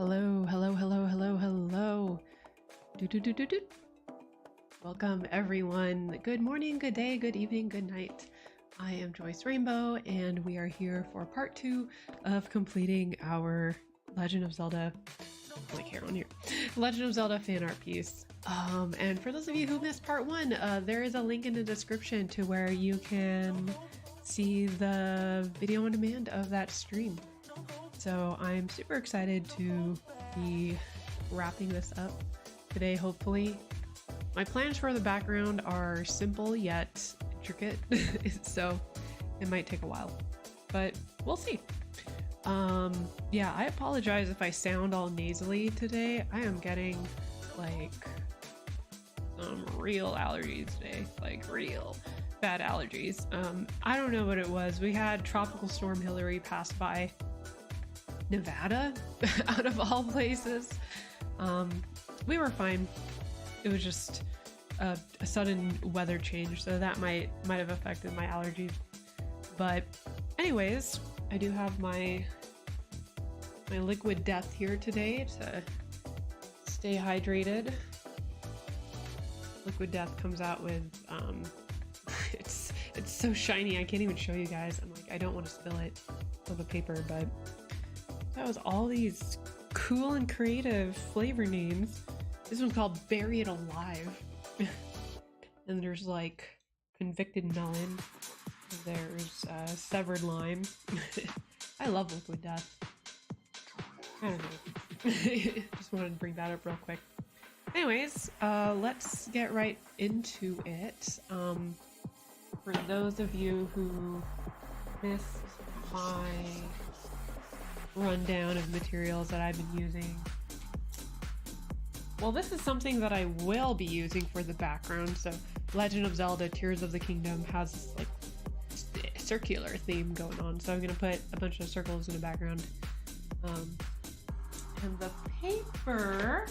Hello, hello, hello, hello, hello. Do. Welcome everyone. Good morning, good day, good evening, good night. I am Joyce Rainbow and we are here for part 2 of completing our Legend of Zelda, like here on here, Legend of Zelda fan art piece. And for those of you who missed part 1, there is a link in the description to where you can see the video on demand of that stream. So I'm super excited to be wrapping this up today, hopefully. My plans for the background are simple yet intricate, so it might take a while, but we'll see. Yeah, I apologize if I sound all nasally today. I am getting like some real allergies today, like real bad allergies. I don't know what it was. We had Tropical Storm Hillary pass by Nevada out of all places. We were fine. It was just a sudden weather change, so that might have affected my allergies. But anyways, I do have my liquid death here today to stay hydrated. Liquid death comes out with it's so shiny I can't even show you guys. I'm like, I don't want to spill it on the paper, but that was all these cool and creative flavor names. This one's called Bury It Alive. And there's like convicted melon. There's severed lime. I love liquid death. I don't know. Just wanted to bring that up real quick. Anyways, let's get right into it. For those of you who missed my rundown of materials that I've been using, well, this is something that I will be using for the background. So Legend of Zelda Tears of the Kingdom has this like circular theme going on, so I'm gonna put a bunch of circles in the background. And the paper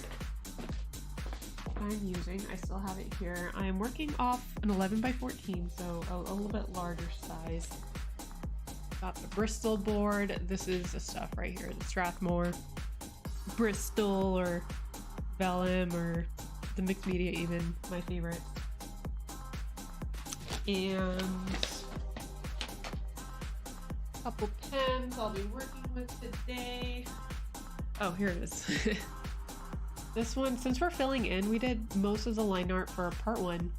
I'm using, I still have it here. I am working off an 11 by 14, so a little bit larger size. Got the Bristol board. This is the stuff right here, the Strathmore Bristol or Vellum or the mixed media, even my favorite. And a couple pens I'll be working with today. Oh, here it is. This one, since we're filling in, we did most of the line art for part 1.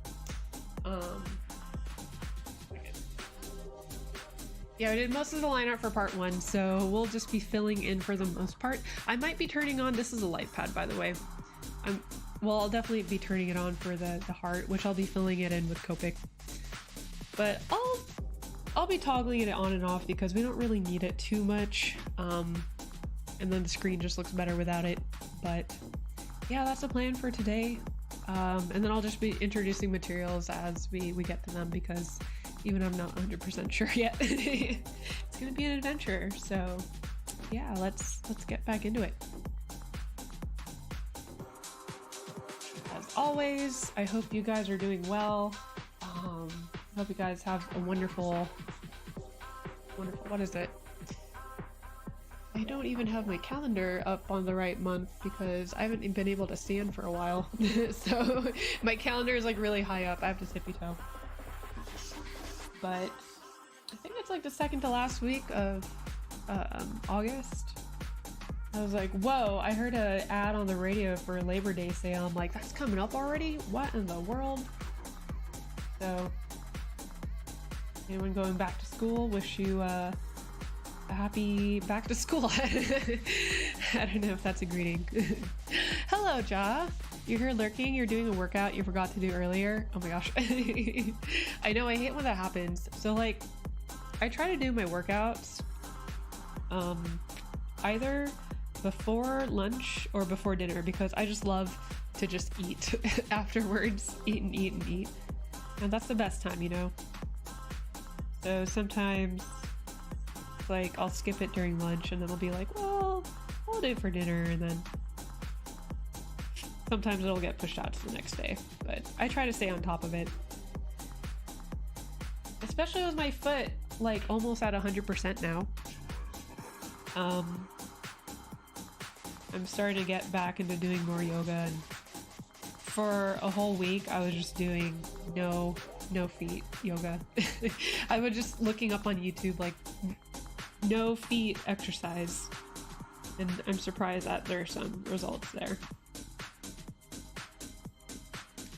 Yeah, we did most of the line art for part 1, so we'll just be filling in for the most part. I might be turning on, this is a light pad, by the way. I'll definitely be turning it on for the heart, which I'll be filling it in with Copic. But I'll be toggling it on and off because we don't really need it too much. And then the screen just looks better without it. But yeah, that's the plan for today. And then I'll just be introducing materials as we get to them, because even I'm not 100% sure yet. It's gonna be an adventure. So yeah, let's get back into it. As always, I hope you guys are doing well. I hope you guys have a wonderful, what is it? I don't even have my calendar up on the right month because I haven't been able to stand for a while. So my calendar is like really high up. I have to tippy toe. But I think it's like the second to last week of August. I was like, whoa, I heard an ad on the radio for a Labor Day sale. I'm like, that's coming up already? What in the world? So anyone going back to school, wish you a happy back to school. I don't know if that's a greeting. Hello, Ja. You're here lurking, you're doing a workout you forgot to do earlier. Oh my gosh. I know, I hate when that happens. So like, I try to do my workouts either before lunch or before dinner, because I just love to just eat afterwards. Eat and eat and eat. And that's the best time, you know? So sometimes like I'll skip it during lunch and then I'll be like, well, I'll do it for dinner, and then sometimes it'll get pushed out to the next day. But I try to stay on top of it, especially with my foot like almost at 100% now. I'm starting to get back into doing more yoga, and for a whole week I was just doing no feet yoga. I was just looking up on YouTube like no feet exercise, and I'm surprised that there are some results there.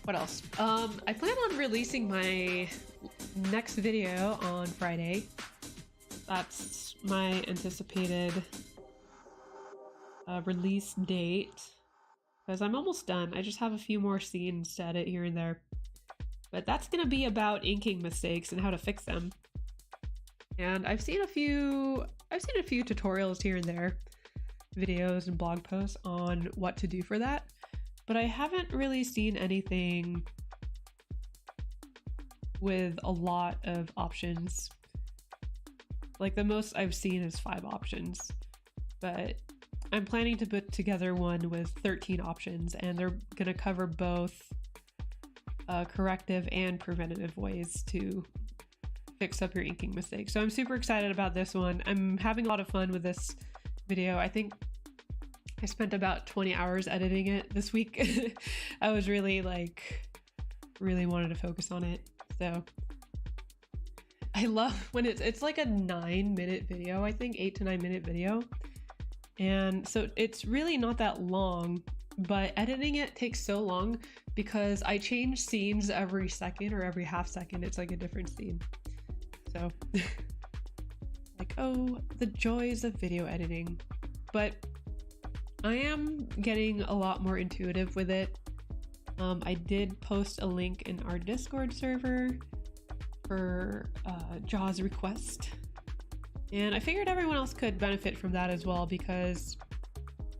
What else? I plan on releasing my next video on Friday. That's my anticipated release date, because I'm almost done. I just have a few more scenes to edit here and there, but that's gonna be about inking mistakes and how to fix them. And I've seen a few tutorials here and there, videos and blog posts on what to do for that, but I haven't really seen anything with a lot of options. Like the most I've seen is 5 options, but I'm planning to put together one with 13 options, and they're going to cover both corrective and preventative ways to fix up your inking mistakes. So I'm super excited about this one. I'm having a lot of fun with this video. I think I spent about 20 hours editing it this week. I was really wanted to focus on it. So I love when it's like a 9-minute video, I think 8 to 9 minute video. And so it's really not that long, but editing it takes so long because I change scenes every second or every half second. It's like a different scene. So like, oh, the joys of video editing. But I am getting a lot more intuitive with it. I did post a link in our Discord server for Jaw's request, and I figured everyone else could benefit from that as well, because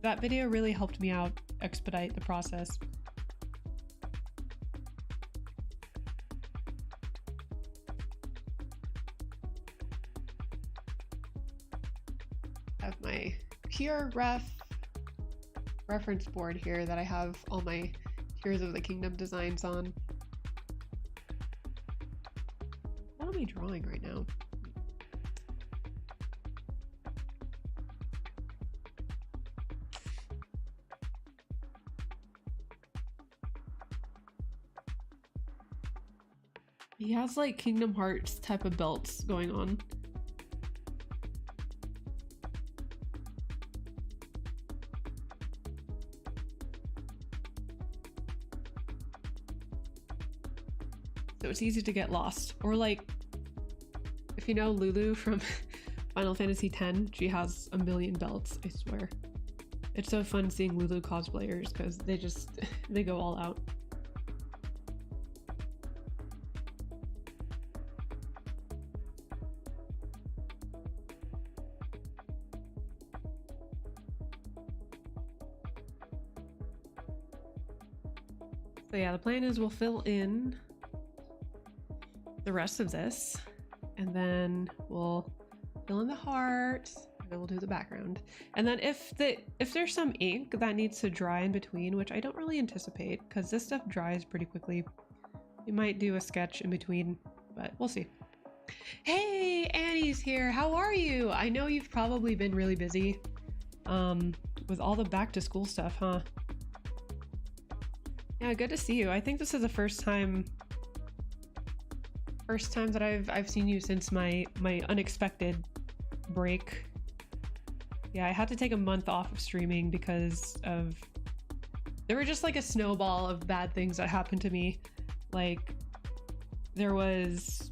that video really helped me out expedite the process. I have my pure reference board here that I have all my Tears of the Kingdom designs on. What am I drawing right now? He has like Kingdom Hearts type of belts going on. So it's easy to get lost. Or like, if you know Lulu from Final Fantasy X, she has a million belts, I swear. It's so fun seeing Lulu cosplayers because they go all out. So yeah, the plan is we'll fill in the rest of this, and then we'll fill in the heart, and then we'll do the background. And then if there's some ink that needs to dry in between, which I don't really anticipate because this stuff dries pretty quickly, we might do a sketch in between, but we'll see. Hey, Annie's here. How are you? I know you've probably been really busy with all the back to school stuff, huh? Yeah, good to see you. I think this is the first time that I've seen you since my unexpected break. Yeah, I had to take a month off of streaming because there were just like a snowball of bad things that happened to me. Like there was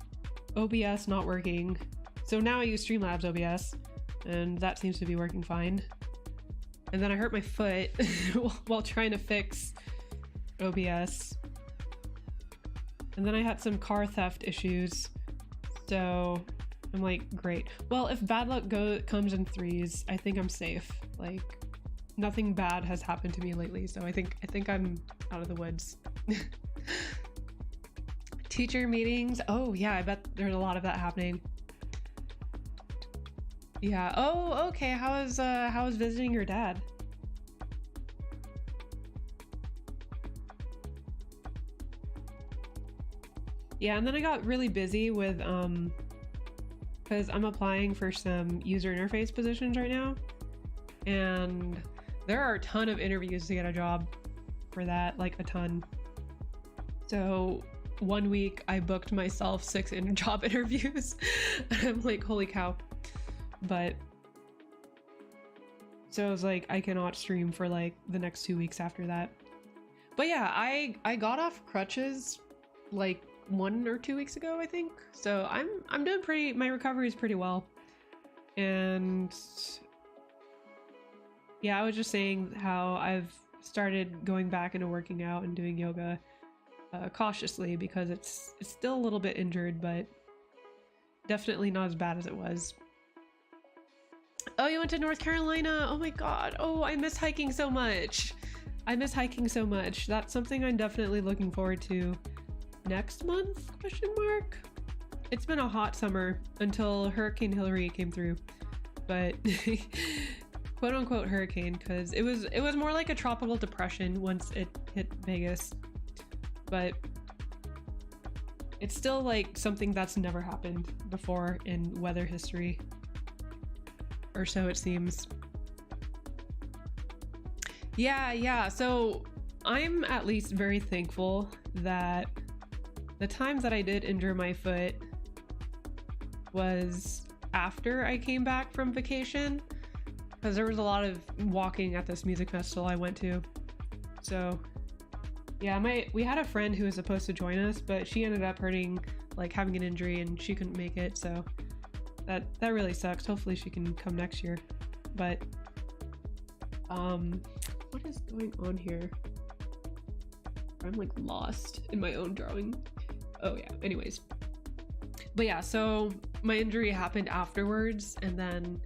OBS not working. So now I use Streamlabs OBS and that seems to be working fine. And then I hurt my foot while trying to fix OBS. And then I had some car theft issues. So I'm like, great. Well, if bad luck comes in threes, I think I'm safe. Like nothing bad has happened to me lately, so I think I'm out of the woods. Teacher meetings. Oh yeah, I bet there's a lot of that happening. Yeah. Oh, okay. How was visiting your dad? Yeah, and then I got really busy with because I'm applying for some user interface positions right now, and there are a ton of interviews to get a job for that, like a ton. So one week I booked myself 6 job interviews. I'm like, holy cow. But so I was like, I cannot stream for like the next 2 weeks after that. But yeah, I got off crutches like 1 or 2 weeks ago, I think. So I'm doing pretty, my recovery is pretty well. And yeah, I was just saying how I've started going back into working out and doing yoga cautiously because it's still a little bit injured, but definitely not as bad as it was. Oh, you went to North Carolina. Oh my God. Oh, I miss hiking so much. I miss hiking so much. That's something I'm definitely looking forward to next month, question mark. It's been a hot summer until Hurricane Hillary came through, but quote unquote hurricane, because it was more like a tropical depression once it hit Vegas, but it's still like something that's never happened before in weather history, or so it seems. Yeah, so I'm at least very thankful that the times that I did injure my foot was after I came back from vacation, because there was a lot of walking at this music festival I went to. So yeah, we had a friend who was supposed to join us, but she ended up having an injury and she couldn't make it, so that really sucks. Hopefully she can come next year. But what is going on here? I'm like lost in my own drawing. Oh yeah, anyways. But yeah, so my injury happened afterwards, and then,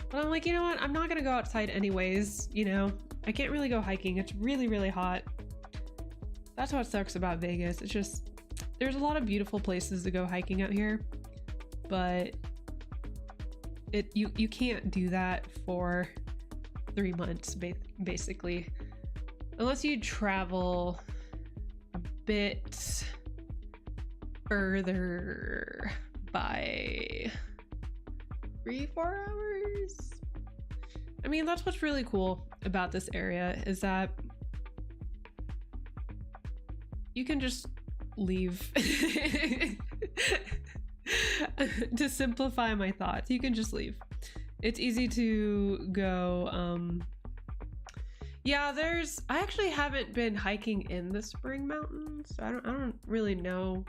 but I'm like, you know what? I'm not gonna go outside anyways, you know? I can't really go hiking. It's really, really hot. That's what sucks about Vegas. It's just, there's a lot of beautiful places to go hiking out here, but you can't do that for 3 months, basically. Unless you travel a bit further by 3-4 hours. I mean, that's what's really cool about this area, is that you can just leave. To simplify my thoughts, you can just leave. It's easy to go. Yeah, I actually haven't been hiking in the Spring Mountains, so I don't really know.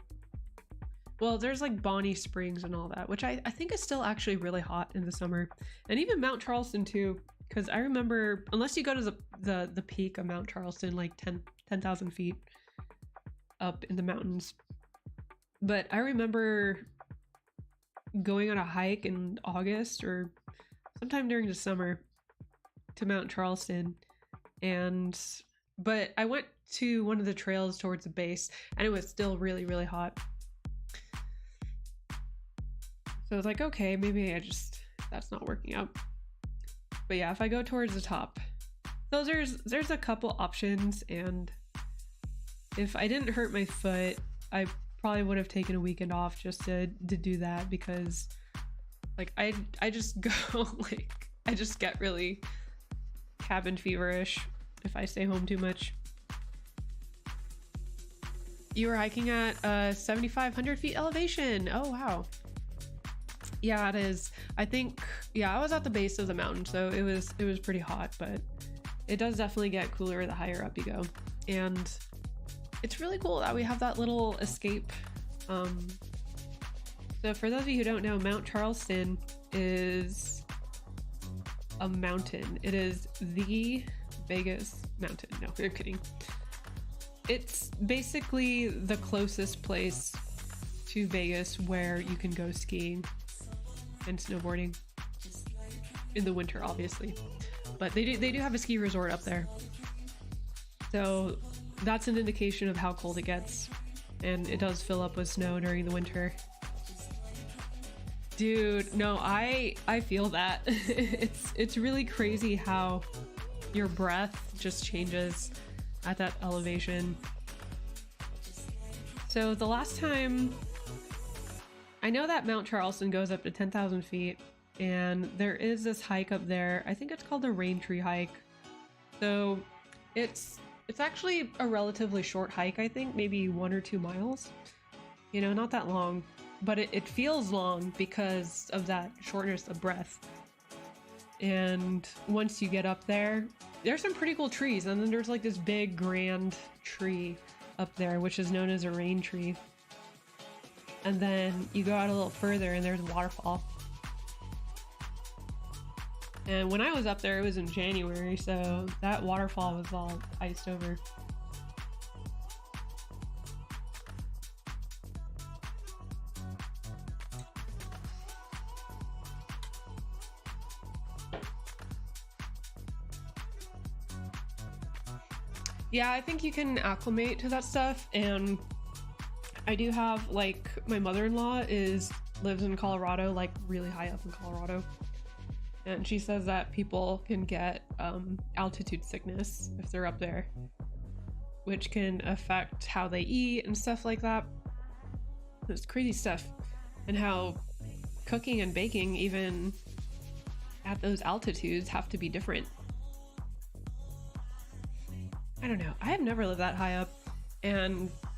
Well, there's like Bonnie Springs and all that, which I think is still actually really hot in the summer, and even Mount Charleston too, because I remember, unless you go to the peak of Mount Charleston, like 10,000 feet up in the mountains, but I remember going on a hike in August or sometime during the summer to Mount Charleston, but I went to one of the trails towards the base and it was still really, really hot. So I was like, okay, maybe that's not working out. But yeah, if I go towards the top, so there's a couple options, and if I didn't hurt my foot, I probably would have taken a weekend off just to do that, because like I just go like, I just get really cabin feverish if I stay home too much. You were hiking at 7,500 feet elevation. Oh wow. Yeah, it is. I think, yeah, I was at the base of the mountain, so it was pretty hot, but it does definitely get cooler the higher up you go. And it's really cool that we have that little escape. So for those of you who don't know, Mount Charleston is a mountain. It is the Vegas mountain. No, I'm kidding. It's basically the closest place to Vegas where you can go skiing and snowboarding in the winter, obviously, but they do have a ski resort up there, so that's an indication of how cold it gets, and it does fill up with snow during the winter. Dude, no, I feel that. It's really crazy how your breath just changes at that elevation. So the last time, I know that Mount Charleston goes up to 10,000 feet, and there is this hike up there. I think it's called the Rain Tree Hike. So it's actually a relatively short hike, I think, maybe 1 or 2 miles. You know, not that long, but it feels long because of that shortness of breath. And once you get up there, there's some pretty cool trees, and then there's like this big grand tree up there, which is known as a rain tree. And then you go out a little further and there's a waterfall. And when I was up there, it was in January, so that waterfall was all iced over. Yeah, I think you can acclimate to that stuff, and I do have, like, my mother-in-law lives in Colorado, like really high up in Colorado. And she says that people can get altitude sickness if they're up there, which can affect how they eat and stuff like that. It's crazy stuff. And how cooking and baking, even at those altitudes, have to be different. I don't know. I have never lived that high up.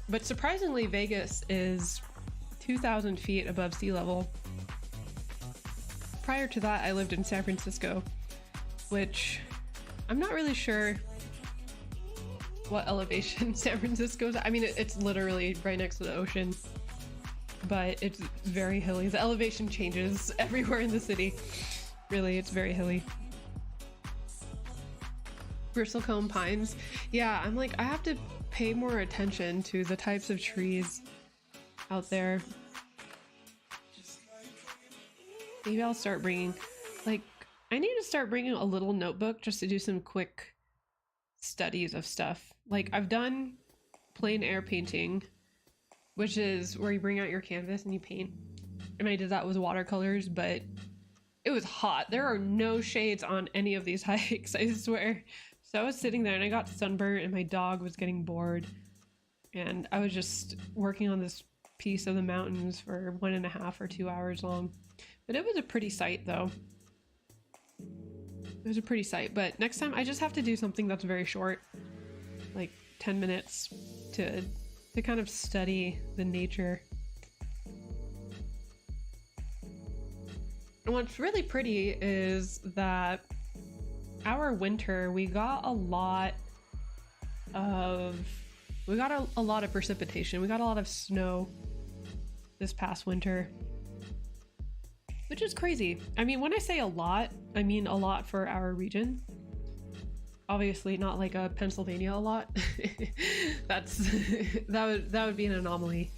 But surprisingly, Vegas is 2,000 feet above sea level. Prior to that, I lived in San Francisco, which I'm not really sure what elevation San Francisco's at. I mean, it's literally right next to the ocean, but it's very hilly. The elevation changes everywhere in the city. Really, it's very hilly. Bristlecone pines. Yeah, I'm like, I have to pay more attention to the types of trees out there. Maybe I'll start bringing, like, I need to start bringing a little notebook just to do some quick studies of stuff. Like, I've done plein air painting, which is where you bring out your canvas and you paint. And I did that with watercolors, but it was hot. There are no shades on any of these hikes, I swear. So I was sitting there and I got sunburnt and my dog was getting bored. And I was just working on this piece of the mountains for 1.5 or 2 hours long. But it was a pretty sight, though. It was a pretty sight. But next time, I just have to do something that's very short, like 10 minutes, to kind of study the nature. And what's really pretty is that our winter, we got a lot of precipitation. We got a lot of snow this past winter, which is crazy. I mean, when I say a lot, I mean a lot for our region. Obviously not like a Pennsylvania a lot. that would be an anomaly.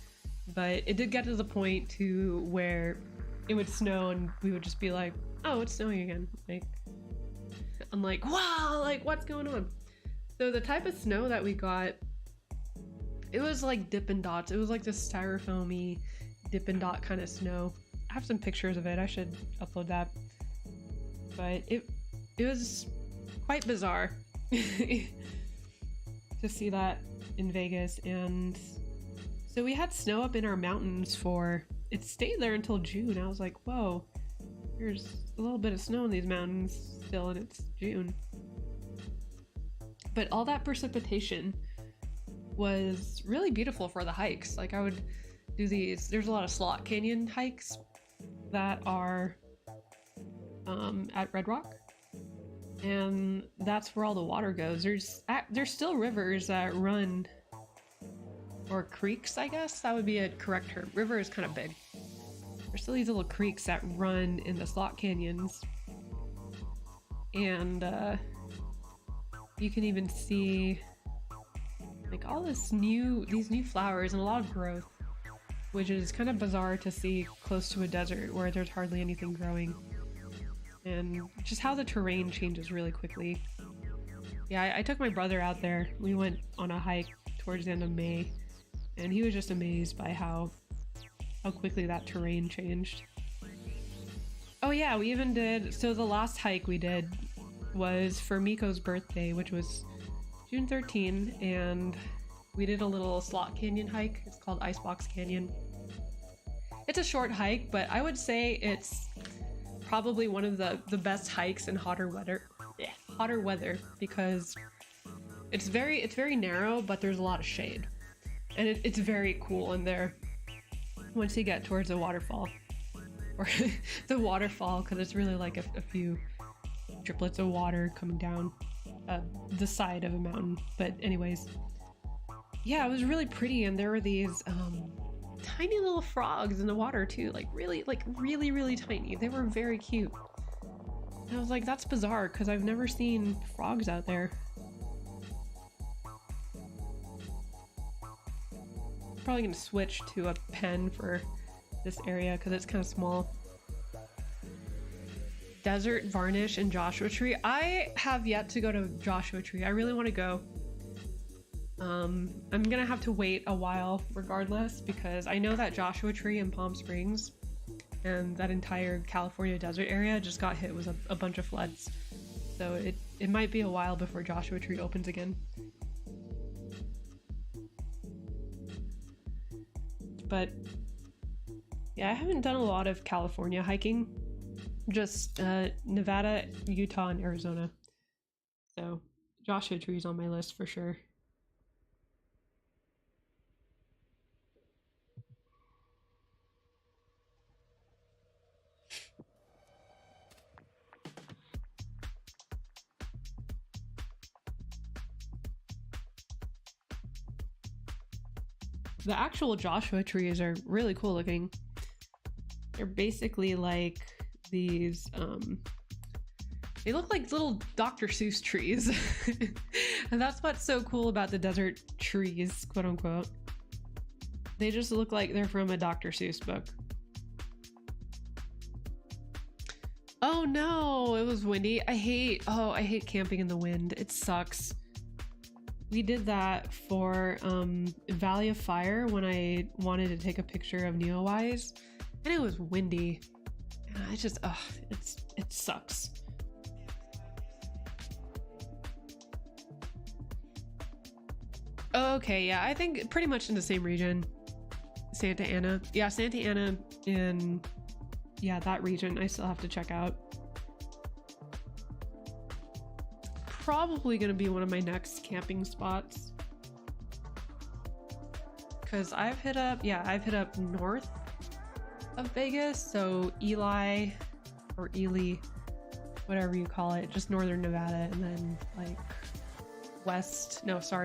But it did get to the point to where it would snow and we would just be like, oh, it's snowing again. Like, I'm like, wow, like what's going on? So the type of snow that we got, it was like Dippin' Dots. It was like this styrofoamy Dippin' Dot kind of snow. I have some pictures of it. I should upload that. But it was quite bizarre to see that in Vegas. And so we had snow up in our mountains it stayed there until June. I was like, whoa, there's a little bit of snow in these mountains still, and it's June. But all that precipitation was really beautiful for the hikes. Like, I would do these, there's a lot of slot canyon hikes that are at Red Rock, and that's where all the water goes. There's still rivers that run, or creeks, I guess that would be a correct term. River is kind of big. There's still these little creeks that run in the slot canyons, and you can even see like all these new flowers and a lot of growth, which is kind of bizarre to see close to a desert where there's hardly anything growing, and just how the terrain changes really quickly. Yeah, I took my brother out there. We went on a hike towards the end of May, and he was just amazed by how quickly that terrain changed. Oh yeah, we even did, so the last hike we did was for Miko's birthday, which was June 13, and we did a little slot canyon hike. It's called Icebox Canyon. It's a short hike, but I would say it's probably one of the best hikes in hotter weather. Yeah, hotter weather because it's very narrow, but there's a lot of shade, and it's very cool in there once you get towards the waterfall, or the waterfall, because it's really like a few driplets of water coming down the side of a mountain. But anyways, yeah, it was really pretty, and there were these tiny little frogs in the water too, like really tiny. They were very cute. And I was like, that's bizarre because I've never seen frogs out there. Probably gonna switch to a pen for this area because it's kind of small. Desert Varnish and Joshua Tree. I have yet to go to Joshua Tree. I really want to go. I'm gonna have to wait a while regardless, because I know that Joshua Tree in Palm Springs and that entire California desert area just got hit with a bunch of floods. So it might be a while before Joshua Tree opens again. But yeah, I haven't done a lot of California hiking, just Nevada, Utah, and Arizona. So Joshua Tree's on my list for sure. The actual Joshua trees are really cool looking. They're basically like these, they look like little Dr. Seuss trees. And that's what's so cool about the desert trees, quote unquote. They just look like they're from a Dr. Seuss book. Oh no, it was windy. I hate camping in the wind. It sucks. We did that for Valley of Fire when I wanted to take a picture of Neowise, and it was windy. And I just, it sucks. Okay, yeah, I think pretty much in the same region. Santa Ana. Yeah, Santa Ana, and yeah, that region I still have to check out. Probably gonna be one of my next camping spots, because I've hit up north of Vegas, so Ely or Ely, whatever you call it, just northern Nevada, and then like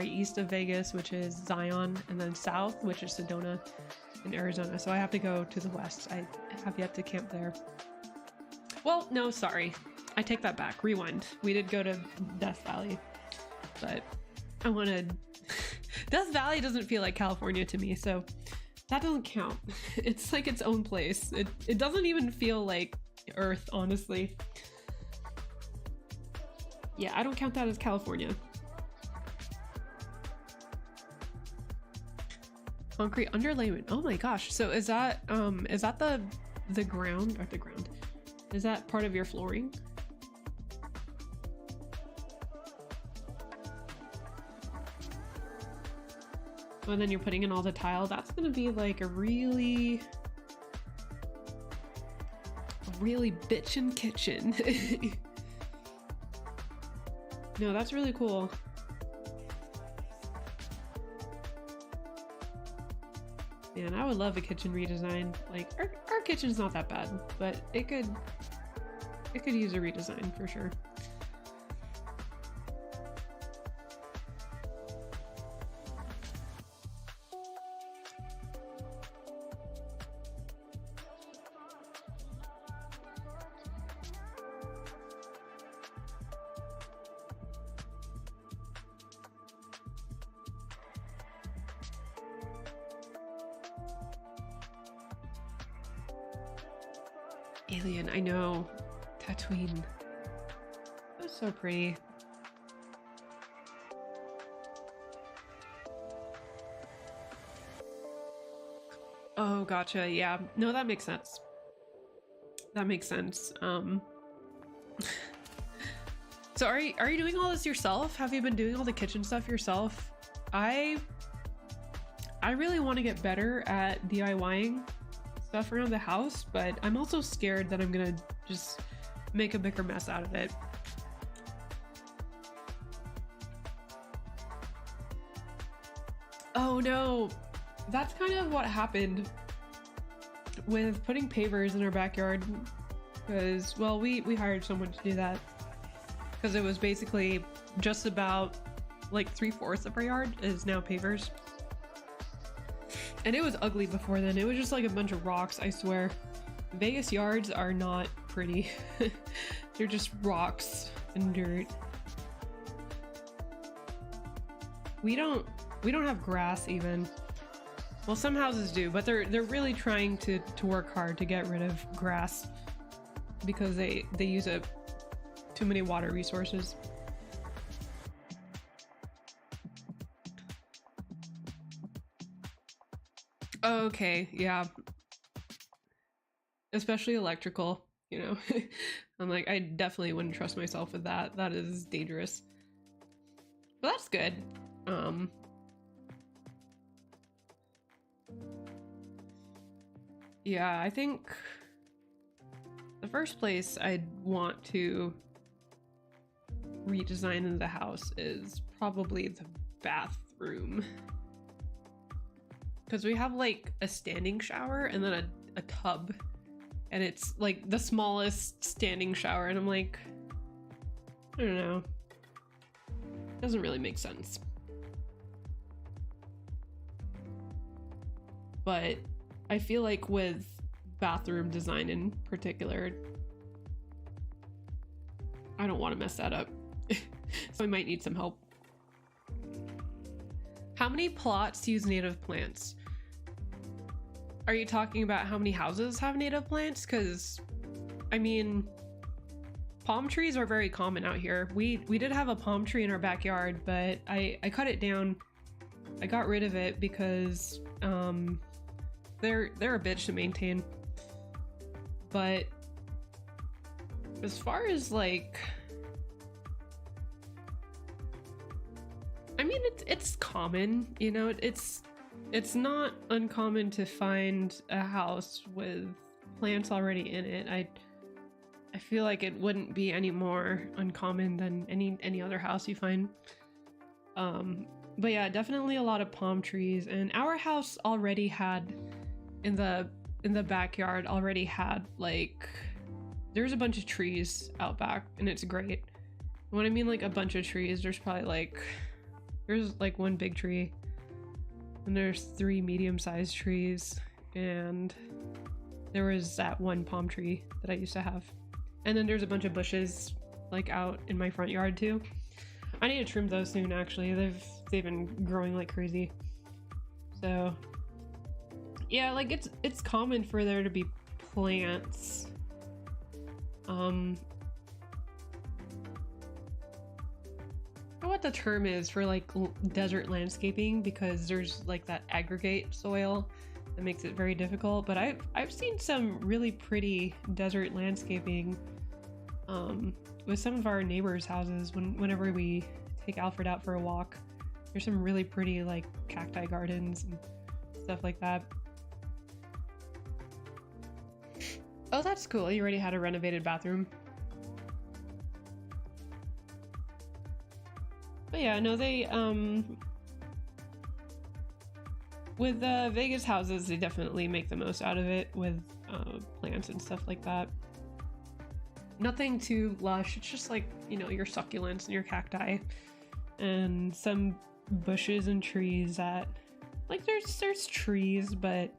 east of Vegas, which is Zion, and then south, which is Sedona in Arizona. So I have to go to the west. I have yet to camp there. Well, no, sorry. I take that back. Rewind. We did go to Death Valley, but I wanted... Death Valley doesn't feel like California to me, so that doesn't count. It's like its own place. It doesn't even feel like Earth, honestly. Yeah, I don't count that as California. Concrete underlayment. Oh my gosh. So is that the ground, or the ground? Is that part of your flooring? Oh, and then you're putting in all the tile. That's gonna be like a really bitchin' kitchen. No, that's really cool. Man, I would love a kitchen redesign. Like our kitchen's not that bad, but it could use a redesign for sure. Alien, I know. Tatooine. That's so pretty. Oh, gotcha. Yeah. No, that makes sense. That makes sense. So are you doing all this yourself? Have you been doing all the kitchen stuff yourself? I really want to get better at DIYing stuff around the house, but I'm also scared that I'm gonna just make a bigger mess out of it. Oh no, that's kind of what happened with putting pavers in our backyard, because, well, we hired someone to do that because it was basically just about like 3/4 of our yard is now pavers. And it was ugly before then. It was just like a bunch of rocks, I swear. Vegas yards are not pretty. They're just rocks and dirt. We don't have grass even. Well, some houses do, but they're really trying to work hard to get rid of grass because they use up too many water resources. Okay, yeah. Especially electrical, you know. I'm like, I definitely wouldn't trust myself with that. That is dangerous. But that's good. Yeah, I think the first place I'd want to redesign in the house is probably the bathroom. Because we have like a standing shower and then a tub. And it's like the smallest standing shower. And I'm like, I don't know. Doesn't really make sense. But I feel like with bathroom design in particular, I don't want to mess that up. So I might need some help. How many plots use native plants? Are you talking about how many houses have native plants? Because, I mean, palm trees are very common out here. We did have a palm tree in our backyard, but I cut it down. I got rid of it because they're a bitch to maintain. But as far as like, I mean, it's common, you know. It's not uncommon to find a house with plants already in it. I feel like it wouldn't be any more uncommon than any other house you find. But yeah, definitely a lot of palm trees, and our house already had in the backyard already had like, there's a bunch of trees out back, and it's great. When I mean like a bunch of trees, there's probably like, there's like one big tree, and there's 3 medium-sized trees, and there was that one palm tree that I used to have. And then there's a bunch of bushes like out in my front yard too. I need to trim those soon, actually. They've been growing like crazy. So yeah, like it's common for there to be plants. I don't know what the term is for like desert landscaping, because there's like that aggregate soil that makes it very difficult. But I've seen some really pretty desert landscaping with some of our neighbors' houses whenever we take Alfred out for a walk. There's some really pretty like cacti gardens and stuff like that. Oh, that's cool. You already had a renovated bathroom. But yeah, no, they with Vegas houses, they definitely make the most out of it with plants and stuff like that. Nothing too lush. It's just like, you know, your succulents and your cacti and some bushes and trees that, like, there's trees, but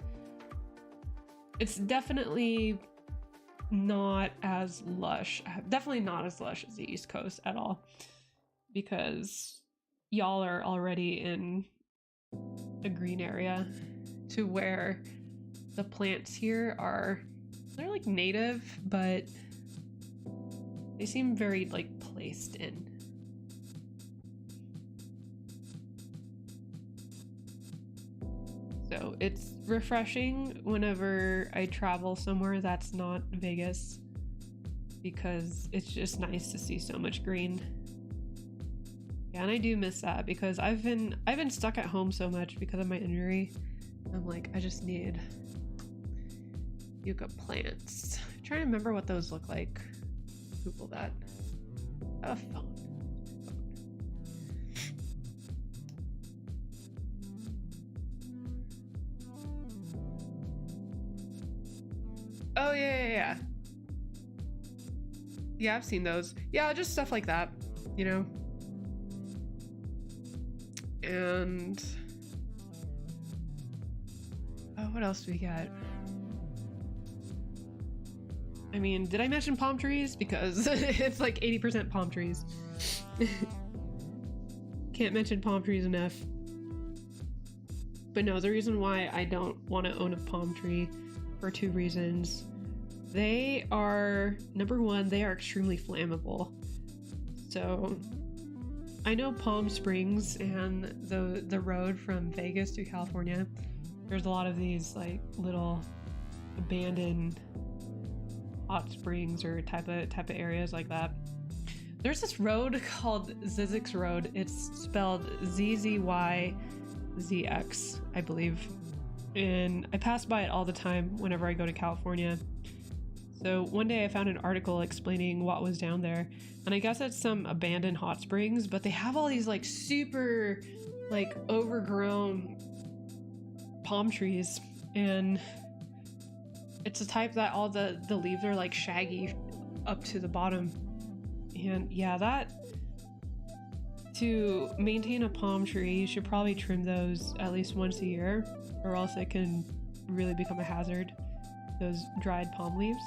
it's definitely not as lush. Definitely not as lush as the East Coast at all, because y'all are already in a green area to where the plants here they're like native, but they seem very like placed in. So it's refreshing whenever I travel somewhere that's not Vegas, because it's just nice to see so much green. Yeah, and I do miss that, because I've been stuck at home so much because of my injury. I'm like, I just need yucca plants. I'm trying to remember what those look like. Google that. A phone. Phone. 'Cause, Oh, yeah. Yeah, I've seen those. Yeah, just stuff like that, you know? And... oh, what else do we got? I mean, did I mention palm trees? Because it's like 80% palm trees. Can't mention palm trees enough. But no, the reason why I don't want to own a palm tree for 2 reasons. They are, number one, they are extremely flammable. So I know Palm Springs and the road from Vegas to California, there's a lot of these like little abandoned hot springs or type of areas like that. There's this road called Zzyzx Road. It's spelled ZZYZX, I believe. And I pass by it all the time whenever I go to California. So one day I found an article explaining what was down there. And I guess it's some abandoned hot springs, but they have all these like super like overgrown palm trees. And it's a type that all the leaves are like shaggy up to the bottom. And yeah, that to maintain a palm tree, you should probably trim those at least once a year, or else it can really become a hazard, those dried palm leaves.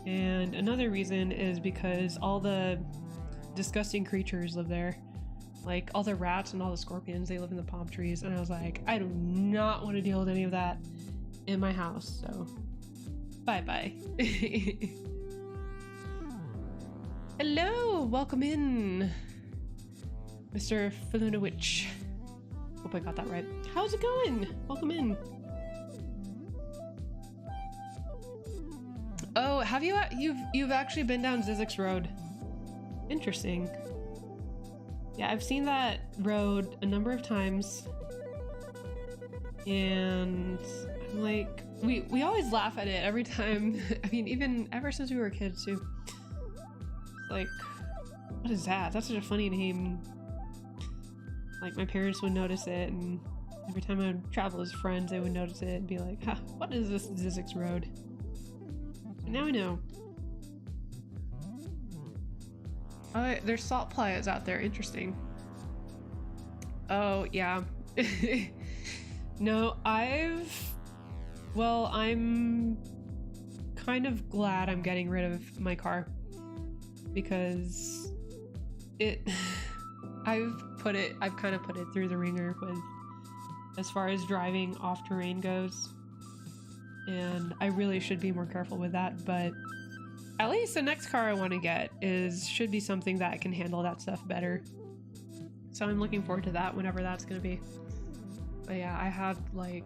And another reason is because all the disgusting creatures live there. Like all the rats and all the scorpions, they live in the palm trees. And I was like, I do not want to deal with any of that in my house. So bye-bye. Hello, welcome in, Mr. Falunawitch. Hope I got that right. How's it going? Welcome in. Oh, have you've actually been down Zzyzx Road? Interesting. Yeah, I've seen that road a number of times, and I'm like, we always laugh at it every time. I mean, even ever since we were kids too. It's like, what is that? That's such a funny name. Like my parents would notice it, and every time I would travel as friends, they would notice it and be like, huh, what is this Zzyzx Road? And now I know. Oh, there's salt playas out there. Interesting. Oh, yeah. No, I'm kind of glad I'm getting rid of my car, because I've kind of put it through the ringer with as far as driving off terrain goes. And I really should be more careful with that, but at least the next car I want to get should be something that can handle that stuff better. So I'm looking forward to that whenever that's gonna be. But yeah, I had like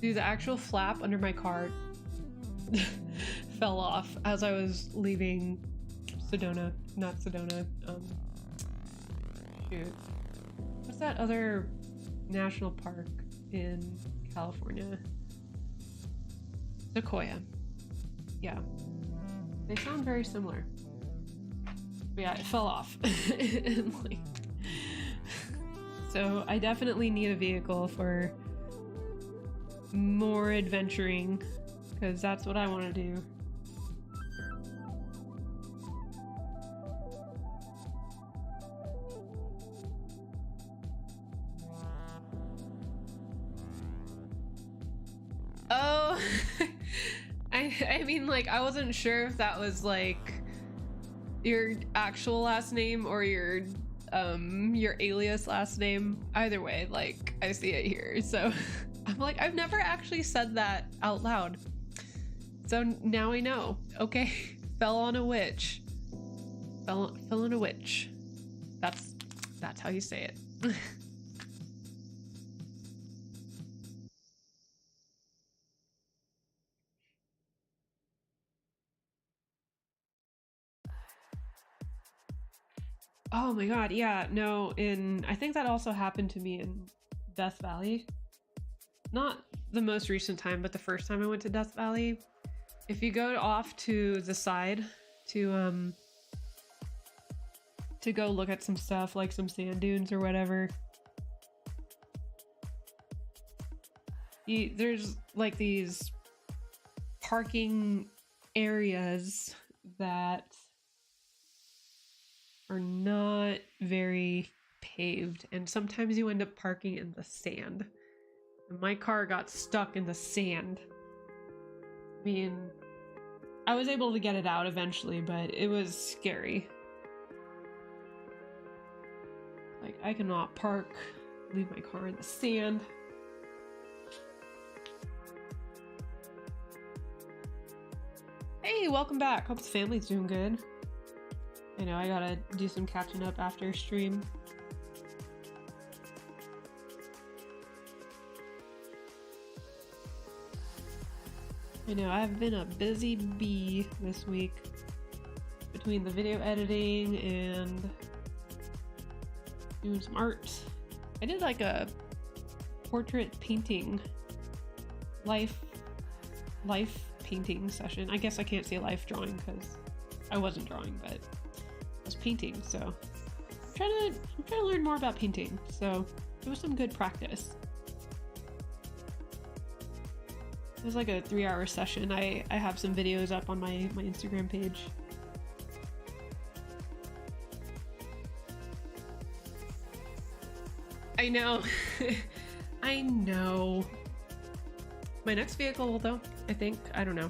dude, the actual flap under my car fell off as I was leaving Sedona. Shoot. What's that other national park in California? Sequoia. Yeah. They sound very similar. But yeah, it fell off. And, like, so I definitely need a vehicle for more adventuring, because that's what I want to do. Oh, I mean, like, I wasn't sure if that was like your actual last name or your alias last name. Either way, like, I see it here. So I'm like, I've never actually said that out loud. So now I know. Okay. Fell on a witch. Fell on a witch. That's how you say it. Oh my god, yeah, no, I think that also happened to me in Death Valley. Not the most recent time, but the first time I went to Death Valley. If you go off to the side to go look at some stuff, like some sand dunes or whatever, there's like these parking areas that are not very paved, and sometimes you end up parking in the sand. And my car got stuck in the sand. I mean, I was able to get it out eventually, but it was scary. Like, I cannot leave my car in the sand. Hey, welcome back. Hope the family's doing good. I know I gotta do some catching up after stream. I know I've been a busy bee this week between the video editing and doing some art. I did like a portrait painting, life painting session. I guess I can't say life drawing because I wasn't drawing, but I was painting. So I'm trying to learn more about painting. So it was some good practice. It was like a 3-hour session. I have some videos up on my Instagram page. I know. I know. My next vehicle, though, I think, I don't know.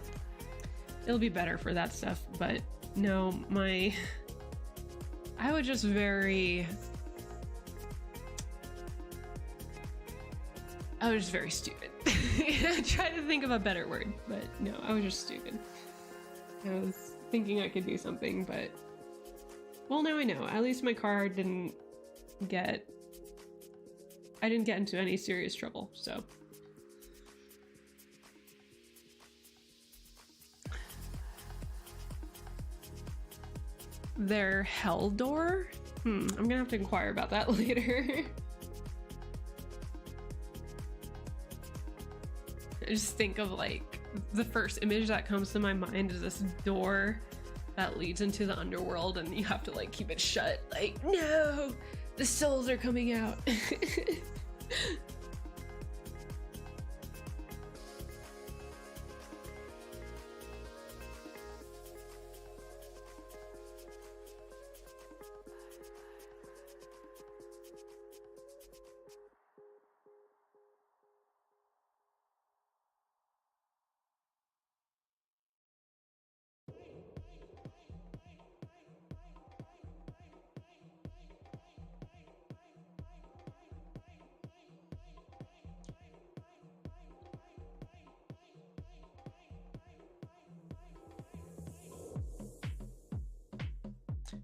It'll be better for that stuff, but no, I was just very stupid. I tried to think of a better word, but no, I was just stupid. I was thinking I could do something, but well, now I know. At least my car didn't get into any serious trouble, so. Their hell door? I'm gonna have to inquire about that later. I just think of like the first image that comes to my mind is this door that leads into the underworld, and you have to like keep it shut. Like, no, the souls are coming out.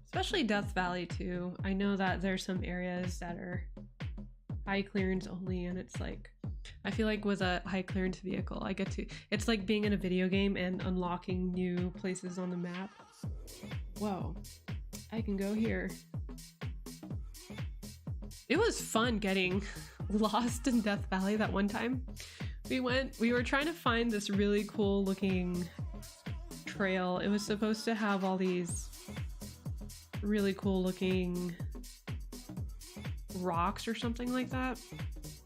Especially Death Valley too. I know that there's some areas that are high clearance only, and it's like, I feel like with a high clearance vehicle, it's like being in a video game and unlocking new places on the map. Whoa, I can go here. It was fun getting lost in Death Valley that one time. We were trying to find this really cool looking trail. It was supposed to have all these really cool looking rocks or something like that.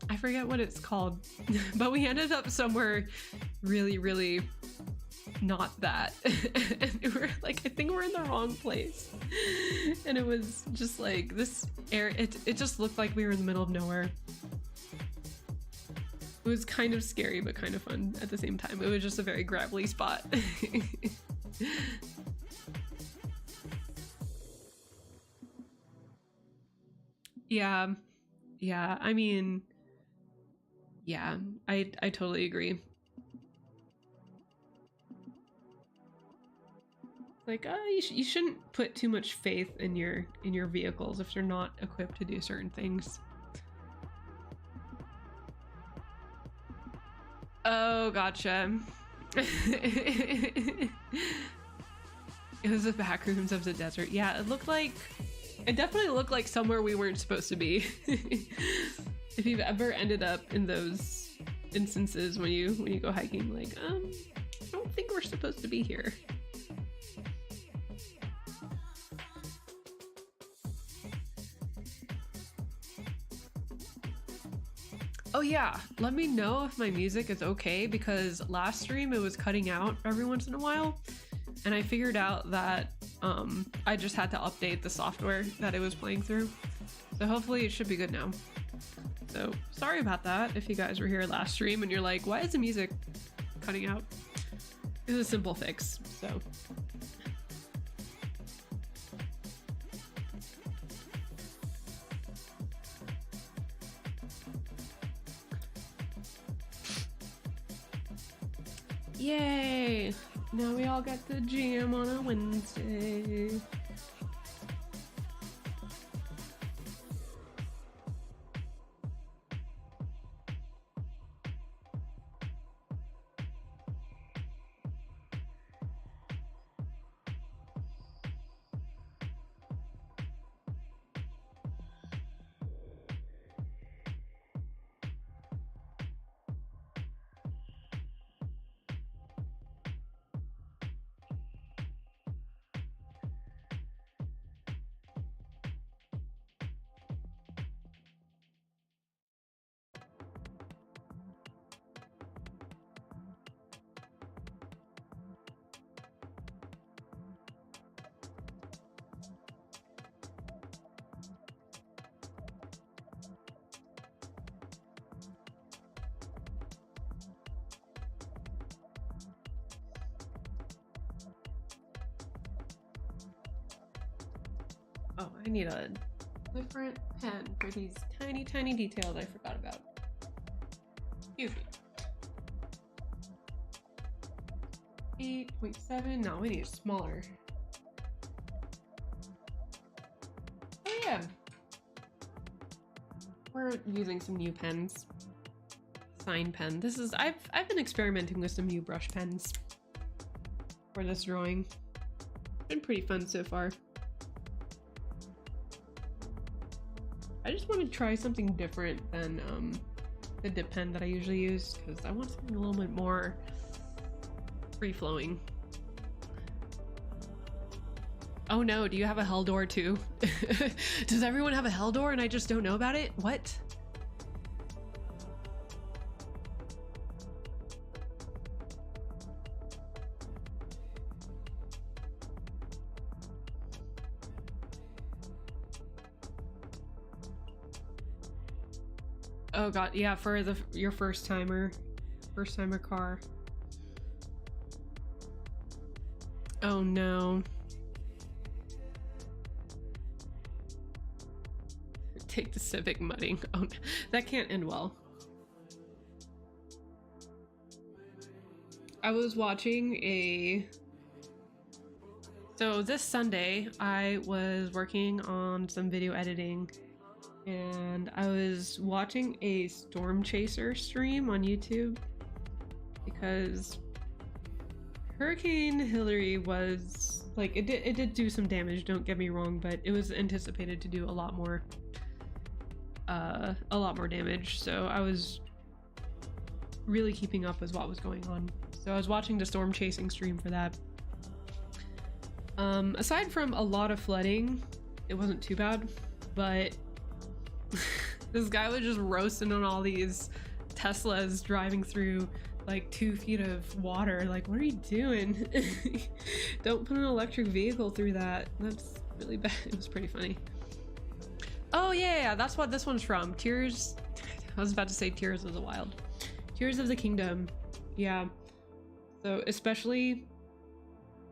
I forget what it's called, but we ended up somewhere really, really not that. And we were like, I think we're in the wrong place. And it was just like this air, it just looked like we were in the middle of nowhere. It was kind of scary, but kind of fun at the same time. It was just a very gravelly spot. Yeah, I mean, yeah, I totally agree. Like, you shouldn't put too much faith in your vehicles if they're not equipped to do certain things. Oh, gotcha. It was the back rooms of the desert. Yeah, it definitely looked like somewhere we weren't supposed to be. If you've ever ended up in those instances when you go hiking, like, I don't think we're supposed to be here. Oh yeah, let me know if my music is okay, because last stream it was cutting out every once in a while, and I figured out that I just had to update the software that it was playing through. So hopefully it should be good now. So sorry about that if you guys were here last stream and you're like, why is the music cutting out? It's a simple fix, so. Yay! Now we all get to jam on a Wednesday. Oh, I need a different pen for these tiny, tiny details I forgot about. Excuse me. 8.7, no, we need smaller. Oh yeah. We're using some new pens. Sign pen. This is, I've been experimenting with some new brush pens for this drawing. Been pretty fun so far. I just want to try something different than the dip pen that I usually use, because I want something a little bit more free-flowing. Oh no, do you have a hell door too? Does everyone have a hell door and I just don't know about it? What? Oh god, yeah, for your first timer car. Oh no. Take the Civic mudding. Oh, that can't end well. I was watching so this Sunday I was working on some video editing, and I was watching a storm chaser stream on YouTube because Hurricane Hillary was like, it did do some damage, don't get me wrong, but it was anticipated to do a lot more damage. So I was really keeping up with what was going on. So I was watching the storm chasing stream for that. Aside from a lot of flooding, it wasn't too bad, but this guy was just roasting on all these Teslas driving through like 2 feet of water. Like, what are you doing? Don't put an electric vehicle through that. That's really bad. It was pretty funny. Oh yeah, that's what this one's from. Tears. I was about to say Tears of the Wild. Tears of the Kingdom. Yeah. So especially,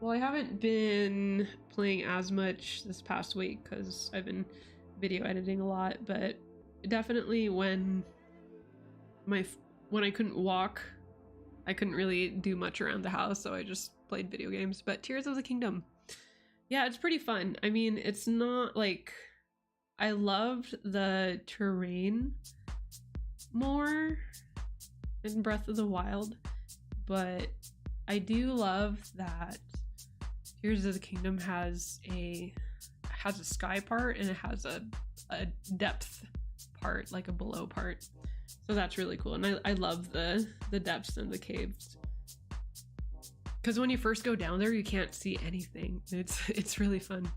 well, I haven't been playing as much this past week because I've been video editing a lot, but definitely when I couldn't walk, I couldn't really do much around the house, so I just played video games. But Tears of the Kingdom, yeah, it's pretty fun. I mean, it's not like, I loved the terrain more in Breath of the Wild, but I do love that Tears of the Kingdom has a sky part and it has a depth part, like a below part. So that's really cool, and I love the depths and the caves. Because when you first go down there, you can't see anything. It's really fun.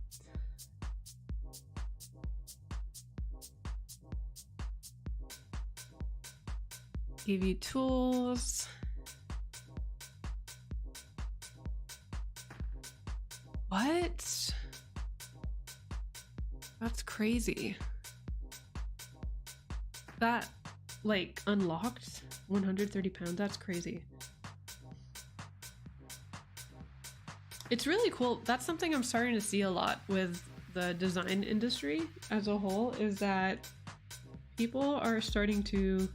TV tools. What? That's crazy. That, like, unlocked 130 pounds. That's crazy. It's really cool. That's something I'm starting to see a lot with the design industry as a whole, is that people are starting to,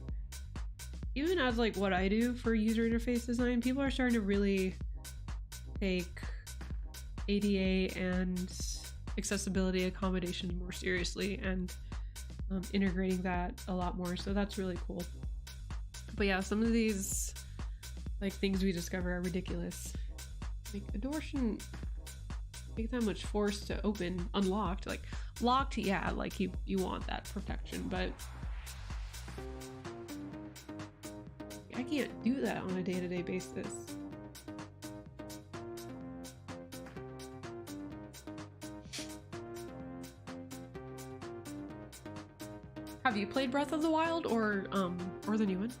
even as like what I do for user interface design, people are starting to really take ADA and accessibility accommodations more seriously and integrating that a lot more. So that's really cool. But yeah, some of these like things we discover are ridiculous. Like a door shouldn't take that much force to open unlocked. Like locked, yeah, like you want that protection, but I can't do that on a day-to-day basis. Have you played Breath of the Wild or the new one?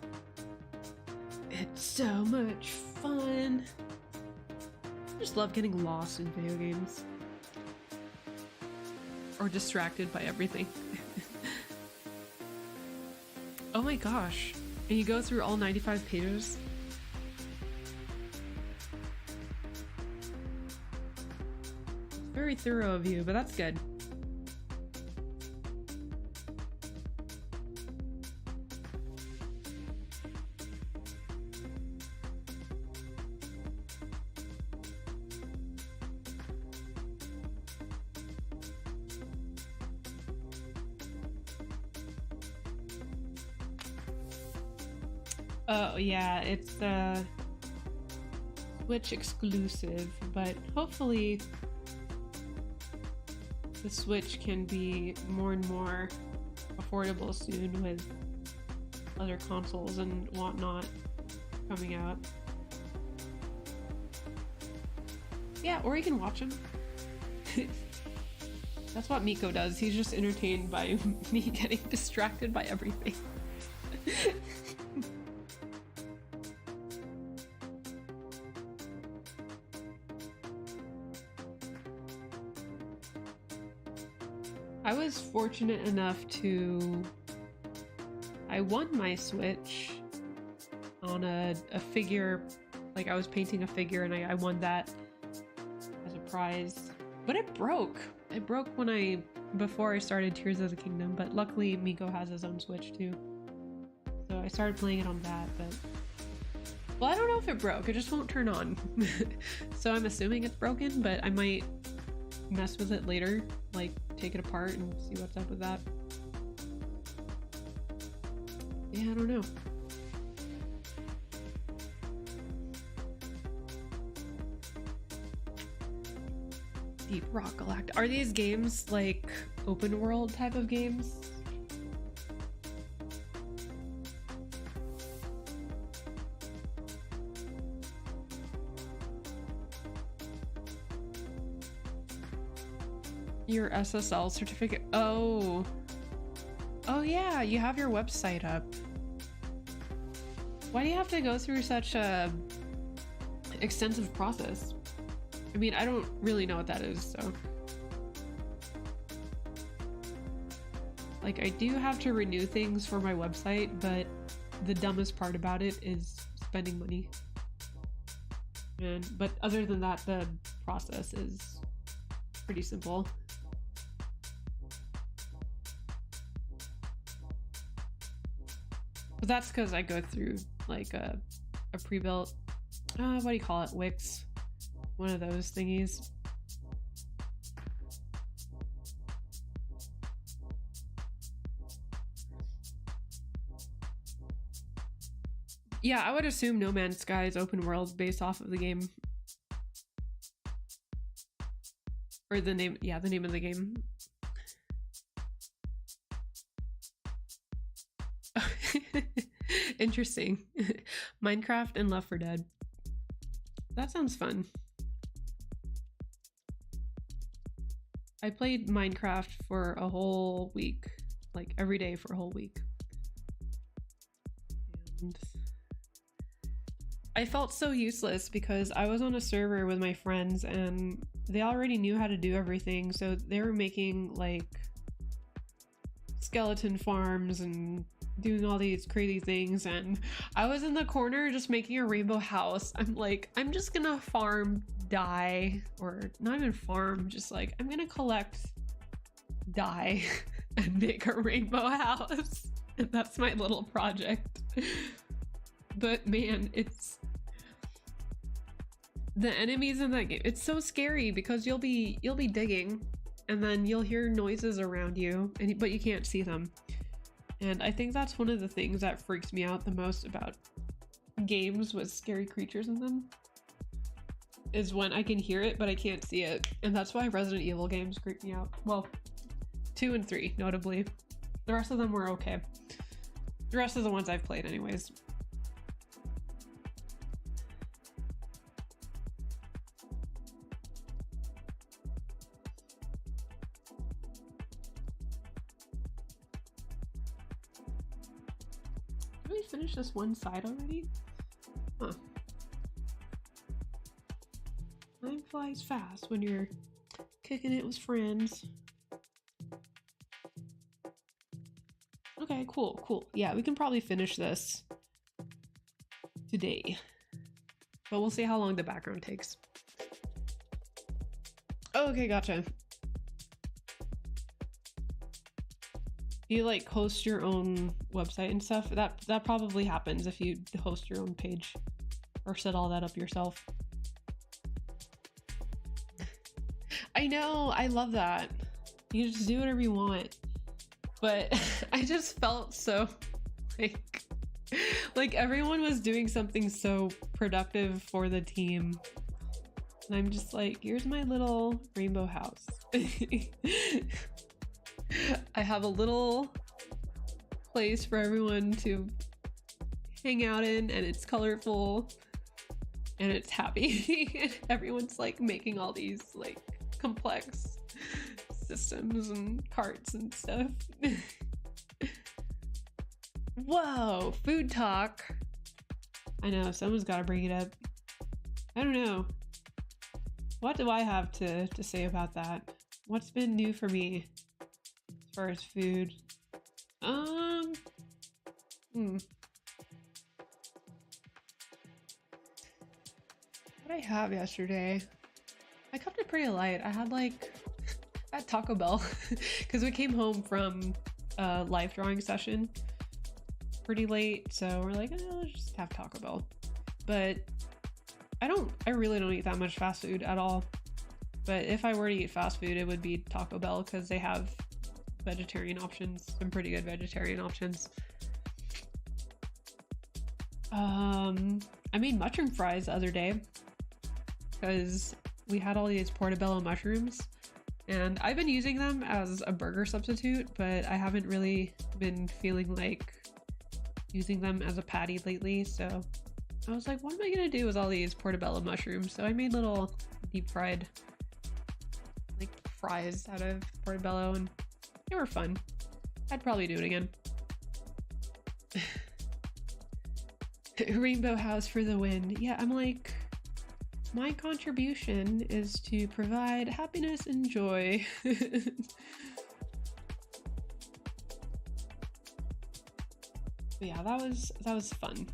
It's so much fun. I just love getting lost in video games. Or distracted by everything. Oh my gosh. And you go through all 95 pages? Very thorough of you, but that's good. Oh yeah, it's the Switch exclusive, but hopefully the Switch can be more and more affordable soon with other consoles and whatnot coming out. Yeah, or you can watch them. That's what Miko does. He's just entertained by me getting distracted by everything. I was fortunate enough to... I won my Switch on a figure, like I was painting a figure and I won that as a prize. But it broke. It broke before I started Tears of the Kingdom, but luckily Miko has his own Switch too. So I started playing it on that, but... Well, I don't know if it broke, it just won't turn on. So I'm assuming it's broken, but I might mess with it later, like take it apart and see what's up with that. Yeah, I don't know. Deep Rock Galactic. Are these games like open world type of games? Your SSL certificate. Oh yeah, you have your website up. Why do you have to go through such a extensive process? I mean, I don't really know what that is, so. Like, I do have to renew things for my website, but the dumbest part about it is spending money. But other than that, the process is pretty simple. But that's because I go through like a pre-built, what do you call it? Wix. One of those thingies. Yeah, I would assume No Man's Sky is open world based off of the game. Or the name, yeah, the name of the game. Interesting. Minecraft and Left 4 Dead. That sounds fun. I played Minecraft for a whole week. Like every day for a whole week. And I felt so useless because I was on a server with my friends and they already knew how to do everything. So they were making like skeleton farms and doing all these crazy things, and I was in the corner just making a rainbow house. I'm like, I'm just gonna farm dye, or not even farm, just like I'm gonna collect dye and make a rainbow house. And that's my little project. But man, it's the enemies in that game, it's so scary because you'll be digging and then you'll hear noises around you, but you can't see them. And I think that's one of the things that freaks me out the most about games with scary creatures in them, is when I can hear it but I can't see it. And that's why Resident Evil games creep me out. Well, 2 and 3 notably. The rest of them were okay. The rest of the ones I've played anyways. Did we finish this one side already? Huh. Time flies fast when you're kicking it with friends. Okay, cool. Yeah, we can probably finish this today. But we'll see how long the background takes. Okay, gotcha. You like host your own website and stuff? That probably happens if you host your own page or set all that up yourself. I know, I love that. You just do whatever you want. But I just felt so like everyone was doing something so productive for the team. And I'm just like, here's my little rainbow house. I have a little place for everyone to hang out in, and it's colorful and it's happy. Everyone's like making all these like complex systems and carts and stuff. Whoa, food talk. I know, someone's got to bring it up. I don't know. What do I have to say about that? What's been new for me as far as food? What did I have yesterday? I kept it pretty light. I had like at Taco Bell because we came home from a live drawing session pretty late, so we're like, let's just have Taco Bell. But I really don't eat that much fast food at all. But if I were to eat fast food, it would be Taco Bell because they have vegetarian options, some pretty good vegetarian options. I made mushroom fries the other day because we had all these portobello mushrooms, and I've been using them as a burger substitute, but I haven't really been feeling like using them as a patty lately. So I was like, what am I gonna do with all these portobello mushrooms? So I made little deep fried like fries out of portobello, and they were fun. I'd probably do it again. Rainbow house for the win. Yeah, I'm like, my contribution is to provide happiness and joy. Yeah, that was fun.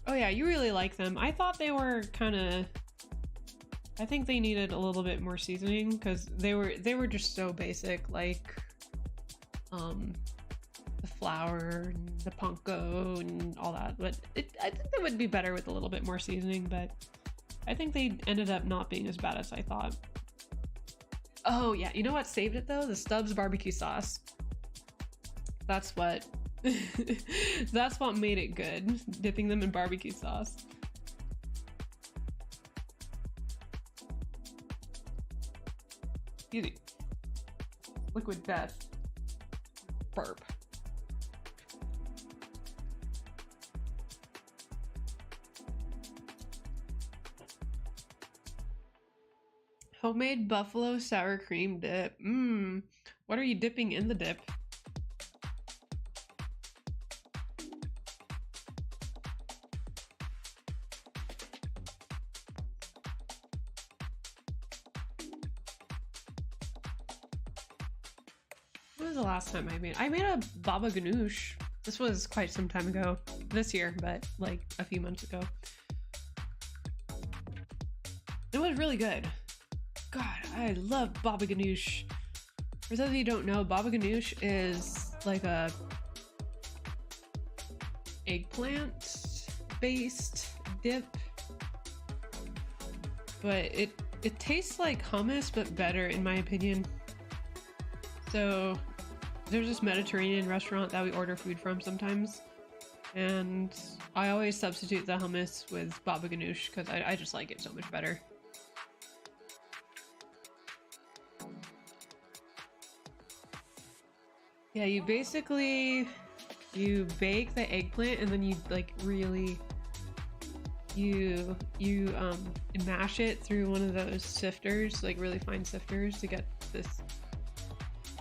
Oh yeah, you really like them. I thought they were I think they needed a little bit more seasoning because they were just so basic, like the flour and the panko and all that. But I think they would be better with a little bit more seasoning, but I think they ended up not being as bad as I thought. Oh yeah, you know what saved it though? The Stubbs barbecue sauce. That's what that's what made it good, dipping them in barbecue sauce. Easy. Liquid death. Burp. Homemade buffalo sour cream dip. Mmm. What are you dipping in the dip? When was the last time I made? I made a baba ganoush. This was quite some time ago. This year, but like a few months ago. It was really good. God, I love baba ganoush. For those of you who don't know, baba ganoush is like a eggplant based dip, but it tastes like hummus but better in my opinion. So there's this Mediterranean restaurant that we order food from sometimes, and I always substitute the hummus with baba ganoush because I just like it so much better. Yeah, you basically, you bake the eggplant and then you like really, you mash it through one of those sifters, like really fine sifters to get this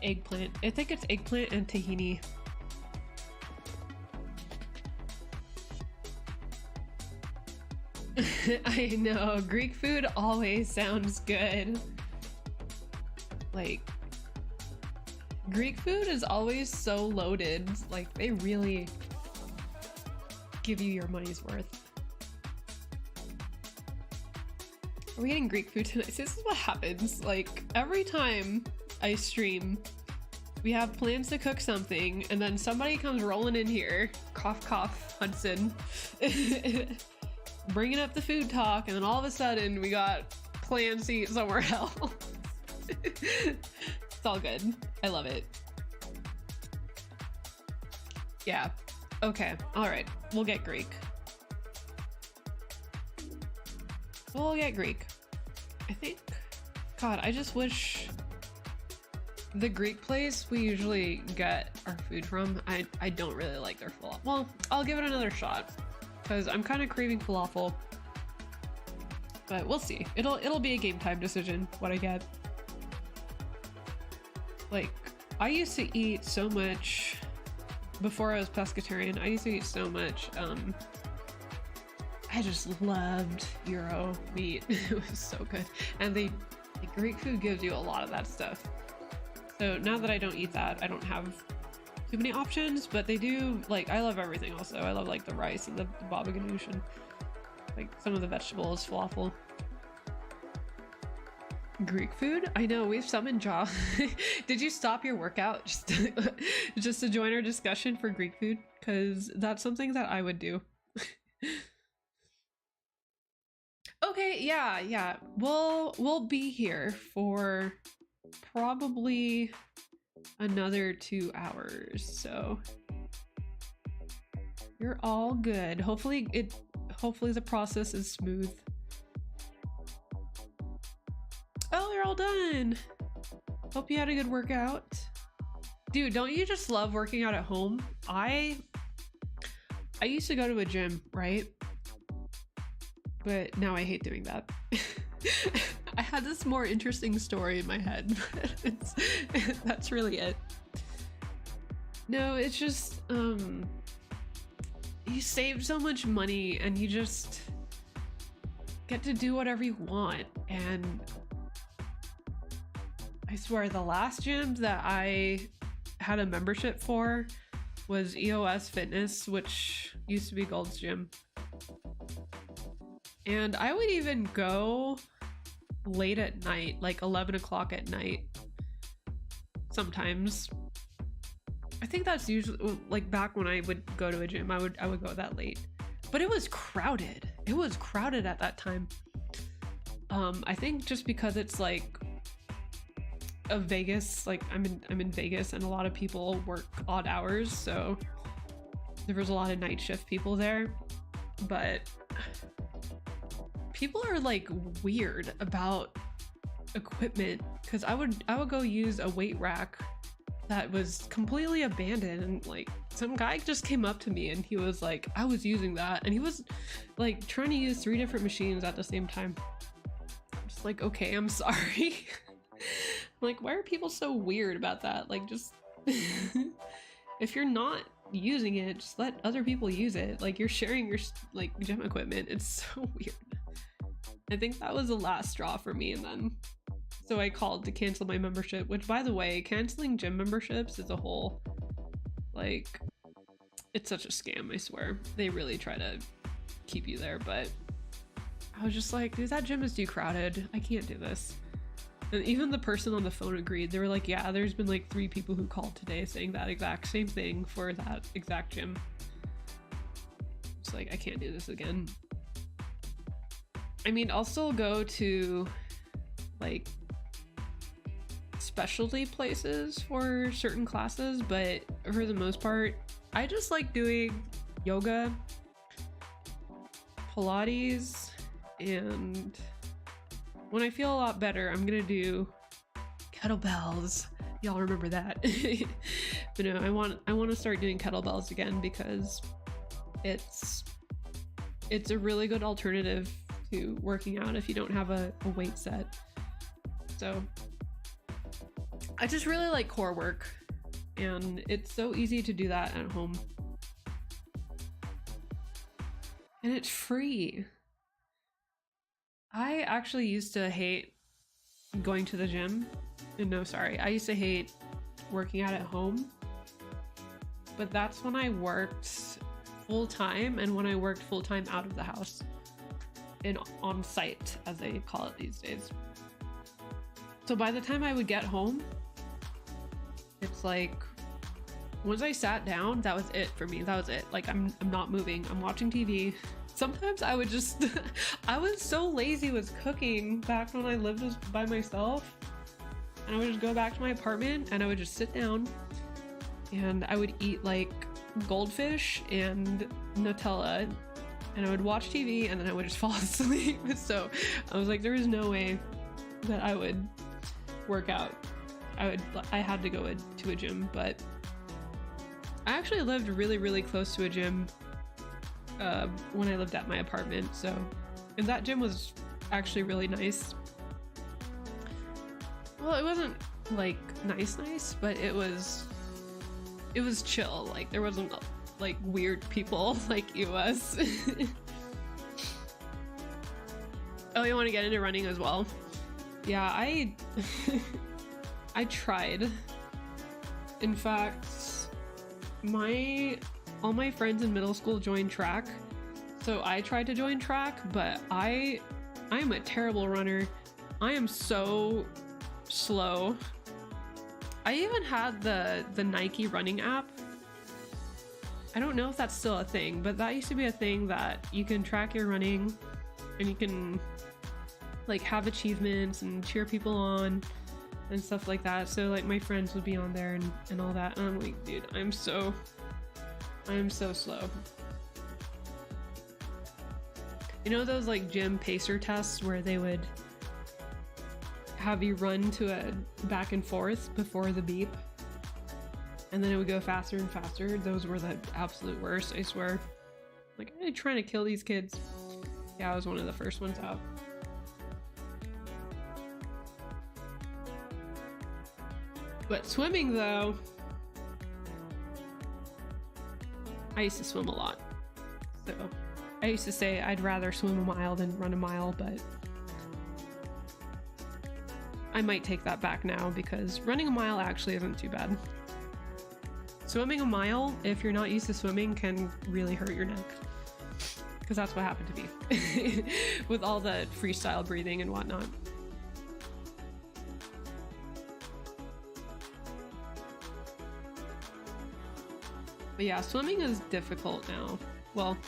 eggplant. I think it's eggplant and tahini. I know, Greek food always sounds good. Like, Greek food is always so loaded. Like, they really give you your money's worth. Are we getting Greek food tonight? This is what happens. Like, every time I stream, we have plans to cook something, and then somebody comes rolling in here, cough cough Hudson, bringing up the food talk, and then all of a sudden we got plans to eat somewhere else. It's all good. I love it. Yeah. Okay. All right. We'll get Greek. We'll get Greek. I think. God, I just wish the Greek place we usually get our food from, I don't really like their falafel. Well, I'll give it another shot because I'm kind of craving falafel. But we'll see. It'll be a game time decision what I get. Like, I used to eat so much before I was pescatarian. I used to eat so much. I just loved Euro meat. It was so good. And the Greek food gives you a lot of that stuff. So now that I don't eat that, I don't have too many options, but they do, like, I love everything also. I love like the rice and the baba ganoush and like some of the vegetables, falafel. Greek food? I know, we've summoned Ja. Did you stop your workout just to join our discussion for Greek food? Because that's something that I would do. Okay, yeah. We'll be here for probably another 2 hours, so you're all good. Hopefully the process is smooth. Oh, they're all done. Hope you had a good workout. Dude, don't you just love working out at home? I used to go to a gym, right? But now I hate doing that. I had this more interesting story in my head, but that's really it. No, it's just, you save so much money and you just get to do whatever you want. And I swear the last gym that I had a membership for was EOS Fitness, which used to be Gold's Gym. And I would even go late at night, like 11 o'clock at night sometimes. I think that's usually, like, back when I would go to a gym, I would go that late. But it was crowded. It was crowded at that time. I think just because it's like a Vegas, like I'm in Vegas and a lot of people work odd hours, so there was a lot of night shift people there. But people are like weird about equipment, because I would go use a weight rack that was completely abandoned, and like some guy just came up to me and he was like, I was using that, and he was like trying to use 3 different machines at the same time. Like, okay, I'm sorry. Like, why are people so weird about that? Like, just if you're not using it, just let other people use it. Like, you're sharing your like gym equipment. It's so weird. I think that was the last straw for me, and then so I called to cancel my membership, which, by the way, canceling gym memberships is a whole, like, it's such a scam, I swear. They really try to keep you there, but I was just like, dude, that gym is too crowded. I can't do this. And even the person on the phone agreed. They were like, yeah, there's been like 3 people who called today saying that exact same thing for that exact gym. It's like, I can't do this again. I mean, I'll still go to like specialty places for certain classes, but for the most part, I just like doing yoga, Pilates, and when I feel a lot better, I'm gonna do kettlebells. Y'all remember that. But no, I want to start doing kettlebells again because it's a really good alternative to working out if you don't have a weight set. So I just really like core work, and it's so easy to do that at home. And it's free. I actually used to hate going to the gym. No, sorry. I used to hate working out at home. But that's when I worked full time, and when I worked full time out of the house. On site, as they call it these days. So by the time I would get home, it's like, once I sat down, that was it for me. That was it. Like, I'm not moving. I'm watching TV. Sometimes I would just, I was so lazy with cooking back when I lived by myself. And I would just go back to my apartment and I would just sit down and I would eat like goldfish and Nutella, and I would watch TV and then I would just fall asleep. So I was like, there is no way that I would work out. I had to go to a gym, but I actually lived really, really close to a gym when I lived at my apartment. So, and that gym was actually really nice. Well, it wasn't like nice, but it was chill. Like, there wasn't like weird people like it was. Oh, you want to get into running as well? Yeah, I tried. In fact, all my friends in middle school joined track, so I tried to join track, but I'm a terrible runner. I am so slow. I even had the Nike running app. I don't know if that's still a thing, but that used to be a thing that you can track your running and you can like have achievements and cheer people on and stuff like that. So like my friends would be on there and all that, and I'm like, dude, I am so slow. You know those like gym pacer tests where they would have you run to a back and forth before the beep, and then it would go faster and faster? Those were the absolute worst, I swear. Like, I'm trying to kill these kids. Yeah, I was one of the first ones out. But swimming though, I used to swim a lot. So I used to say I'd rather swim a mile than run a mile, but I might take that back now because running a mile actually isn't too bad. Swimming a mile, if you're not used to swimming, can really hurt your neck. Because that's what happened to me with all the freestyle breathing and whatnot. But yeah, swimming is difficult now. Well,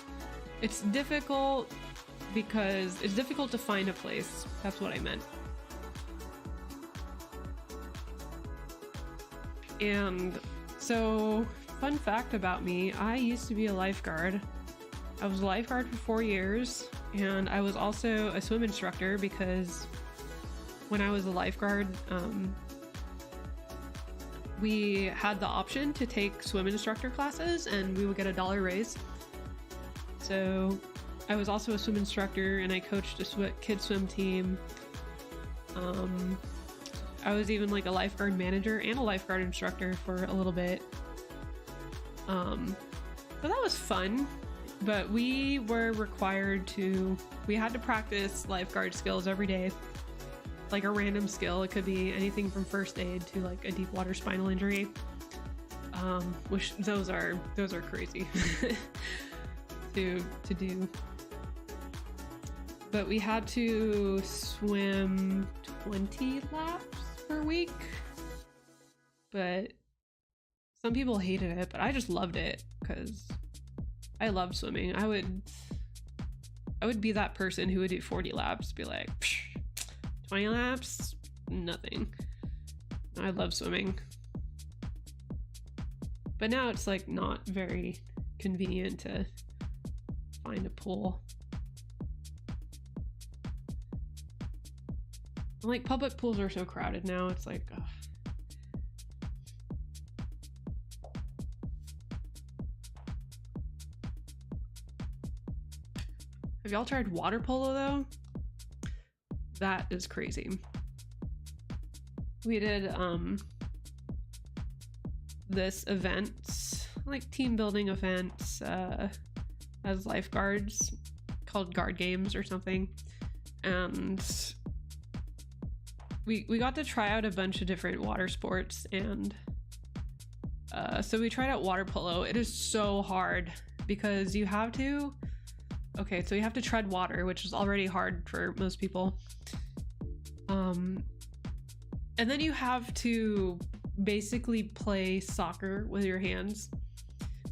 it's difficult because it's difficult to find a place. That's what I meant. And so, fun fact about me, I used to be a lifeguard. I was a lifeguard for 4 years, and I was also a swim instructor because when I was a lifeguard, we had the option to take swim instructor classes and we would get $1 raise. So I was also a swim instructor and I coached a kids swim team, I was even like a lifeguard manager and a lifeguard instructor for a little bit. So that was fun, but we were required to, we had to practice lifeguard skills every day. Like a random skill. It could be anything from first aid to like a deep water spinal injury. Which those are crazy to do. But we had to swim 20 laps per week. But some people hated it, but I just loved it because I loved swimming. I would be that person who would do 40 laps, be like, 20 laps, nothing. I love swimming. But now it's like not very convenient to find a pool. Like public pools are so crowded now, it's like, ugh. Have y'all tried water polo though? That is crazy. We did this event, like team building events, as lifeguards called guard games or something, and we got to try out a bunch of different water sports, and so we tried out water polo. It is so hard because you have to so you have to tread water, which is already hard for most people, and then you have to basically play soccer with your hands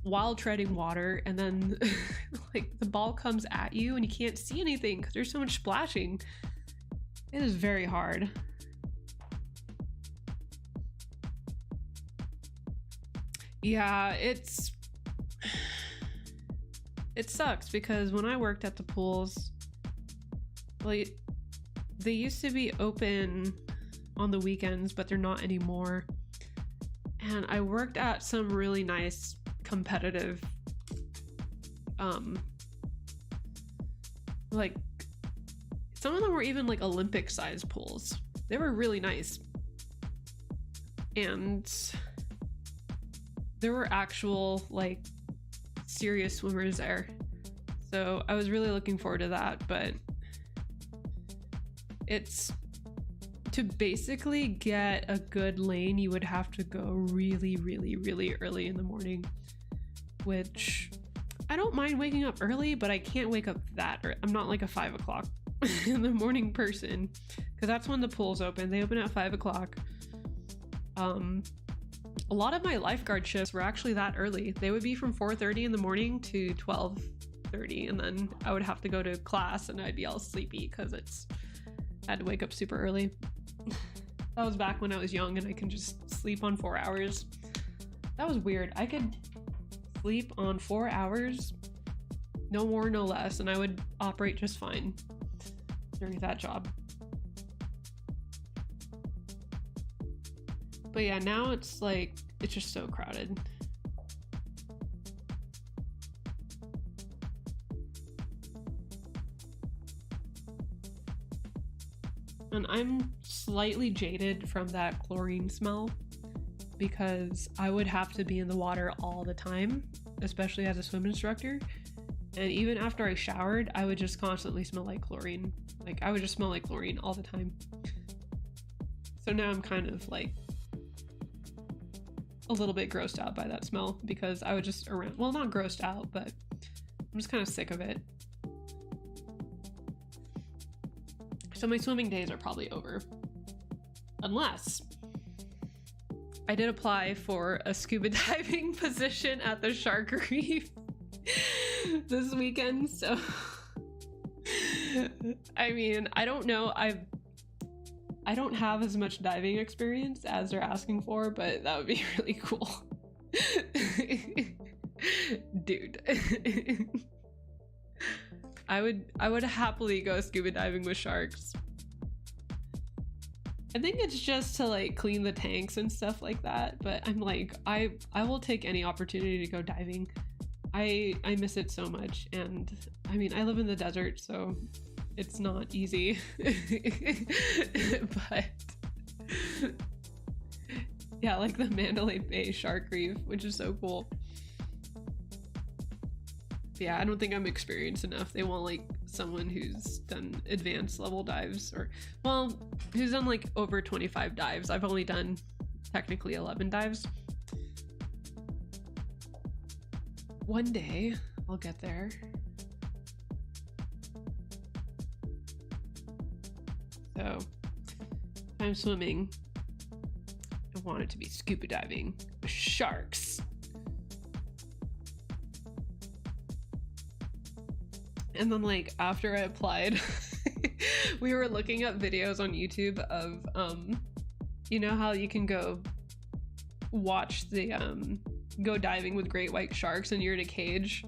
while treading water, and then like the ball comes at you and you can't see anything because there's so much splashing. It is very hard. Yeah, it sucks because when I worked at the pools, like they used to be open on the weekends, but they're not anymore. And I worked at some really nice competitive, like some of them were even like Olympic sized pools. They were really nice. And there were actual like serious swimmers there. So I was really looking forward to that, but it's to basically get a good lane, you would have to go really, really, really early in the morning, which I don't mind waking up early, but I can't wake up that early. I'm not like a 5 o'clock in the morning person, because that's when the pools open. They open at 5 o'clock. A lot of my lifeguard shifts were actually that early. They would be from 4:30 in the morning to 12:30, and then I would have to go to class and I'd be all sleepy because I had to wake up super early. That was back when I was young and I can just sleep on 4 hours. That was weird. I could sleep on 4 hours, no more, no less, and I would operate just fine during that job. But yeah, now it's like, it's just so crowded. And I'm slightly jaded from that chlorine smell because I would have to be in the water all the time, especially as a swim instructor. And even after I showered, I would just constantly smell like chlorine. Like I would just smell like chlorine all the time. So now I'm kind of like a little bit grossed out by that smell because I would just well, not grossed out, but I'm just kind of sick of it. So my swimming days are probably over. Unless I did apply for a scuba diving position at the Shark Reef this weekend, so I mean, I don't know. I don't have as much diving experience as they're asking for, but that would be really cool. Dude. I would happily go scuba diving with sharks. I think it's just to like clean the tanks and stuff like that, but I'm like, I will take any opportunity to go diving. I miss it so much, and I mean, I live in the desert, so it's not easy. But yeah, like the Mandalay Bay Shark Reef, which is so cool. Yeah, I don't think I'm experienced enough. They want like someone who's done advanced level dives, or well, who's done like over 25 dives. I've only done technically 11 dives. One day I'll get there. So if I'm swimming, I want it to be scuba diving with sharks. And then like after I applied, we were looking up videos on YouTube of you know how you can go watch the go diving with great white sharks and you're in a cage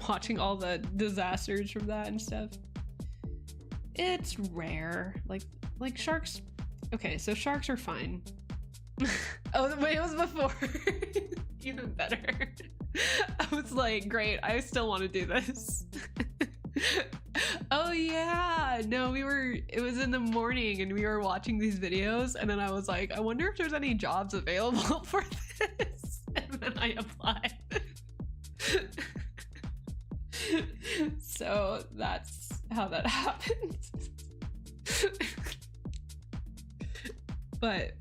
watching all the disasters from that and stuff. It's rare. Like sharks. Okay, so sharks are fine. Oh wait, it was before. Even better. I was like, great, I still want to do this. Oh yeah, no, it was in the morning and we were watching these videos, and then I was like, I wonder if there's any jobs available for this. And then I applied. So that's how that happened. But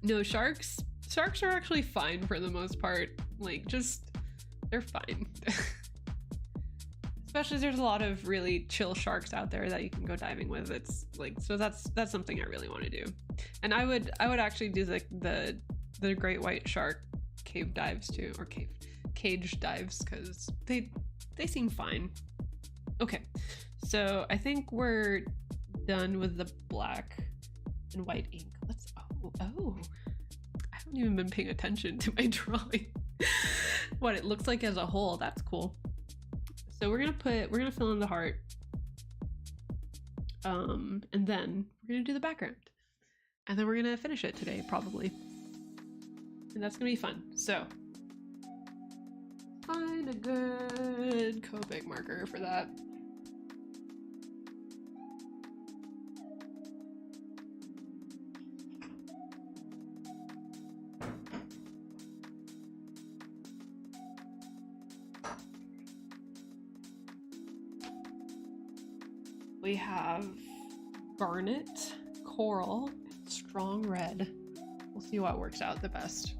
no, sharks are actually fine for the most part. Like, just, they're fine. Especially there's a lot of really chill sharks out there that you can go diving with. It's like, so that's something I really want to do. And I would actually do like the great white shark cave dives too, or cage dives, because they seem fine. Okay, so I think we're done with the black and white ink. Let's oh I haven't even been paying attention to my drawing. What it looks like as a whole. That's cool. So we're gonna fill in the heart, and then we're gonna do the background, and then we're gonna finish it today probably, and that's gonna be fun. So find a good Copic marker for that. We have garnet, coral, strong red. We'll see what works out the best.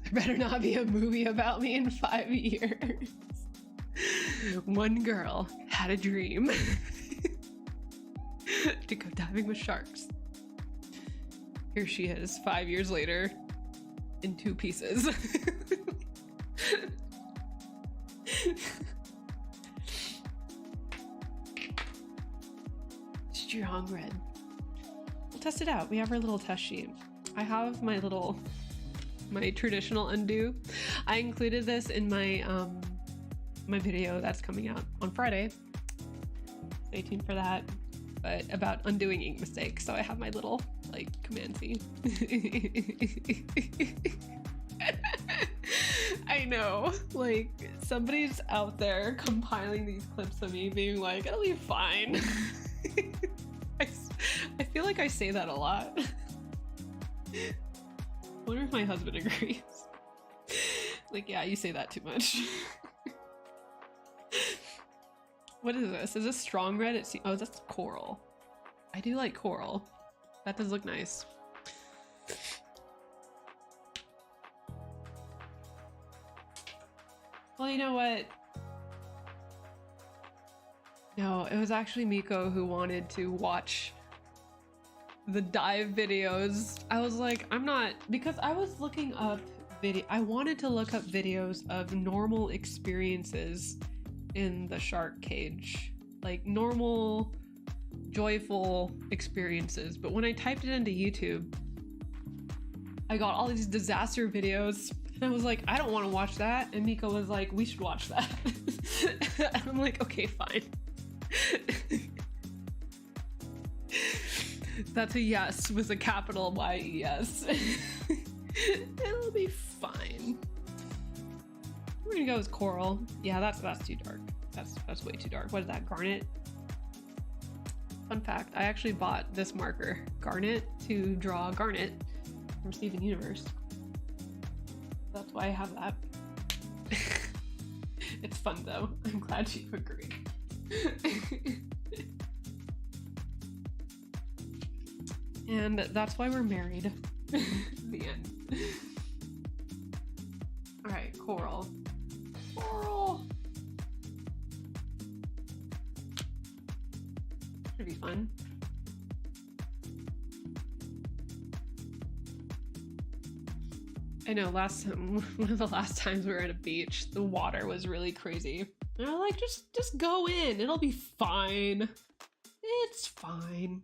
There better not be a movie about me in 5 years. One girl had a dream to go diving with sharks. Here she is 5 years later in 2 pieces. Strong red. We'll test it out. We have our little test sheet. I have my traditional undo. I included this in my my video that's coming out on Friday. Stay tuned for that. But about undoing ink mistakes. So I have my little like command C. I know, like somebody's out there compiling these clips of me being like, it'll be fine. I feel like I say that a lot. I wonder if my husband agrees. Like, yeah, you say that too much. What is this? Is this strong red? Oh, that's coral. I do like coral. That does look nice. Well, you know what? No, it was actually Miko who wanted to watch the dive videos. I was like, because I was looking up I wanted to look up videos of normal experiences in the shark cage. Like normal, joyful experiences. But when I typed it into YouTube, I got all these disaster videos. And I was like, I don't want to watch that. And Miko was like, we should watch that. And I'm like, okay, fine. That's a yes with a capital Y-E-S. It'll be fine. we're gonna go with coral. Yeah, that's too dark. That's way too dark. What is that, garnet? Fun fact, I actually bought this marker, Garnet, to draw Garnet from Steven Universe. That's why I have that. It's fun though. I'm glad you agree. And that's why we're married. The end. Alright, coral. Coral! Should be fun. I know one of the last times we were at a beach, the water was really crazy. And I was like, just go in, it'll be fine. It's fine.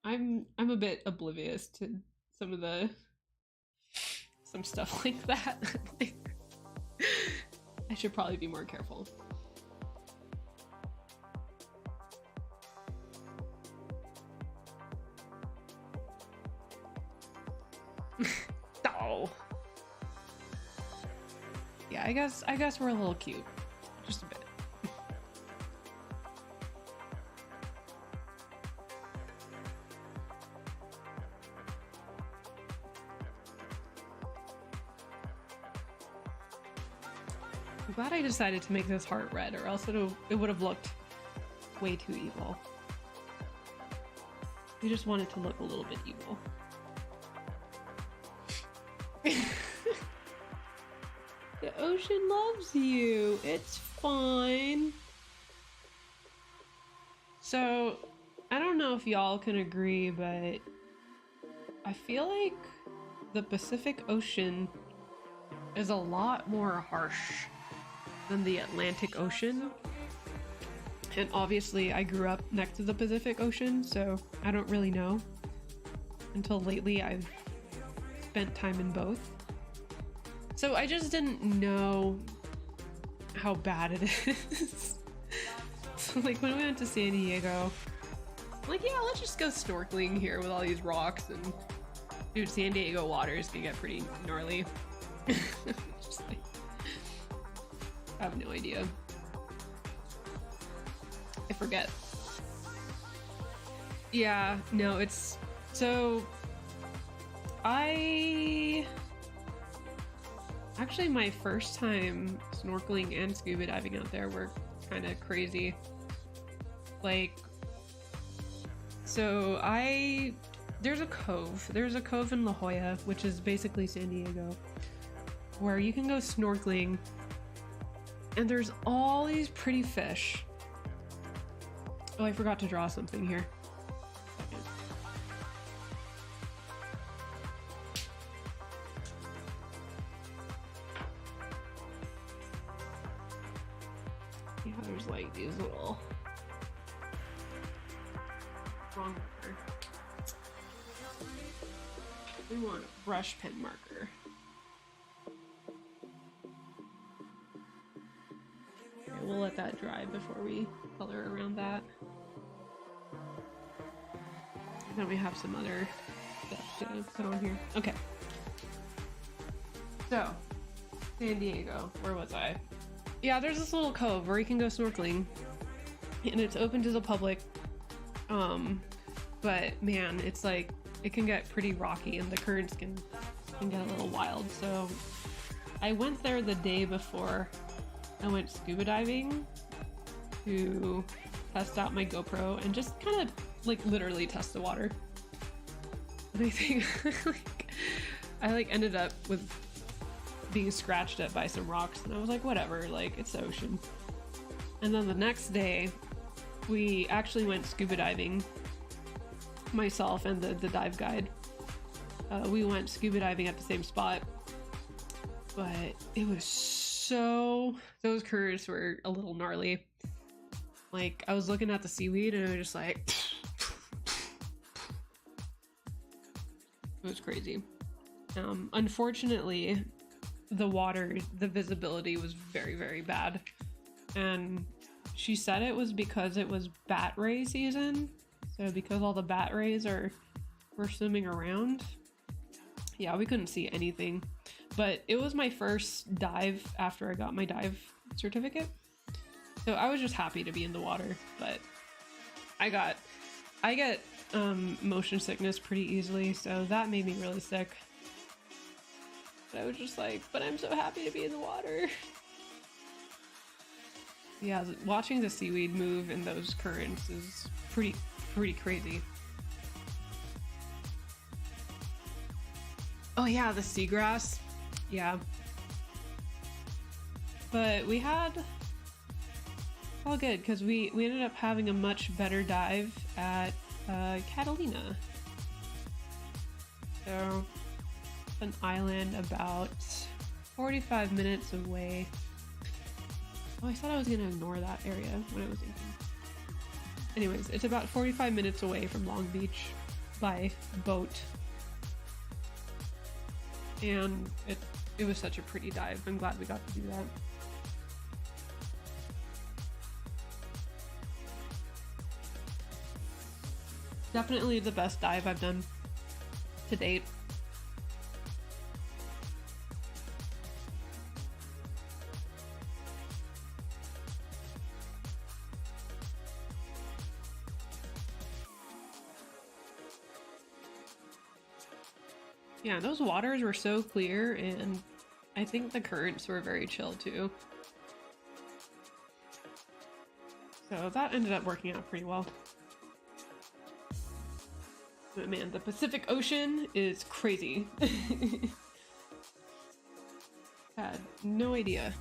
I'm a bit oblivious to some stuff like that. I should probably be more careful. Oh. Yeah, I guess we're a little cute. Just a bit. I'm glad I decided to make this heart red, or else it would have looked way too evil. We just want it to look a little bit evil. The ocean loves you. It's fine. So, I don't know if y'all can agree, but I feel like the Pacific Ocean is a lot more harsh than the Atlantic Ocean. And obviously I grew up next to the Pacific Ocean, so I don't really know. Until lately I've spent time in both. So I just didn't know how bad it is. So like when we went to San Diego, I'm like, yeah, let's just go snorkeling here with all these rocks, and dude, San Diego waters can get pretty gnarly. Just like, I have no idea. I forget. Yeah, no, it's so actually my first time snorkeling and scuba diving out there were kind of crazy. Like, so there's a cove in La Jolla, which is basically San Diego, where you can go snorkeling and there's all these pretty fish. Oh, I forgot to draw something here. Yeah, there's like these little wrong marker. We want a brush pen marker. Okay, we'll let that dry before we color around that. And then we have some other stuff to put on here. Okay. So, San Diego, where was I? Yeah, there's this little cove where you can go snorkeling, and it's open to the public. But man, it's like, it can get pretty rocky and the currents can get a little wild. So I went there the day before I went scuba diving to test out my GoPro and just kind of like literally test the water. And I think I ended up with being scratched at by some rocks, and I was like, whatever, like it's the ocean. And then the next day we actually went scuba diving, myself and the dive guide. We went scuba diving at the same spot, but it was those currents were a little gnarly. Like, I was looking at the seaweed and I was just like, it was crazy. Unfortunately, the visibility was very, very bad. And she said it was because it was bat ray season. So because all the bat rays were swimming around. Yeah, we couldn't see anything. but it was my first dive after I got my dive certificate. So I was just happy to be in the water, but I get motion sickness pretty easily, so that made me really sick. But I was just like, but I'm so happy to be in the water. Yeah, watching the seaweed move in those currents is pretty crazy. Oh yeah, the seagrass. Yeah. But we had all good because we ended up having a much better dive at Catalina. So an island about 45 minutes away. Oh, I thought I was gonna ignore that area when I was thinking. Anyways, it's about 45 minutes away from Long Beach by boat. And it was such a pretty dive. I'm glad we got to do that. Definitely the best dive I've done to date. Yeah, those waters were so clear, and I think the currents were very chill too. So that ended up working out pretty well. But man, the Pacific Ocean is crazy. Had no idea.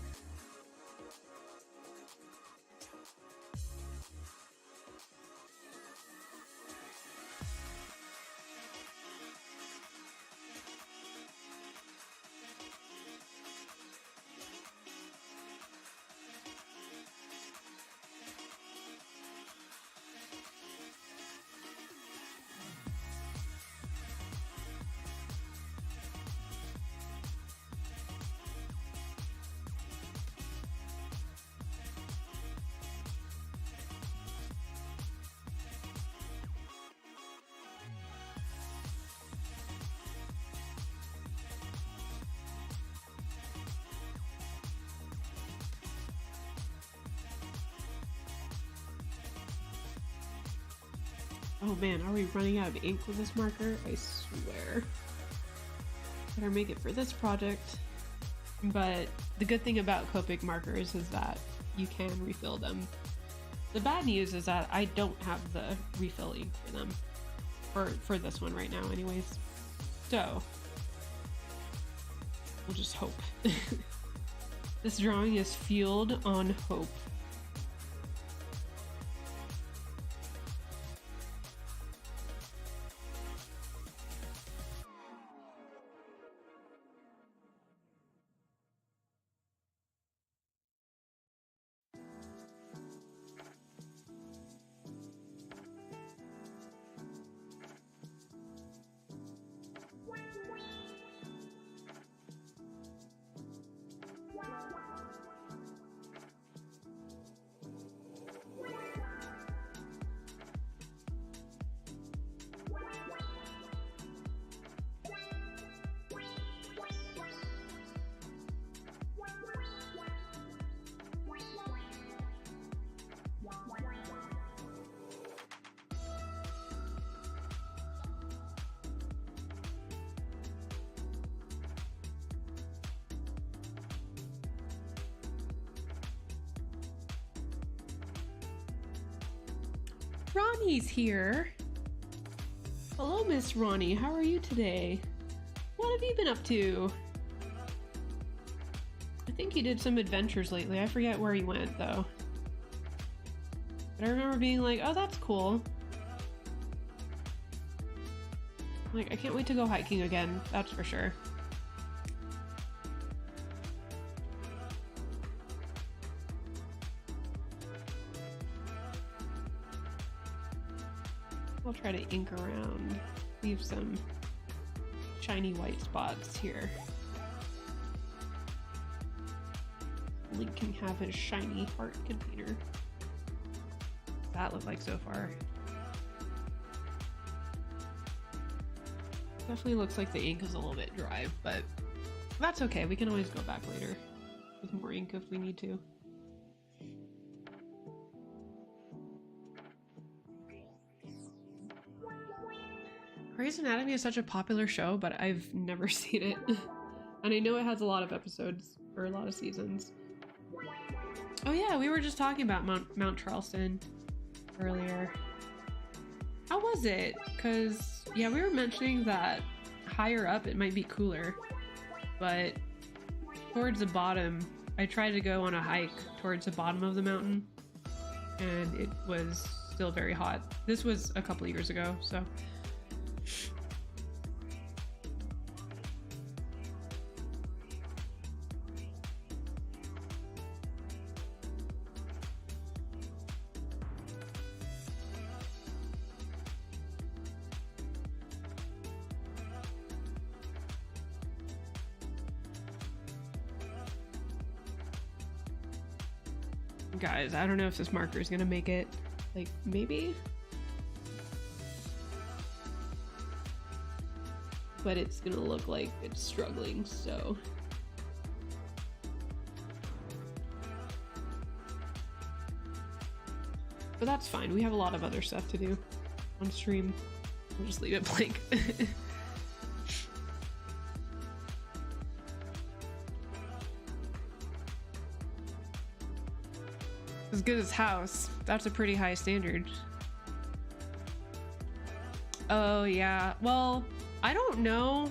Oh man, are we running out of ink with this marker? I swear. Better make it for this project. But the good thing about Copic markers is that you can refill them. The bad news is that I don't have the refill ink for them. For this one right now anyways. So, we'll just hope. This drawing is fueled on hope. Ronnie's here. Hello, Miss Ronnie. How are you today? What have you been up to? I think he did some adventures lately. I forget where he went, though. But I remember being like, oh, that's cool. Like, I can't wait to go hiking again. That's for sure. I'll try to ink around, leave some shiny white spots here. Link can have his shiny heart container. What's that look like so far? Definitely looks like the ink is a little bit dry, but That's okay, we can always go back later with more ink if we need to. Grey's Anatomy is such a popular show, but I've never seen it. And I know it has a lot of episodes, or a lot of seasons. Oh yeah, we were just talking about Mount Charleston earlier. How was it? Because, yeah, we were mentioning that higher up it might be cooler, but towards the bottom, I tried to go on a hike towards the bottom of the mountain, and it was still very hot. This was a couple of years ago, so... Guys, I don't know if this marker is gonna make it. Like, maybe? But it's gonna look like it's struggling, so... But that's fine, we have a lot of other stuff to do on stream. We'll just leave it blank. As good as House. That's a pretty high standard. Oh yeah, well, I don't know.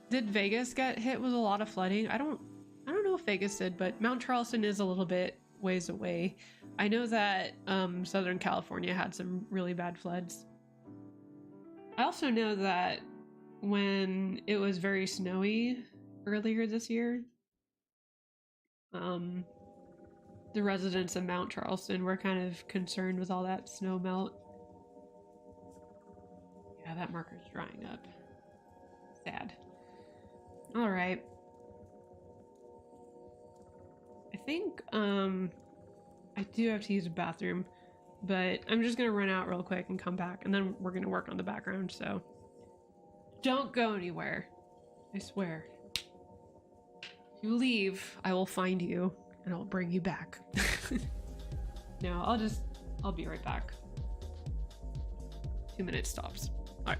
Did Vegas get hit with a lot of flooding? I don't know if Vegas did, but Mount Charleston is a little bit ways away. I know that Southern California had some really bad floods. I also know that when it was very snowy earlier this year, the residents of Mount Charleston were kind of concerned with all that snow melt. Yeah, that marker's drying up. Sad. All right. I think I do have to use a bathroom, but I'm just gonna run out real quick and come back, and then we're gonna work on the background, so don't go anywhere. I swear. If you leave, I will find you and I'll bring you back. No, I'll be right back. 2 minutes stops. All right.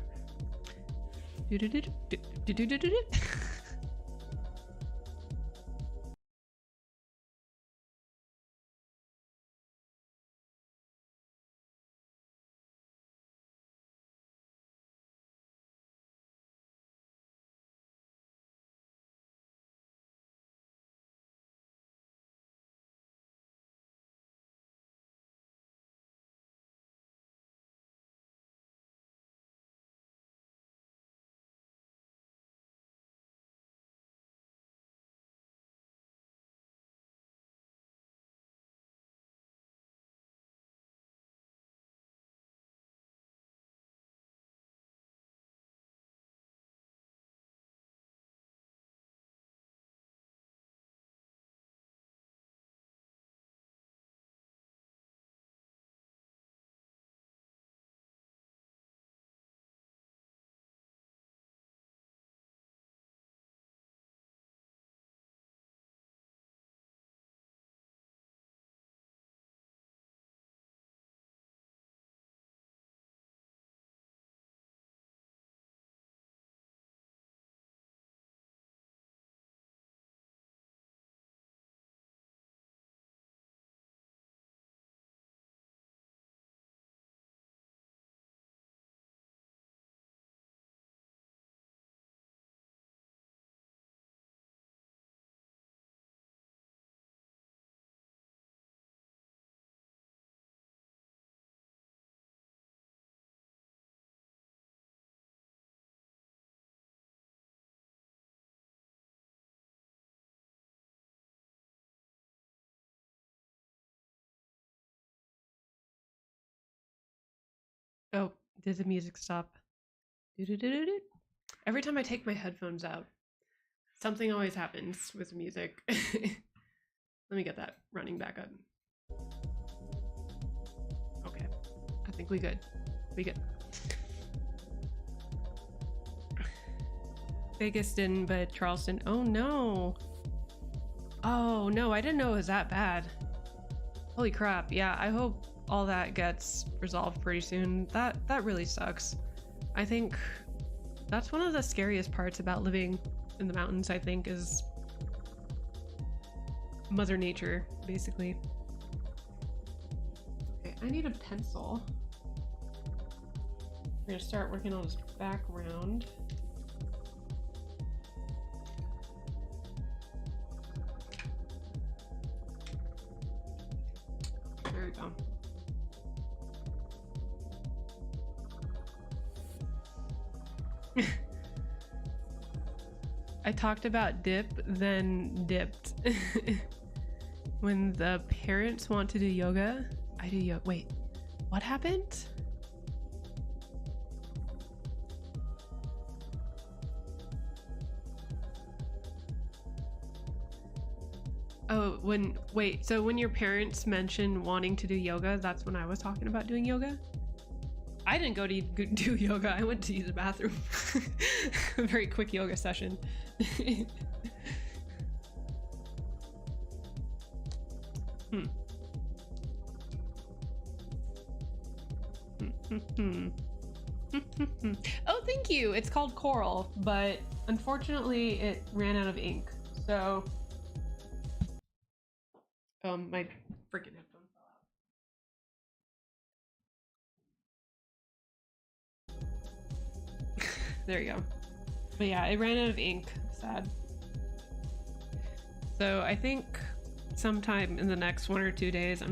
Oh, did the music stop? Every time I take my headphones out, something always happens with music. Let me get that running back up. Okay, I think we good. We good. Vegas didn't, but Charleston. Oh no. Oh no, I didn't know it was that bad. Holy crap. Yeah, I hope all that gets resolved pretty soon. That really sucks. I think that's one of the scariest parts about living in the mountains, I think, is Mother Nature, basically. Okay, I need a pencil. We're gonna start working on this background. There we go. I talked about dip, then dipped. When the parents want to do yoga, I do yoga. Wait, what happened? Oh, wait, so when your parents mentioned wanting to do yoga, that's when I was talking about doing yoga? I didn't go to do yoga. I went to use the bathroom. A very quick yoga session. Oh, thank you. It's called Coral, but unfortunately it ran out of ink. So, my freaking headphone fell out. There you go. But yeah, it ran out of ink. Sad. So I think sometime in the next 1 or 2 days, I'll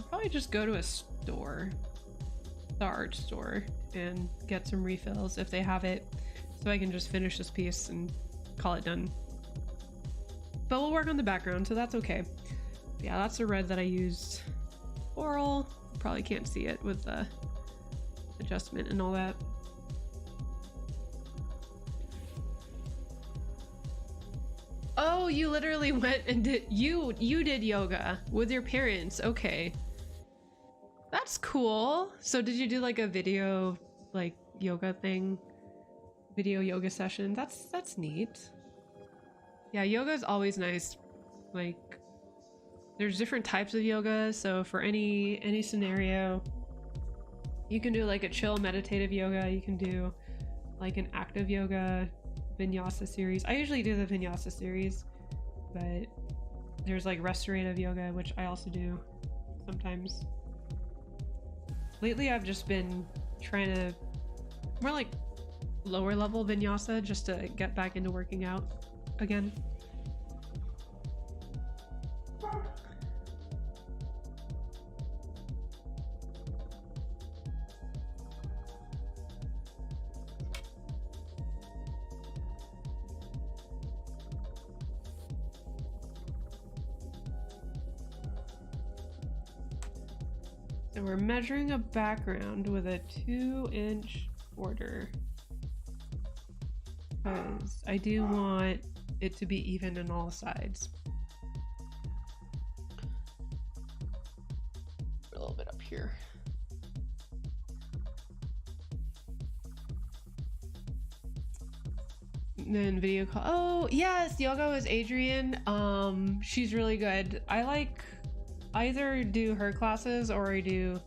probably just go to a store, the art store, and get some refills if they have it, so I can just finish this piece and call it done. But we'll work on the background, so that's okay. But yeah, that's the red that I used. Oral, probably can't see it with the adjustment and all that. Oh, you literally went and did you did yoga with your parents. Okay. That's cool. So did you do like a video like yoga thing? Video yoga session? That's neat. Yeah, yoga is always nice. Like there's different types of yoga, so for any scenario, you can do like a chill meditative yoga, you can do like an active yoga vinyasa series. I usually do the vinyasa series, but there's like restorative yoga, which I also do sometimes. Lately I've just been trying to more like lower level vinyasa just to get back into working out again. So we're measuring a background with a 2-inch border because I do want it to be even on all sides. A little bit up here. And then video call. Oh yes, yoga with Adrienne. She's really good. I either do her classes or I do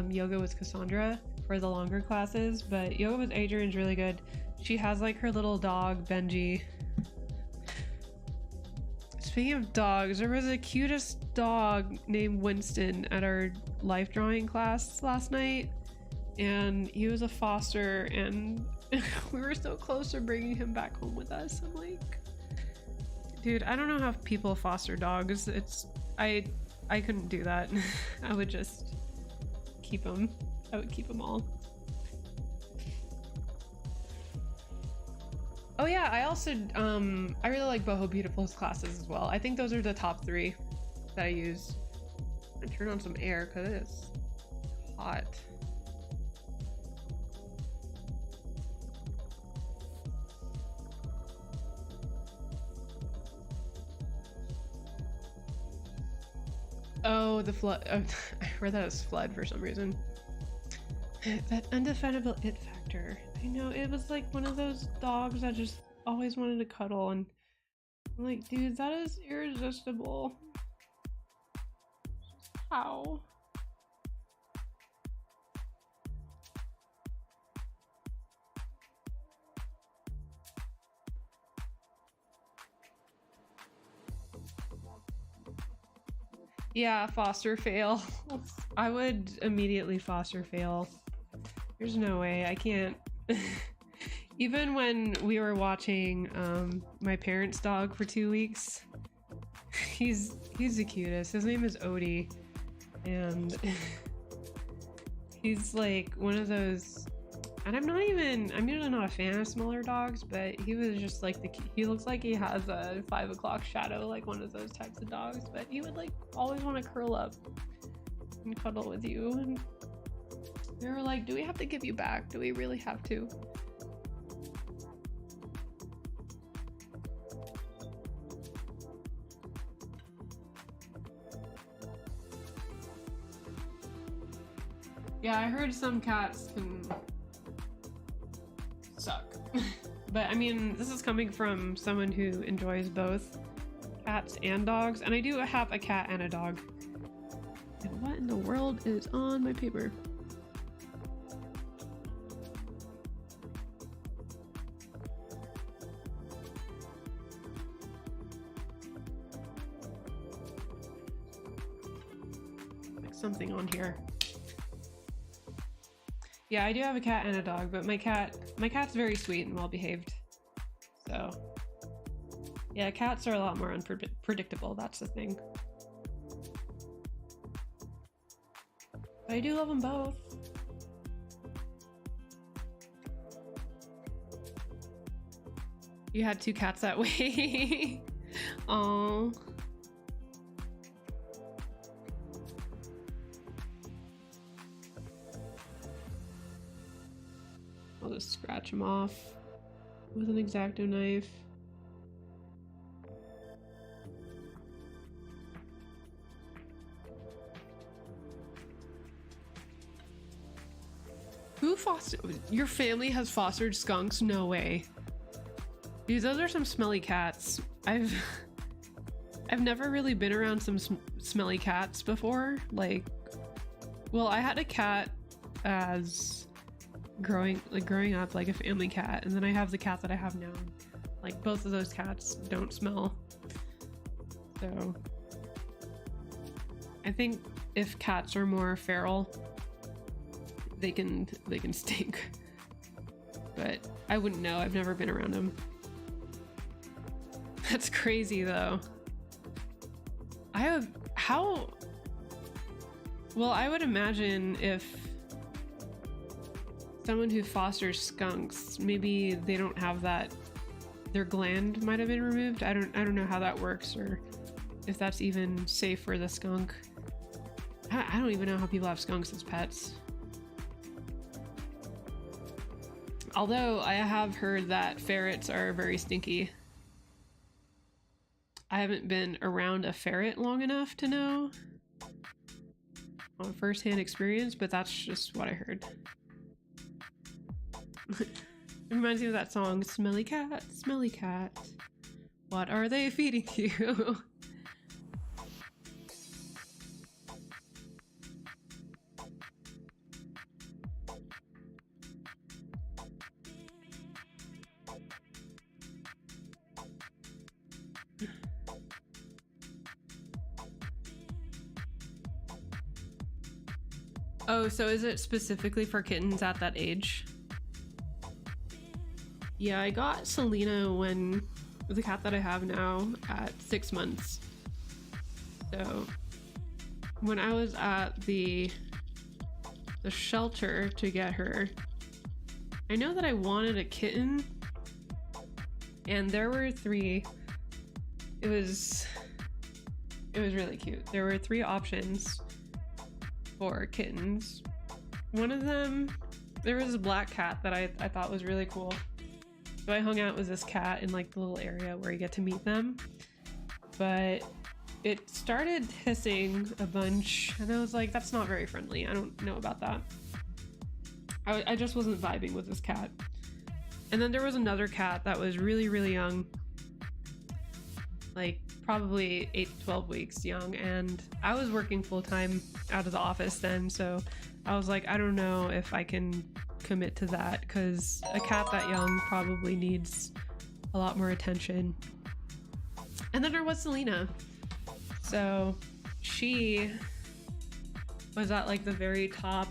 yoga with Cassandra for the longer classes, but yoga with Adrienne's really good. She has like her little dog Benji. Speaking of dogs, there was the cutest dog named Winston at our life drawing class last night, and he was a foster, and we were so close to bringing him back home with us. I'm like, dude, I don't know how people foster dogs. I couldn't do that. I would just keep them. I would keep them all. Oh yeah, I also I really like Boho Beautiful's classes as well. I think those are the top 3 that I use. And turn on some air because it's hot. Oh, the flood. Oh, I read that as flood for some reason. That undefinable it factor. I I know, it was like one of those dogs that just always wanted to cuddle, and I'm like, dude, that is irresistible. How? Yeah, foster fail. I would immediately foster fail. There's no way, I can't. Even when we were watching my parents' dog for 2 weeks, he's the cutest. His name is Odie, and he's like one of those, and I'm usually not a fan of smaller dogs, but he was just like he looks like he has a 5 o'clock shadow, like one of those types of dogs, but he would like always want to curl up and cuddle with you, and we were like, do we have to give you back? Do we really have to? Yeah, I heard some cats can suck. But I mean, this is coming from someone who enjoys both cats and dogs, and I do have a cat and a dog. And what in the world is on my paper? Like something on here. Yeah, I do have a cat and a dog, but my cat's very sweet and well behaved. So yeah, cats are a lot more unpredictable, that's the thing. But I do love them both. You had 2 cats that way. Oh. I'll just scratch them off with an X-Acto knife. Who fostered? Your family has fostered skunks? No way. Dude, those are some smelly cats. I've never really been around some smelly cats before. Like, well, I had a cat as growing up, like a family cat, and then I have the cat that I have now. Like, both of those cats don't smell. So I think if cats are more feral, they can stink. But I wouldn't know. I've never been around them. That's crazy though. Well, I would imagine if someone who fosters skunks, maybe they don't have that, their gland might have been removed. I don't know how that works, or if that's even safe for the skunk. I don't even know how people have skunks as pets. Although I have heard that ferrets are very stinky. I haven't been around a ferret long enough to know on first-hand experience, but that's just what I heard. It reminds me of that song, Smelly Cat, Smelly Cat, what are they feeding you? Oh, so is it specifically for kittens at that age? Yeah, I got Selena when the cat that I have now at 6 months. So when I was at the shelter to get her, I know that I wanted a kitten, and there were 3. It was really cute. There were 3 options for kittens. One of them, there was a black cat that I thought was really cool. So I hung out with this cat in like the little area where you get to meet them. But it started hissing a bunch, and I was like, that's not very friendly. I don't know about that. I just wasn't vibing with this cat. And then there was another cat that was really, really young, like probably 8 to 12 weeks young. And I was working full time out of the office then. So I was like, I don't know if I can commit to that, because a cat that young probably needs a lot more attention. And then there was Selena. So she was at like the very top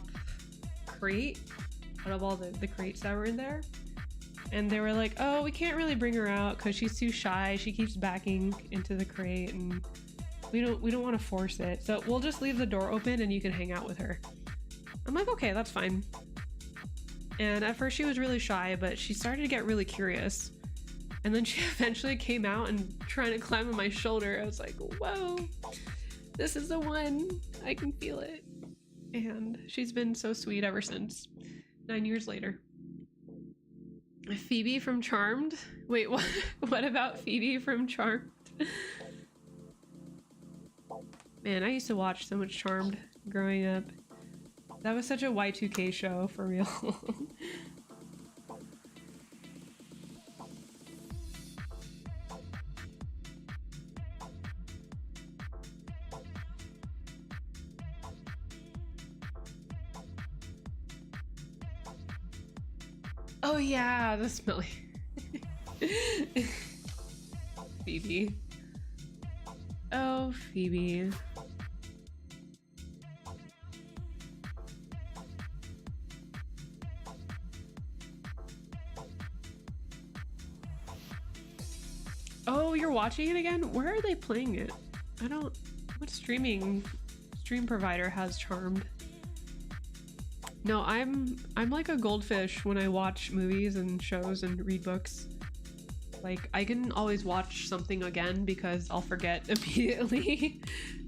crate out of all the crates that were in there. And they were like, oh, we can't really bring her out because she's too shy. She keeps backing into the crate and we don't want to force it. So we'll just leave the door open and you can hang out with her. I'm like, okay, that's fine. And at first she was really shy, but she started to get really curious. And then she eventually came out and trying to climb on my shoulder. I was like, whoa, this is the one. I can feel it. And she's been so sweet ever since. 9 years later. Phoebe from Charmed? Wait, what about Phoebe from Charmed? Man, I used to watch so much Charmed growing up. That was such a Y2K show, for real. Oh yeah, the smelly. Phoebe. Oh, Phoebe. Oh, you're watching it again? Where are they playing it? I don't... What stream provider has Charmed? No, I'm like a goldfish when I watch movies and shows and read books. Like, I can always watch something again because I'll forget immediately.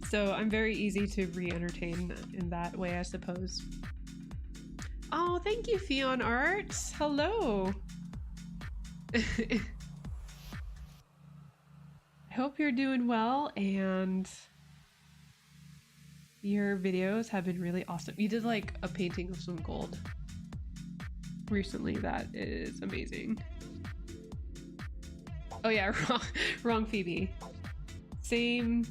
So I'm very easy to re-entertain in that way, I suppose. Oh, thank you, Fion Arts. Hello. I hope you're doing well and your videos have been really awesome. You did like a painting of some gold recently. That is amazing. Oh yeah, wrong Phoebe. Same.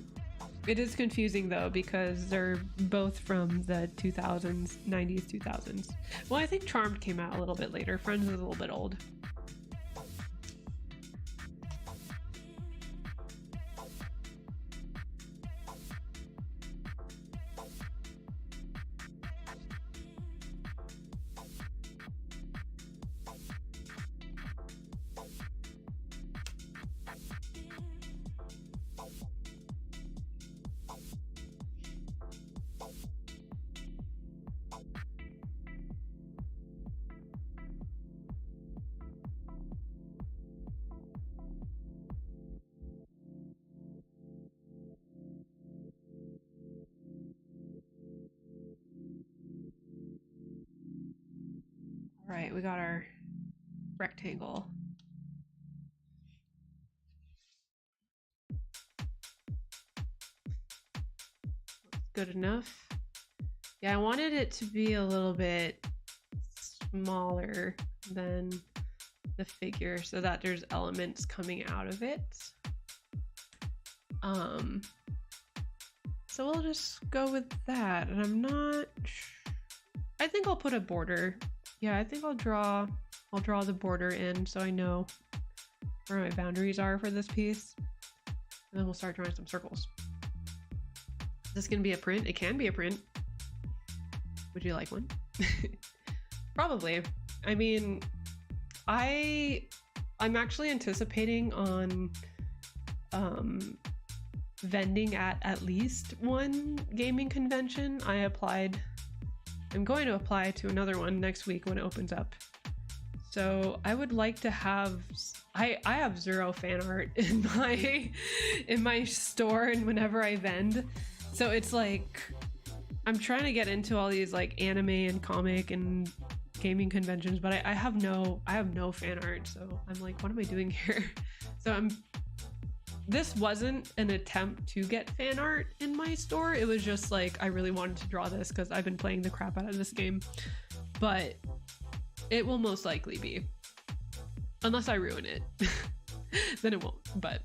It is confusing though because they're both from the 2000s, 90s, 2000s. Well, I think Charmed came out a little bit later. Friends is a little bit old. All right, we got our rectangle. Good enough. Yeah, I wanted it to be a little bit smaller than the figure so that there's elements coming out of it. So we'll just go with that. And I'm not... I think I'll put a border. Yeah, I think I'll draw the border in so I know where my boundaries are for this piece. And then we'll start drawing some circles. Is this gonna be a print? It can be a print. Would you like one? Probably. I mean, I'm actually anticipating on vending at least one gaming convention. I'm going to apply to another one next week when it opens up. So I would like to have, I have zero fan art in my store and whenever I vend. So it's like, I'm trying to get into all these like anime and comic and gaming conventions, but I have no fan art. So I'm like, what am I doing here? So this wasn't an attempt to get fan art in my store. It was just like, I really wanted to draw this because I've been playing the crap out of this game, but it will most likely be. Unless I ruin it. Then it won't, but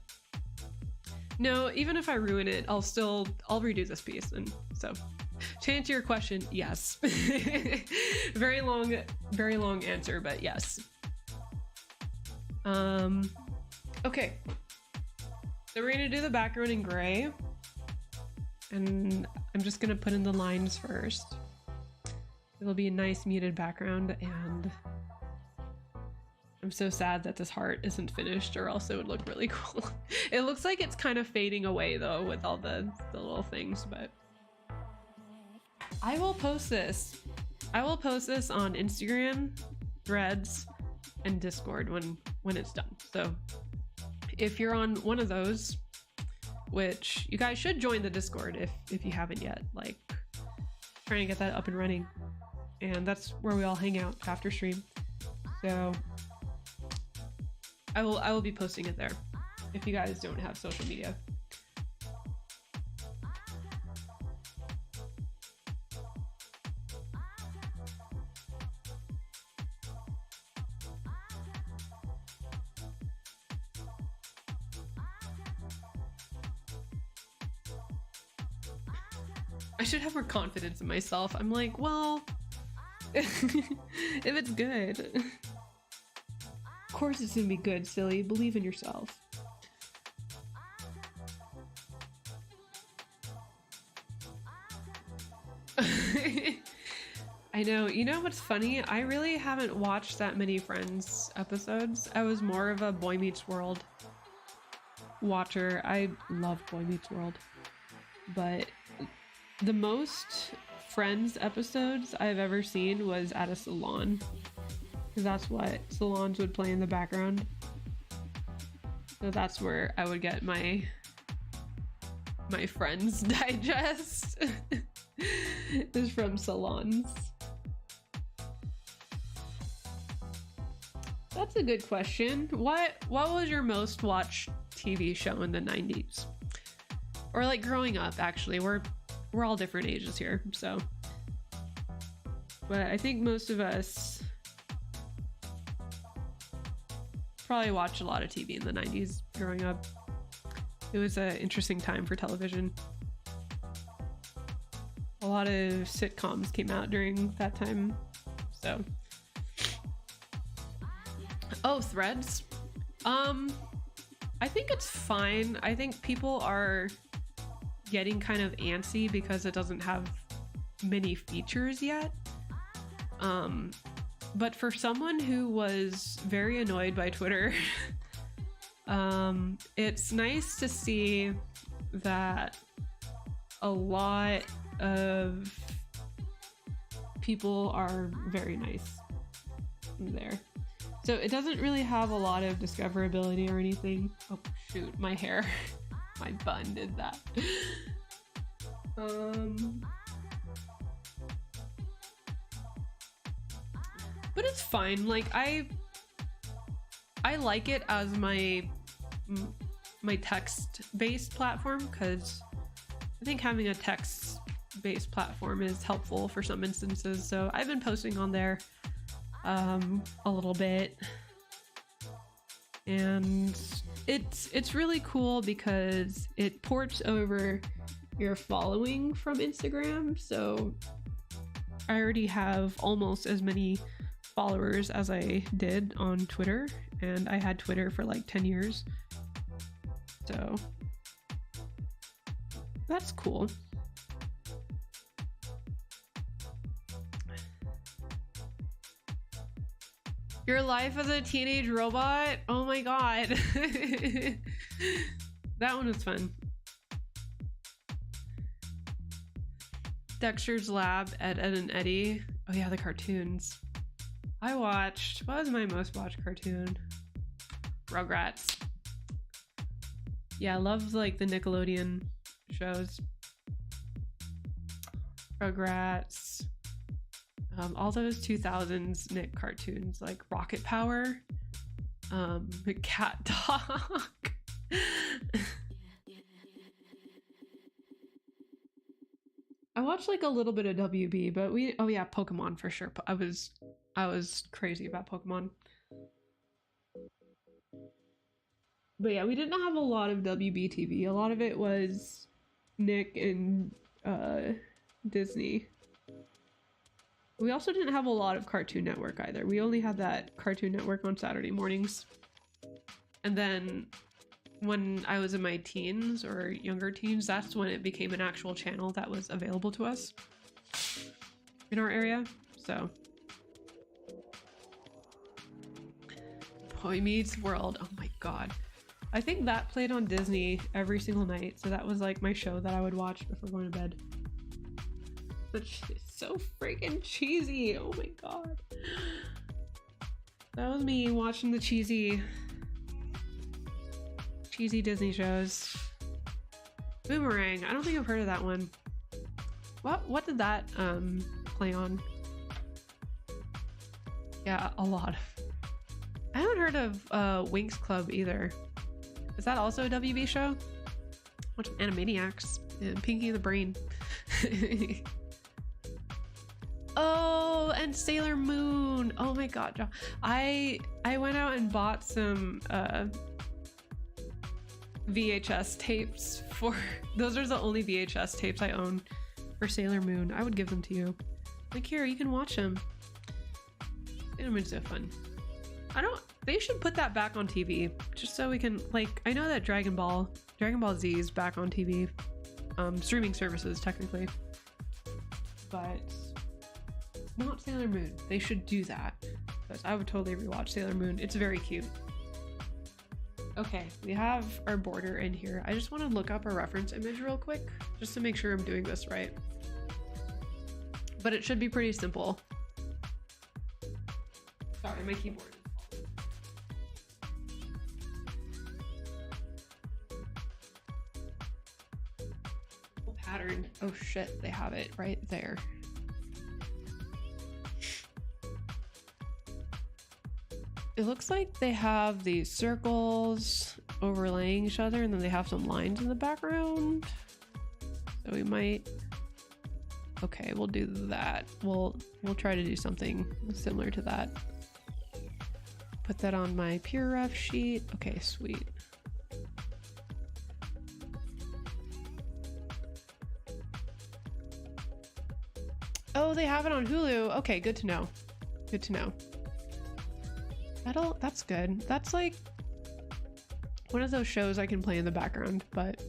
no, even if I ruin it, I'll redo this piece. And so to answer your question, yes. Very long answer, but yes. Okay. So we're gonna do the background in gray. And I'm just gonna put in the lines first. It'll be a nice muted background, and I'm so sad that this heart isn't finished, or else it would look really cool. It looks like it's kind of fading away though with all the little things, but I will post this. I will post this on Instagram, Threads, and Discord when it's done. So if you're on one of those, which you guys should join the Discord if you haven't yet, like trying to get that up and running. And that's where we all hang out after stream. So I will be posting it there if you guys don't have social media. I should have more confidence in myself. I'm like, well, if it's good, of course it's gonna be good, silly. Believe in yourself. I know. You know what's funny? I really haven't watched that many Friends episodes. I was more of a Boy Meets World watcher. I love Boy Meets World. But the most Friends episodes I've ever seen was at a salon. Because that's what salons would play in the background. So that's where I would get my Friends digest. Is from salons. That's a good question. What was your most watched TV show in the 90s? Or like growing up, actually. We're all different ages here, so. But I think most of us probably watched a lot of TV in the 90s growing up. It was an interesting time for television. A lot of sitcoms came out during that time, so. Oh, Threads. I think it's fine. I think people are getting kind of antsy because it doesn't have many features yet. But for someone who was very annoyed by Twitter, it's nice to see that a lot of people are very nice there. So it doesn't really have a lot of discoverability or anything. Oh shoot, my hair, my bun did that. But it's fine. Like I like it as my text-based platform, because I think having a text-based platform is helpful for some instances. So I've been posting on there a little bit, and it's really cool because it ports over your following from Instagram. So I already have almost as many followers as I did on Twitter, and I had Twitter for like 10 years. So that's cool. Your life as a teenage robot? Oh my god. That one was fun. Dexter's Lab, Ed, Ed and Eddie. Oh yeah, the cartoons. I watched, what was my most watched cartoon? Rugrats. Yeah, I love like the Nickelodeon shows. Rugrats. All those 2000s Nick cartoons like Rocket Power, Cat Dog. I watched like a little bit of WB, but oh yeah, Pokemon for sure. I was crazy about Pokemon. But yeah, we didn't have a lot of WB TV. A lot of it was Nick and Disney. We also didn't have a lot of Cartoon Network either. We only had that Cartoon Network on Saturday mornings. And then when I was in my teens or younger teens, that's when it became an actual channel that was available to us in our area. So Boy Meets World. Oh my god. I think that played on Disney every single night. So that was like my show that I would watch before going to bed. But it's so freaking cheesy. Oh my god. That was me watching the cheesy Disney shows. Boomerang. I don't think I've heard of that one. What did that play on? Yeah, a lot. I haven't heard of Winx Club either. Is that also a WB show? Watch Animaniacs and Pinky the Brain. Oh, and Sailor Moon. Oh my god. I went out and bought some VHS tapes for those are the only VHS tapes I own for Sailor Moon. I would give them to you. Like, here, you can watch them. Sailor Moon's so fun. They should put that back on TV just so we can, like, I know that Dragon Ball Z is back on TV, streaming services technically, but not Sailor Moon. They should do that, because I would totally rewatch Sailor Moon. It's very cute. Okay, we have our border in here. I just want to look up a reference image real quick just to make sure I'm doing this right, but it should be pretty simple. Sorry, my keyboard. Pattern. Oh shit, they have it right there. It looks like they have these circles overlaying each other, and then they have some lines in the background. So we might... Okay, we'll do that. We'll try to do something similar to that. Put that on my pure ref sheet. Okay, sweet. Oh, they have it on Hulu. Okay, good to know. Good to know. That's good. That's like one of those shows I can play in the background, but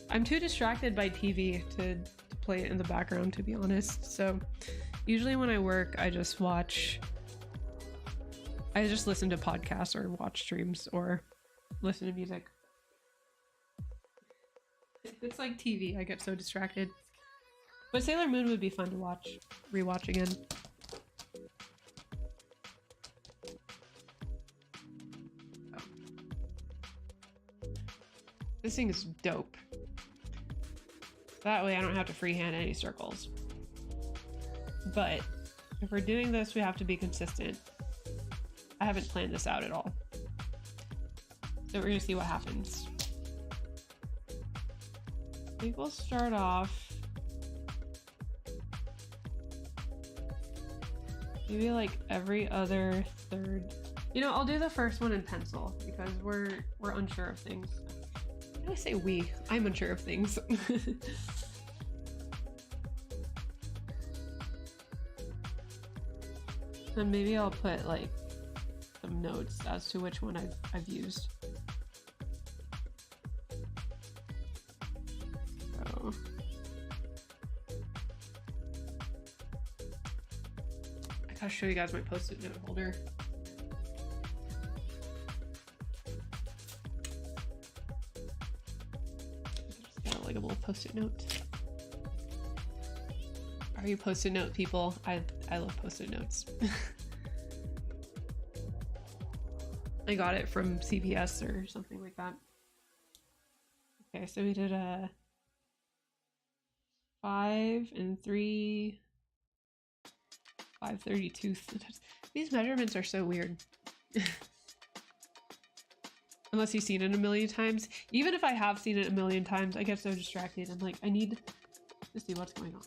I'm too distracted by TV to play it in the background, to be honest. So usually when I work, I just listen to podcasts or watch streams or listen to music. It's like TV. I get so distracted. But Sailor Moon would be fun to rewatch again. Oh. This thing is dope. That way I don't have to freehand any circles. But if we're doing this, we have to be consistent. I haven't planned this out at all. So we're gonna see what happens. I think we'll start off maybe like every other third. You know, I'll do the first one in pencil because we're unsure of things. Why do I say we? I'm unsure of things. And maybe I'll put like some notes as to which one I've used. So I gotta show you guys my post-it note holder. Just got like a little post-it note. Are you post-it note people? I love post-it notes. I got it from CVS or something like that. Okay, so we did a 5 and 3, 532. These measurements are so weird. Unless you've seen it a million times. Even if I have seen it a million times, I get so distracted. I'm like, I need to see what's going on.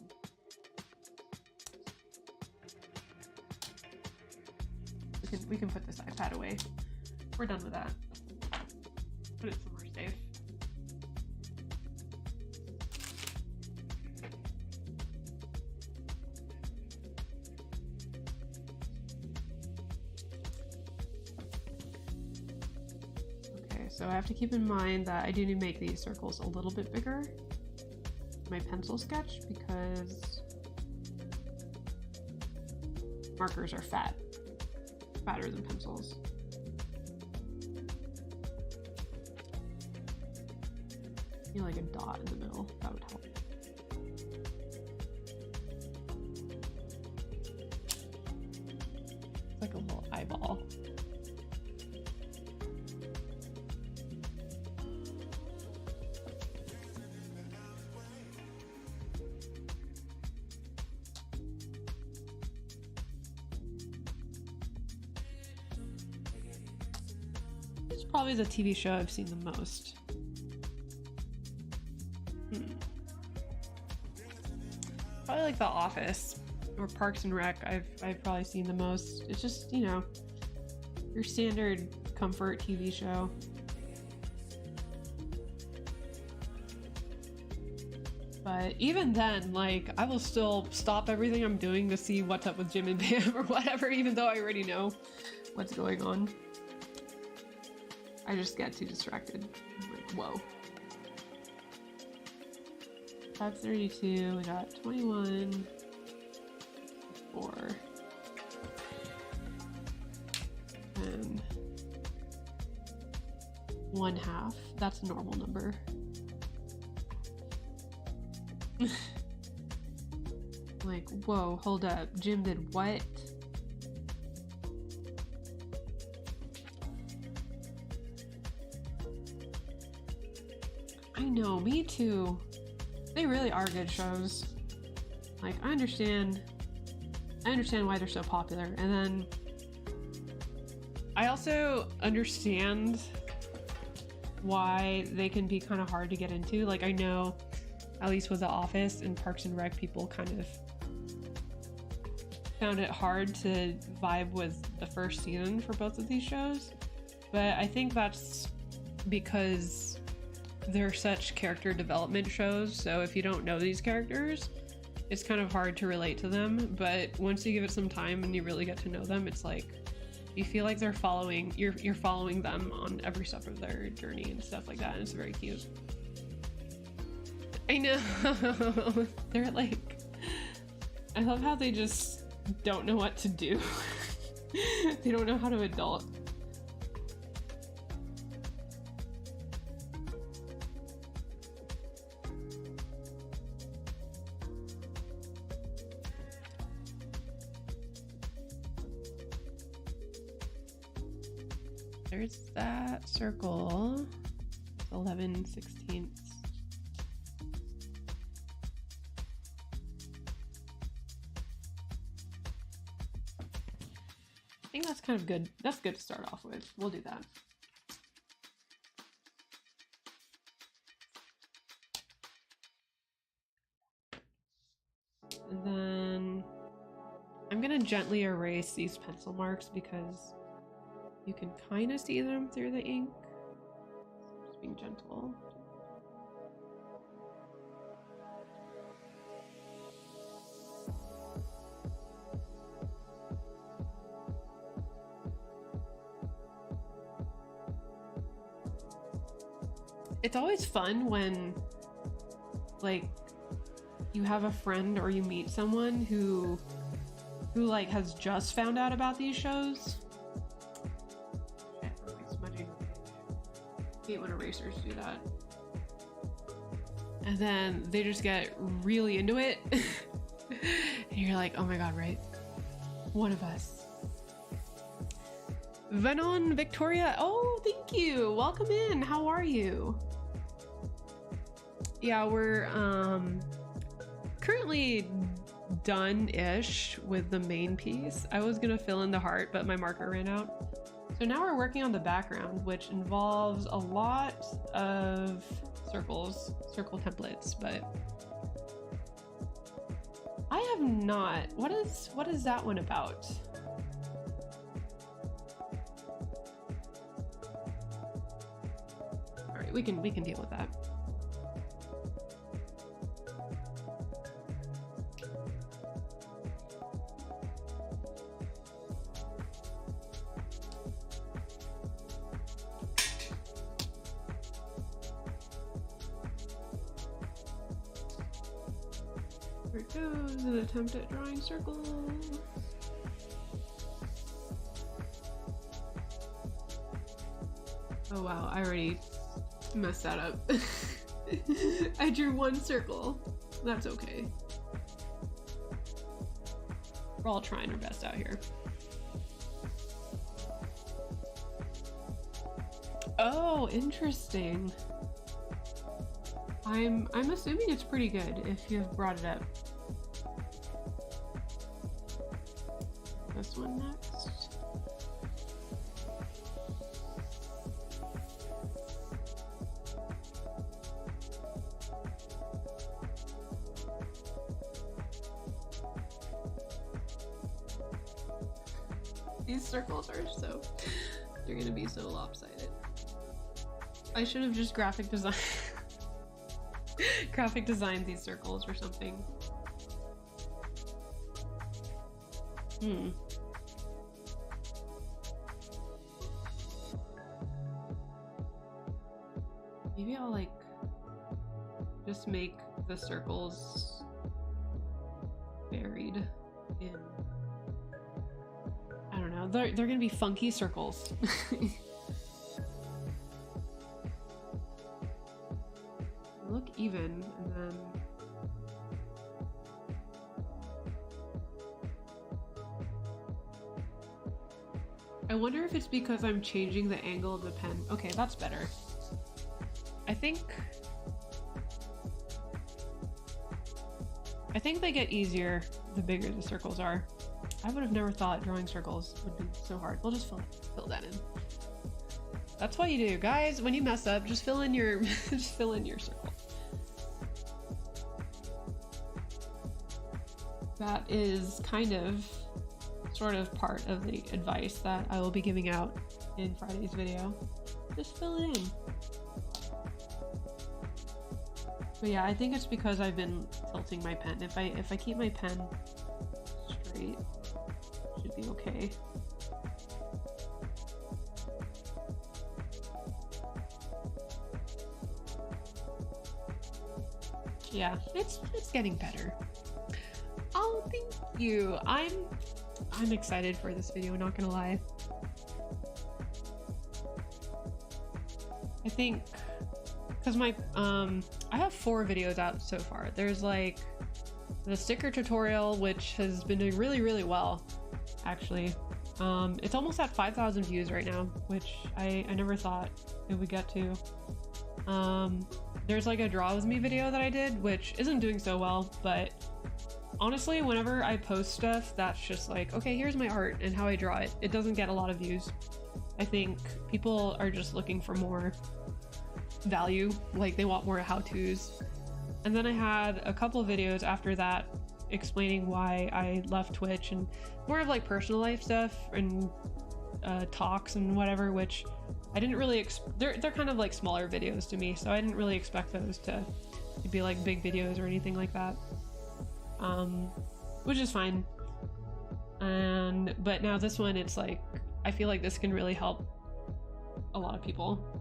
We can put this iPad away. We're done with that. Put it somewhere safe. Okay, so I have to keep in mind that I do need to make these circles a little bit bigger. My pencil sketch, because markers are fatter than pencils. I feel like a dot in the middle, that would help. It's like a little eyeball. This is probably the TV show I've seen the most. Probably like The Office or Parks and Rec. I've probably seen the most. It's just, you know, your standard comfort TV show. But even then, like, I will still stop everything I'm doing to see What's Up with Jim and Pam or whatever, even though I already know what's going on. I just get too distracted. I'm like, whoa. 532, we got 21, 4, and 1/2. That's a normal number. Like, whoa, hold up. Jim did what? I know, me too. They really are good shows. Like, I understand why they're so popular. And then I also understand why they can be kind of hard to get into. Like, I know, at least with The Office and Parks and Rec, people kind of found it hard to vibe with the first season for both of these shows. But I think that's because they're such character development shows, so if you don't know these characters, it's kind of hard to relate to them. But once you give it some time and you really get to know them, it's like you feel like you're following them on every step of their journey and stuff like that, and it's very cute. I know. They're like, I love how they just don't know what to do. They don't know how to adult. There's that circle, 11/16. I think that's kind of good. That's good to start off with. We'll do that. And then I'm gonna gently erase these pencil marks because you can kind of see them through the ink. Just being gentle. It's always fun when, like, you have a friend or you meet someone who like has just found out about these shows. Smudging. I hate when erasers do that. And then they just get really into it. And you're like, oh my god, right? One of us. Venon Victoria, oh, thank you. Welcome in. How are you? Yeah, we're currently done-ish with the main piece. I was gonna fill in the heart, but my marker ran out. So now we're working on the background, which involves a lot of circle templates, but I have not. What is that one about? right, we can deal with that. Here it goes, an attempt at drawing circles. Oh wow, I already messed that up. I drew one circle. That's okay. We're all trying our best out here. Oh, interesting. I'm assuming it's pretty good if you've brought it up. This one next. These circles are they're gonna be so lopsided. I should have just graphic designed these circles or something. Maybe I'll like just make the circles buried in, I don't know, they're gonna be funky circles. Look even, and then I wonder if it's because I'm changing the angle of the pen. Okay, that's better. I think they get easier the bigger the circles are. I would have never thought drawing circles would be so hard. We'll just fill that in. That's what you do, guys. When you mess up, just fill in your just fill in your circle. That is kind of sort of part of the advice that I will be giving out in Friday's video. Just fill it in. But yeah, I think it's because I've been tilting my pen. If I keep my pen straight, it should be okay. Yeah, it's getting better. Oh, thank you. I'm excited for this video, not gonna lie. I think because my I have 4 videos out so far. There's like the sticker tutorial, which has been doing really well, actually. It's almost at 5,000 views right now, which I never thought it would get to. There's like a draw with me video that I did, which isn't doing so well, but honestly, whenever I post stuff that's just like, okay, here's my art and how I draw it, it doesn't get a lot of views. I think people are just looking for more value, like they want more how-tos. And then I had a couple of videos after that explaining why I left Twitch and more of like personal life stuff and talks and whatever, which I didn't really they're kind of like smaller videos to me, so I didn't really expect those to be like big videos or anything like that, which is fine. But now this one, it's like I feel like this can really help a lot of people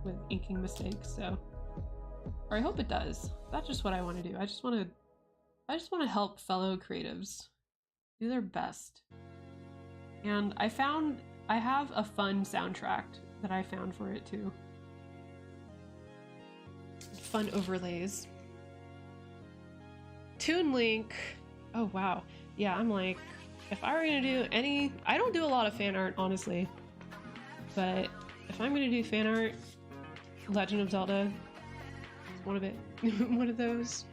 with inking mistakes, so, or I hope it does. That's just what I want to do. I just want to help fellow creatives do their best. And I have a fun soundtrack that I found for it too. Fun overlays. Toon Link. Oh wow. Yeah, I'm like, if I were gonna do any, I don't do a lot of fan art, honestly, but if I'm gonna do fan art, Legend of Zelda is one of it. One of those.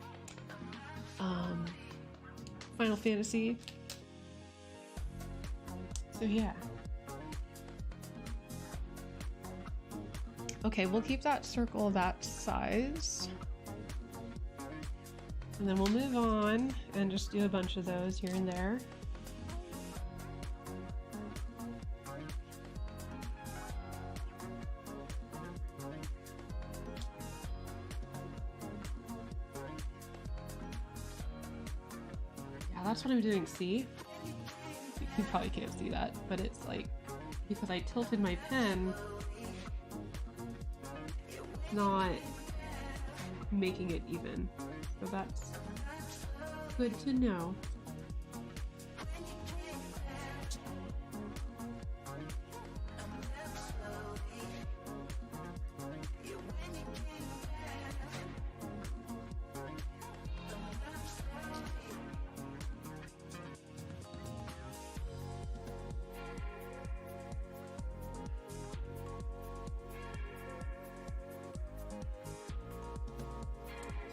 Final Fantasy. So yeah. Okay, we'll keep that circle that size. And then we'll move on and just do a bunch of those here and there. that's what I'm doing, see? You probably can't see that, but it's like, because I tilted my pen, not making it even. So that's good to know.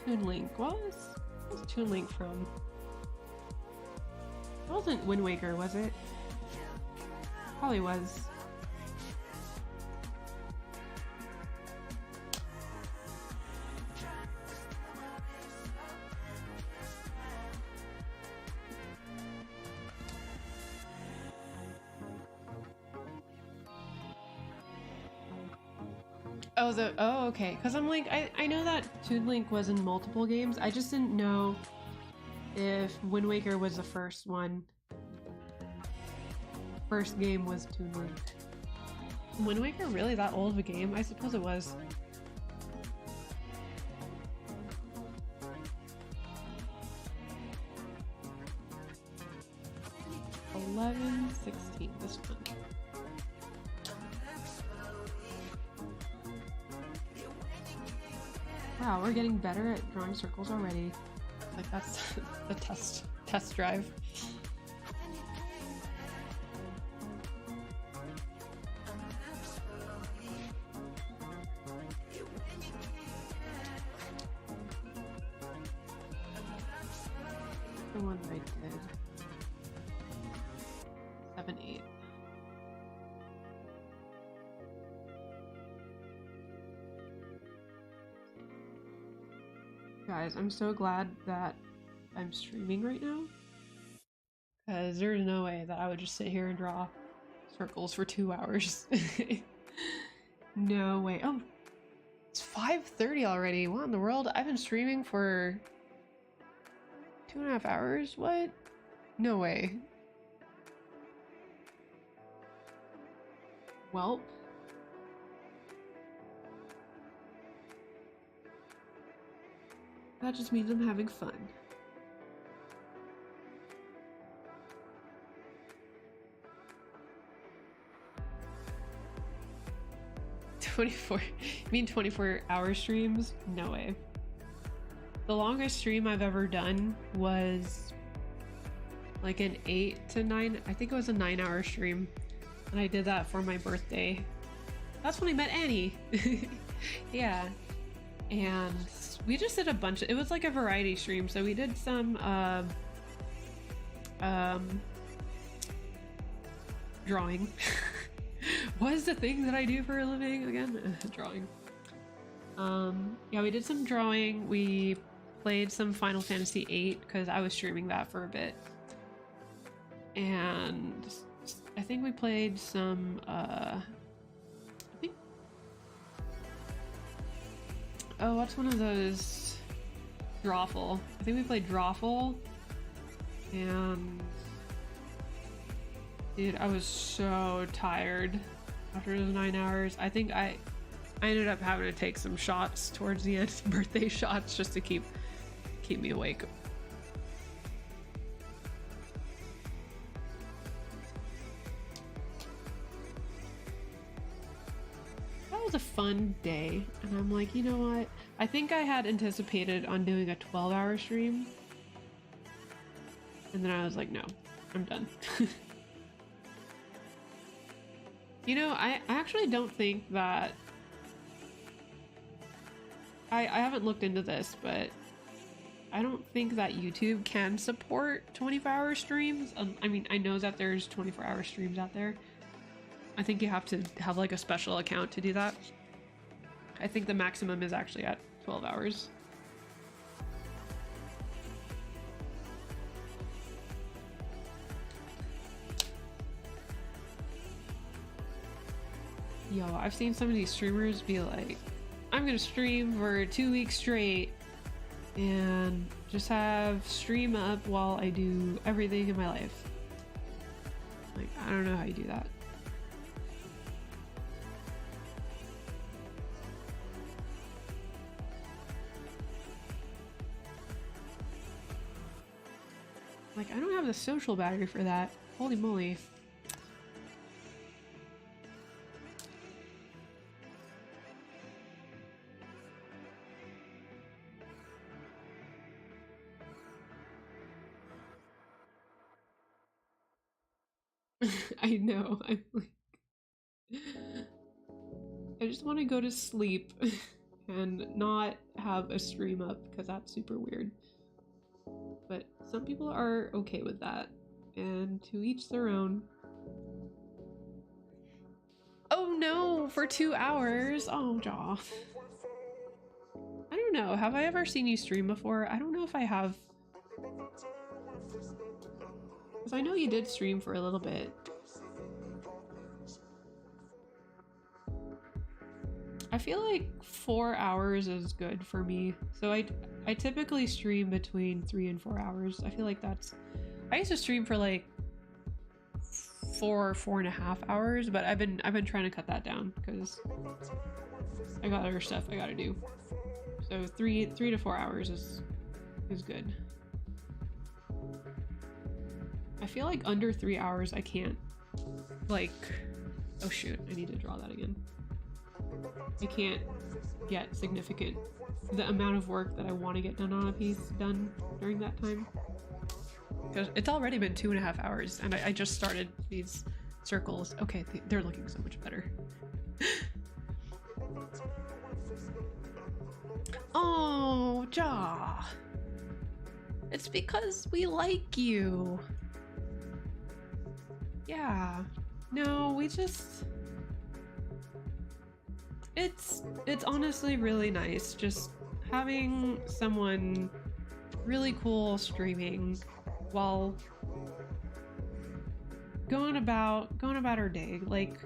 Toon Link. What was Toon Link from? It wasn't Wind Waker, was it? Probably was. Oh, okay. Because I'm like, I know that Toon Link was in multiple games. I just didn't know if Wind Waker was the first one. First game was Toon Link. Wind Waker really that old of a game? I suppose it was. $11.16 this one. Wow, we're getting better at drawing circles already. Like that's the test drive. The one that I did. 7, 8. Guys, I'm so glad that I'm streaming right now, because there's no way that I would just sit here and draw circles for 2 hours. No way. Oh, it's 5:30 already. What in the world? I've been streaming for 2.5 hours? What? No way. Welp. That just means I'm having fun. You mean 24-hour streams? No way. The longest stream I've ever done was like an 8 to 9, I think it was a 9-hour stream. And I did that for my birthday. That's when I met Annie. Yeah. And we just did a bunch of, it was like a variety stream. So we did some drawing. What is the thing that I do for a living again? Drawing. Yeah, we did some drawing. We played some Final Fantasy VIII because I was streaming that for a bit. And I think we played some oh, what's one of those? Drawful. I think we played Drawful. And dude, I was so tired after those 9 hours. I think I ended up having to take some shots towards the end, birthday shots, just to keep me awake. That was a fun day, and I'm like, you know what? I think I had anticipated on doing a 12-hour stream, and then I was like, no, I'm done. You know, I actually don't think that... I haven't looked into this, but I don't think that YouTube can support 24-hour streams. I mean, I know that there's 24-hour streams out there. I think you have to have like a special account to do that. I think the maximum is actually at 12 hours. Yo, I've seen some of these streamers be like, I'm gonna stream for 2 weeks straight and Just have stream up while I do everything in my life. Like, I don't know how you do that. Like, I don't have the social battery for that. Holy moly. I know. I'm like, I just want to go to sleep and not have a stream up because that's super weird. But some people are okay with that, and to each their own. Oh no, for 2 hours. Oh, Jaw. I don't know. Have I ever seen you stream before? I don't know if I have. Because I know you did stream for a little bit. I feel like 4 hours is good for me. So I typically stream between 3 and 4 hours. I feel like that's... I used to stream for like 4.5 hours, but I've been trying to cut that down because I got other stuff I gotta do. So 3 to 4 hours is good. I feel like under 3 hours I can't, like, oh shoot, I need to draw that again. I can't get the amount of work that I want to get done on a piece done during that time. Because it's already been 2.5 hours and I just started these circles. Okay, they're looking so much better. Oh, Jaw. It's because we like you. Yeah. No, we just... It's honestly really nice just having someone really cool streaming while going about our day. Like,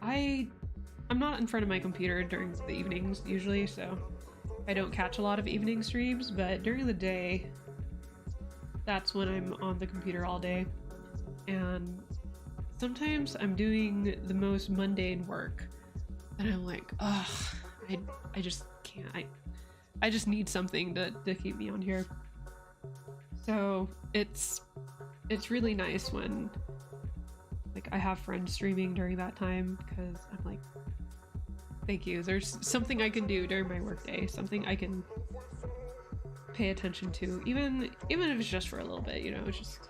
I'm not in front of my computer during the evenings usually, so I don't catch a lot of evening streams, but during the day, that's when I'm on the computer all day. And sometimes I'm doing the most mundane work and I'm like, ugh, I just can't. I just need something to keep me on here. So it's really nice when like I have friends streaming during that time, because I'm like, thank you. There's something I can do during my workday, something I can pay attention to, even if it's just for a little bit, you know, it's just...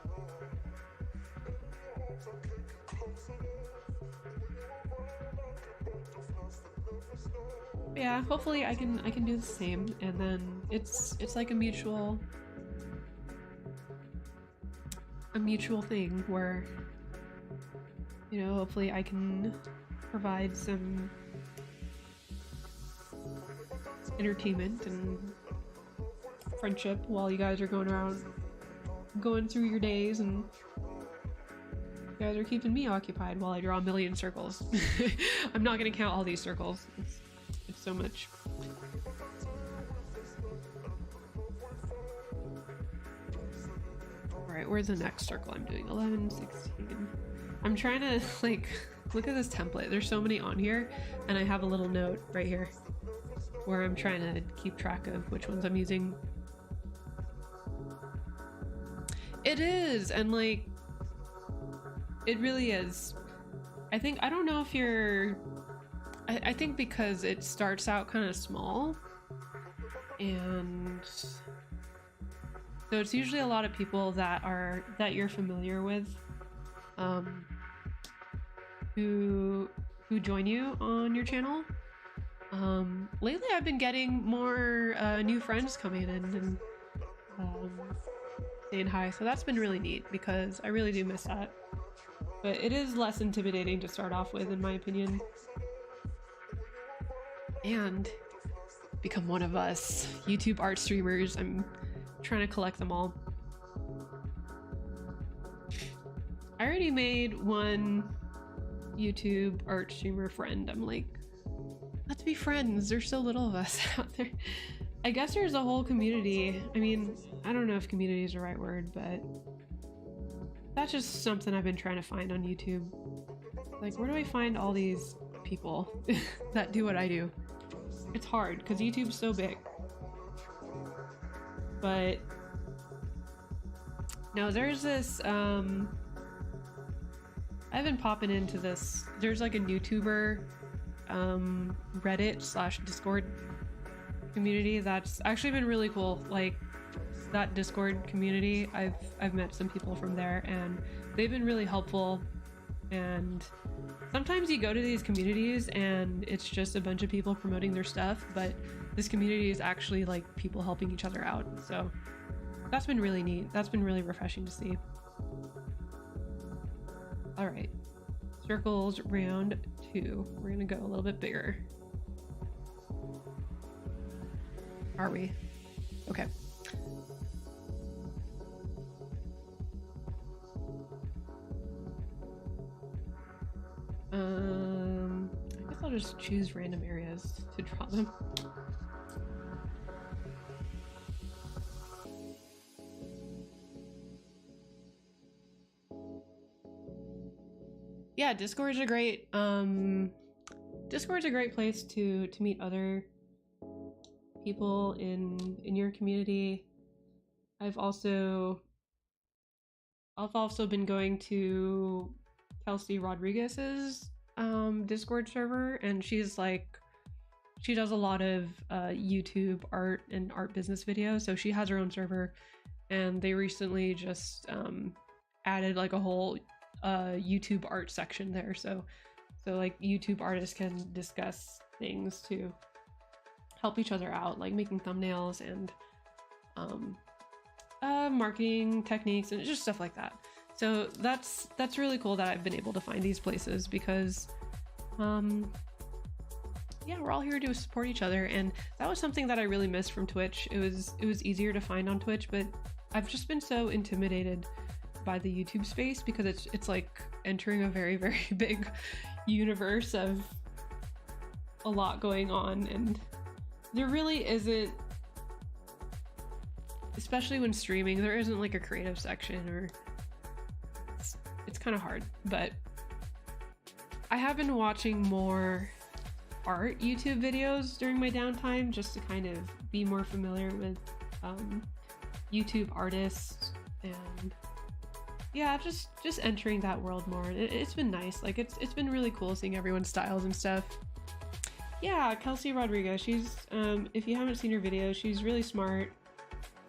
Yeah, hopefully I can do the same, and then it's like a mutual thing where, you know, hopefully I can provide some entertainment and friendship while you guys are going through your days, and you guys are keeping me occupied while I draw a million circles. I'm not gonna count all these circles. It's so much. Alright, where's the next circle I'm doing? 11, 16. I'm trying to, like, look at this template. There's so many on here, and I have a little note right here where I'm trying to keep track of which ones I'm using. It is, and like, it really is. I don't know if you're... I think because it starts out kind of small, and so it's usually a lot of people that you're familiar with, who join you on your channel. Lately I've been getting more new friends coming in and saying hi, so that's been really neat because I really do miss that. But it is less intimidating to start off with, in my opinion. And become one of us YouTube art streamers. I'm trying to collect them all. I already made one YouTube art streamer friend. I'm like, let's be friends. There's so little of us out there. I guess there's a whole community. I mean, I don't know if community is the right word, but that's just something I've been trying to find on YouTube. Like, where do I find all these people that do what I do? It's hard because YouTube's so big. But no, there's this I've been popping into this. There's like a YouTuber Reddit / Discord community that's actually been really cool. Like that Discord community, I've met some people from there and they've been really helpful. And sometimes you go to these communities and it's just a bunch of people promoting their stuff, but this community is actually like people helping each other out. So that's been really neat. That's been really refreshing to see. All right, circles round 2. We're gonna go a little bit bigger. Are we? Okay. I guess I'll just choose random areas to draw them. Yeah, Discord's a great place to meet other people in your community. I've also been going to Kelsey Rodriguez's Discord server, and she does a lot of YouTube art and art business videos, so she has her own server, and they recently just added like a whole YouTube art section there, so like YouTube artists can discuss things to help each other out, like making thumbnails and marketing techniques and just stuff like that. So that's really cool that I've been able to find these places because yeah, we're all here to support each other, and that was something that I really missed from Twitch. It was easier to find on Twitch, but I've just been so intimidated by the YouTube space because it's like entering a very, very big universe of a lot going on, and there really isn't, especially when streaming, there isn't like a creative section, or it's kind of hard. But I have been watching more art YouTube videos during my downtime just to kind of be more familiar with YouTube artists, and yeah, just entering that world more. It's been nice. Like it's been really cool seeing everyone's styles and stuff. Yeah, Kelsey Rodriguez, she's if you haven't seen her videos, she's really smart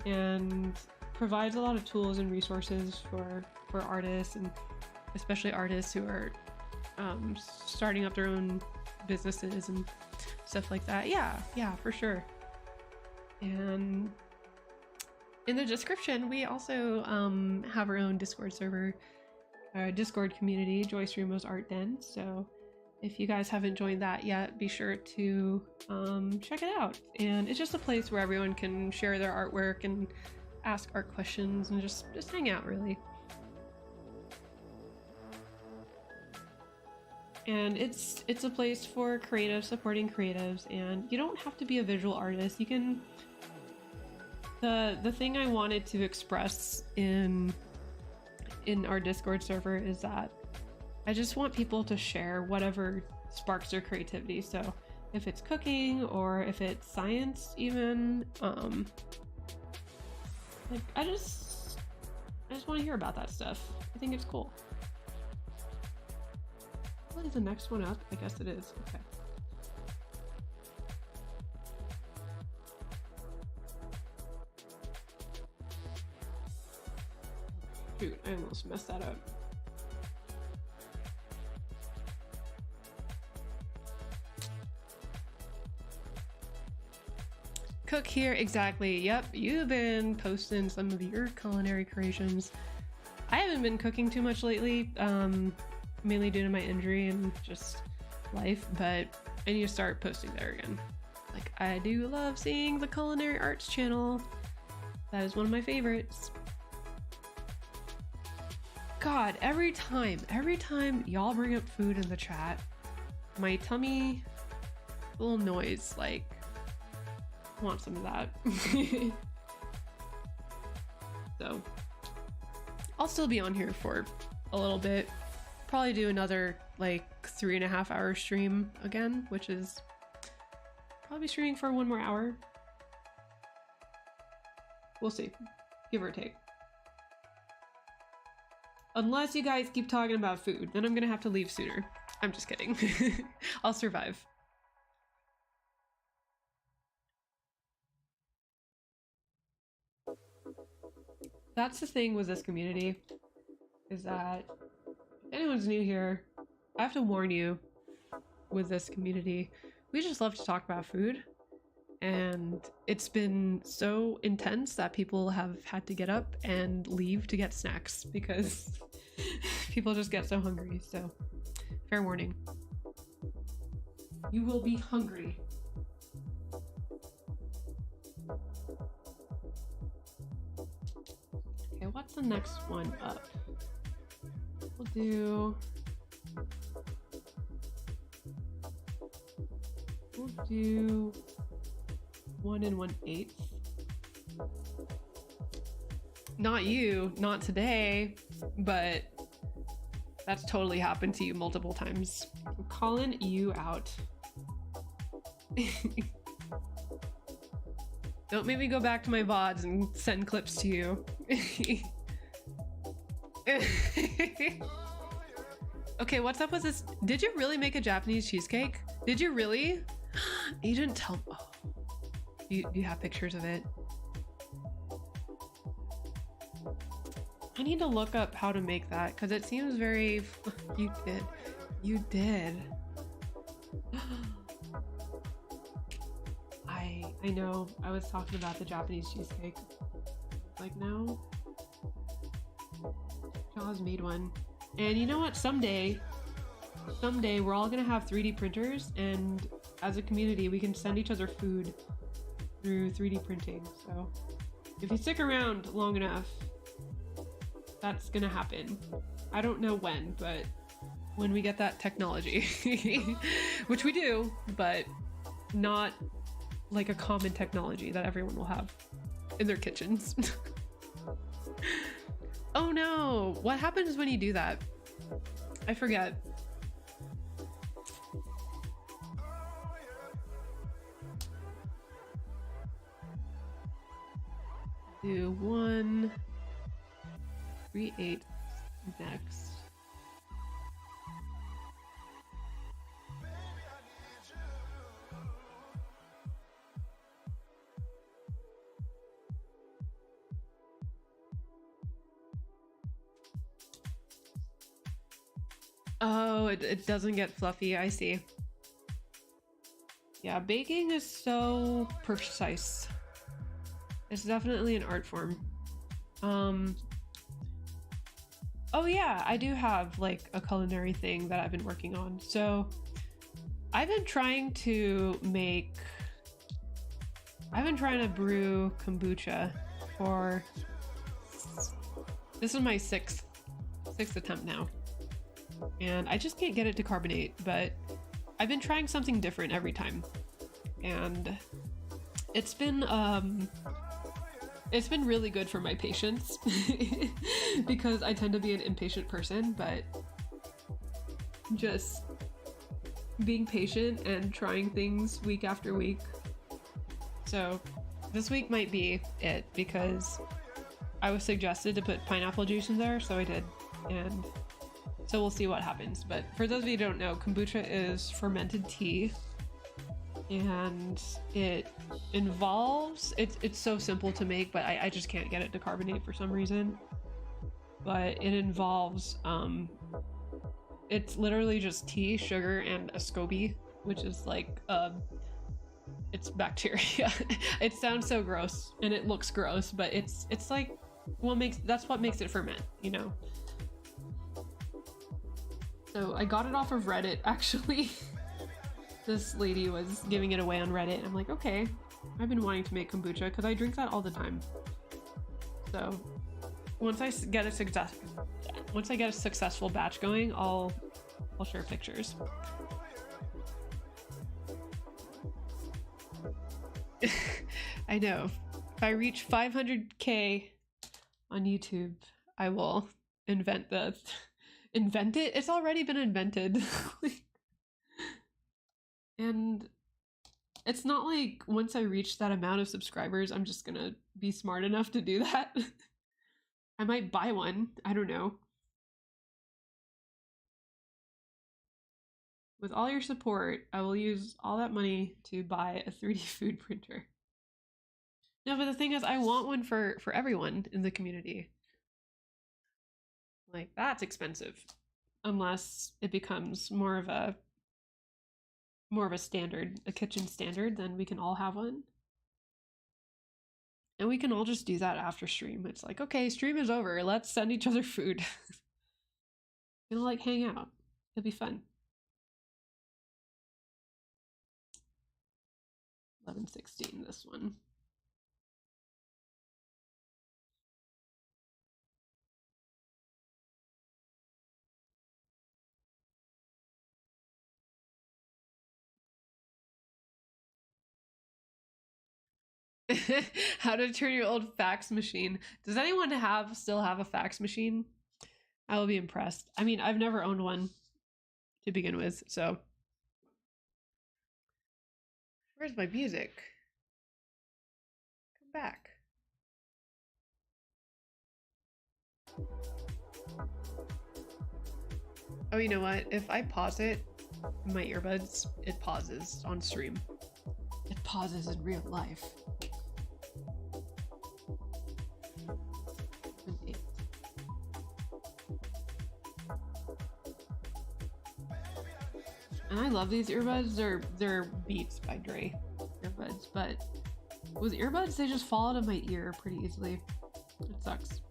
and provides a lot of tools and resources for artists, and especially artists who are starting up their own businesses and stuff like that. Yeah, for sure. And in the description, we also have our own Discord server, Discord community, Joyce Rainbow's Art Den. So if you guys haven't joined that yet, be sure to check it out. And it's just a place where everyone can share their artwork and ask art questions and just hang out, really. And it's a place for creatives supporting creatives, and you don't have to be a visual artist. You can. The thing I wanted to express in our Discord server is that I just want people to share whatever sparks their creativity. So if it's cooking or if it's science, even like I just want to hear about that stuff. I think it's cool. What is the next one up? I guess it is. Okay. Shoot, I almost messed that up. Cook here, exactly. Yep, you've been posting some of your culinary creations. I haven't been cooking too much lately, mainly due to my injury and just life, but I need to start posting there again. Like, I do love seeing the Culinary Arts channel. That is one of my favorites. God, every time y'all bring up food in the chat, my tummy, little noise, like, want some of that. So I'll still be on here for a little bit. Probably do another like 3.5 hour stream again, which is probably streaming for 1 more hour. We'll see, give or take. Unless you guys keep talking about food, then I'm gonna have to leave sooner. I'm just kidding. I'll survive. That's the thing with this community, is that if anyone's new here, I have to warn you, with this community, we just love to talk about food. And it's been so intense that people have had to get up and leave to get snacks because people just get so hungry. So, fair warning. You will be hungry. Okay, what's the next one up? We'll do 1 1/8. Not you, not today, but that's totally happened to you multiple times. I'm calling you out. Don't make me go back to my VODs and send clips to you. Okay, what's up with this? Did you really make a Japanese cheesecake? Did you really? You didn't tell. Oh. Do you have pictures of it? I need to look up how to make that because it seems very. You did. You did. I know. I was talking about the Japanese cheesecake. Like, no. Jaws made one. And you know what? Someday we're all gonna have 3D printers, and as a community, we can send each other food through 3D printing. So if you stick around long enough, that's gonna happen. I don't know when, but when we get that technology, which we do, but not like a common technology that everyone will have in their kitchens. Oh no, what happens when you do that? I forget. Do 1 3/8 next. Oh, it doesn't get fluffy. I see. Yeah, baking is so precise. It's definitely an art form. Oh yeah, I do have like a culinary thing that I've been working on. So I've been trying to brew kombucha for, this is my sixth attempt now. And I just can't get it to carbonate, but I've been trying something different every time. And it's been really good for my patience because I tend to be an impatient person, but just being patient and trying things week after week. So this week might be it because I was suggested to put pineapple juice in there, so I did. And so we'll see what happens. But for those of you who don't know, kombucha is fermented tea, and it involves, it's so simple to make, but I just can't get it to carbonate for some reason. But it involves, it's literally just tea, sugar, and a SCOBY, which is like, it's bacteria. It sounds so gross, and it looks gross, but it's like, that's what makes it ferment, you know? So I got it off of Reddit, actually. This lady was giving it away on Reddit. I'm like, okay, I've been wanting to make kombucha because I drink that all the time. So once I get a successful batch going, I'll share pictures. I know. If I reach 500K on YouTube, I will invent invent it? It's already been invented. And it's not like once I reach that amount of subscribers, I'm just gonna be smart enough to do that. I might buy one. I don't know. With all your support, I will use all that money to buy a 3D food printer. No, but the thing is, I want one for everyone in the community. Like, that's expensive. Unless it becomes more of a standard, a kitchen standard, then we can all have one. And we can all just do that after stream. It's like, okay, stream is over. Let's send each other food. Gonna like hang out. It'll be fun. 11:16, this one. How to turn your old fax machine. Does anyone still have a fax machine? I will be impressed. I mean, I've never owned one to begin with, so. Where's my music? Come back. Oh, you know what? If I pause it, my earbuds, it pauses on stream. It pauses in real life. And I love these earbuds. They're Beats by Dre earbuds, but with earbuds, they just fall out of my ear pretty easily. It sucks.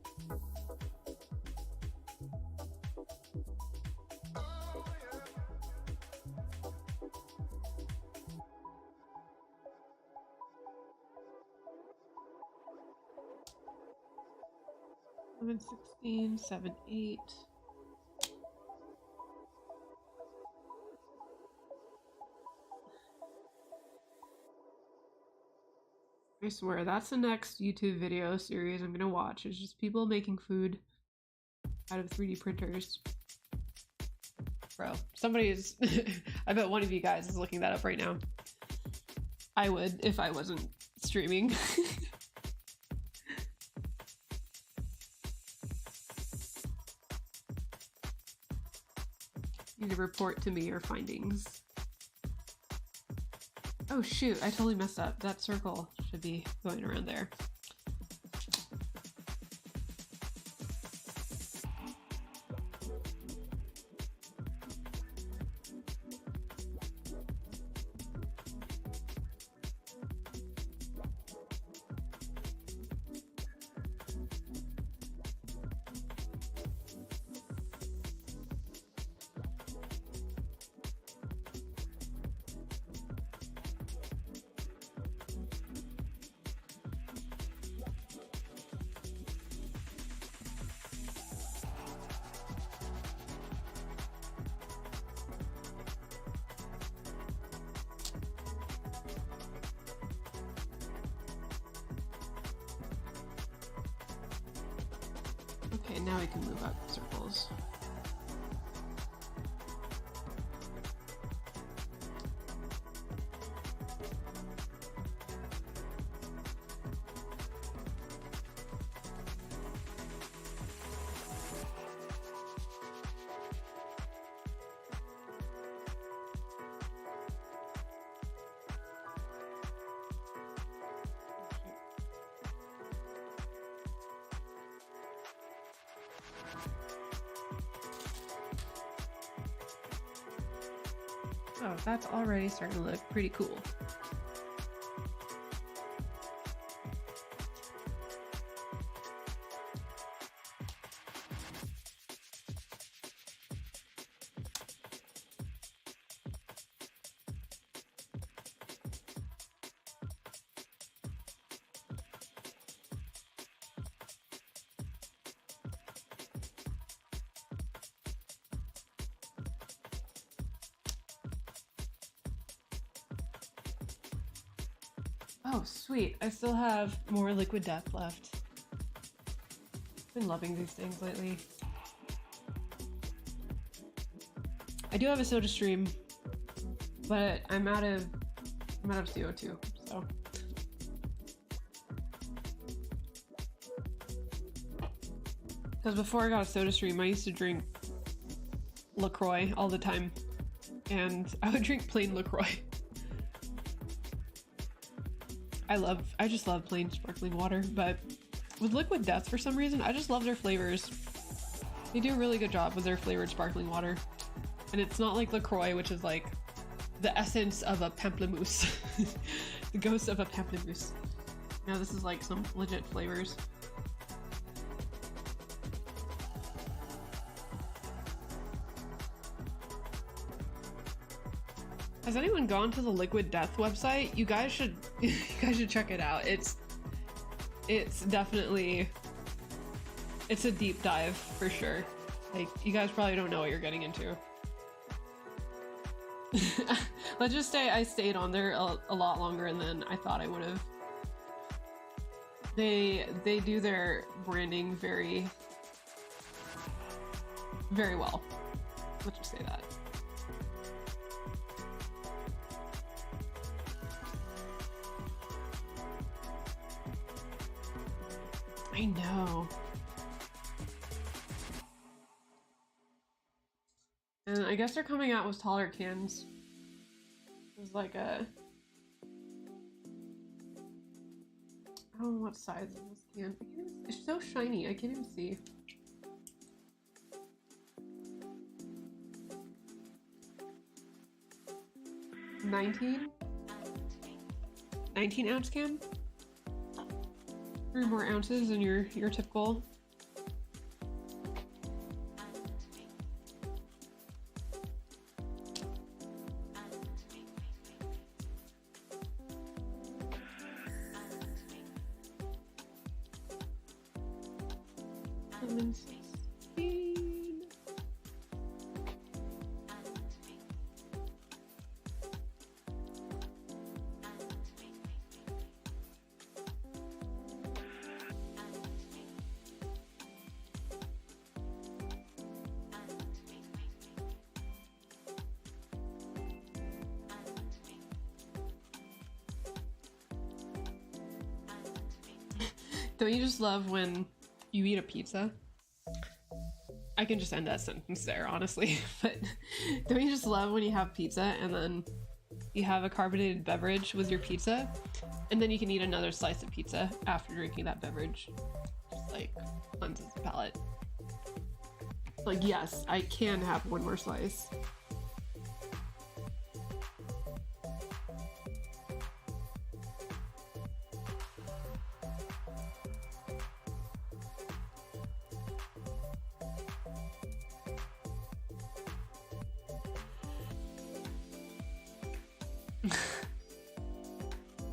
I'm in 16, 7, 8. I swear, that's the next YouTube video series I'm gonna watch. It's just people making food out of 3D printers. Bro, somebody is... I bet one of you guys is looking that up right now. I would if I wasn't streaming. You need to report to me your findings. Oh shoot, I totally messed up. That circle should be going around there. Okay, now we can move up circles. Oh, that's already starting to look pretty cool. Oh, sweet. I still have more liquid death left. Been loving these things lately. I do have a soda stream, but I'm out of CO2, so. Because before I got a soda stream, I used to drink LaCroix all the time, and I would drink plain LaCroix. I just love plain sparkling water, but with Liquid Death, for some reason, I just love their flavors. They do a really good job with their flavored sparkling water. And it's not like LaCroix, which is like the essence of a pamplemousse. The ghost of a pamplemousse. Now this is like some legit flavors. Has anyone gone to the Liquid Death website? You guys should check it out. It's definitely, it's a deep dive for sure. Like, you guys probably don't know what you're getting into. Let's just say I stayed on there a lot longer than I thought I would have. They do their branding very, very well. Let's just say that. I know. And I guess they're coming out with taller cans. There's like a... I don't know what size of this can. It's so shiny, I can't even see. $19 ounce can? 3 more ounces than your typical. Don't you just love when you eat a pizza? I can just end that sentence there, honestly. But don't you just love when you have pizza and then you have a carbonated beverage with your pizza, and then you can eat another slice of pizza after drinking that beverage? Just like cleanses the palate. Like, yes, I can have one more slice.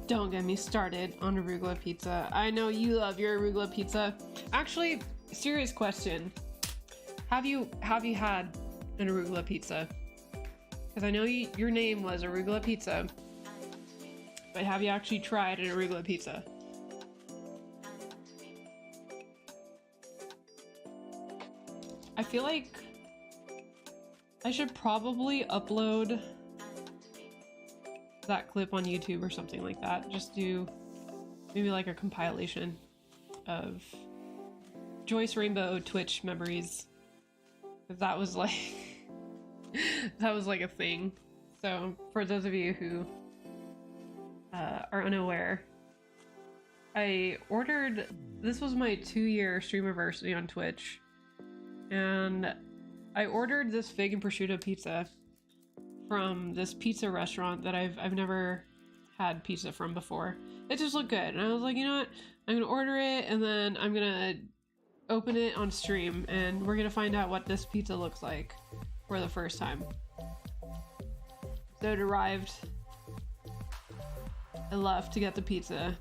Don't get me started on arugula pizza. I know you love your arugula pizza. Actually, serious question. Have you had an arugula pizza? Because I know your name was arugula pizza, but have you actually tried an arugula pizza? I feel like I should probably upload that clip on YouTube or something like that. Just do maybe like a compilation of Joyce Rainbow Twitch memories. That was like that was like a thing. So for those of you who are unaware, I ordered, this was my 2-year streamiversary on Twitch, and I ordered this fig and prosciutto pizza from this pizza restaurant that I've never had pizza from before. It just looked good, and I was like, you know what? I'm gonna order it, and then I'm gonna open it on stream, and we're gonna find out what this pizza looks like for the first time. So it arrived. I left to get the pizza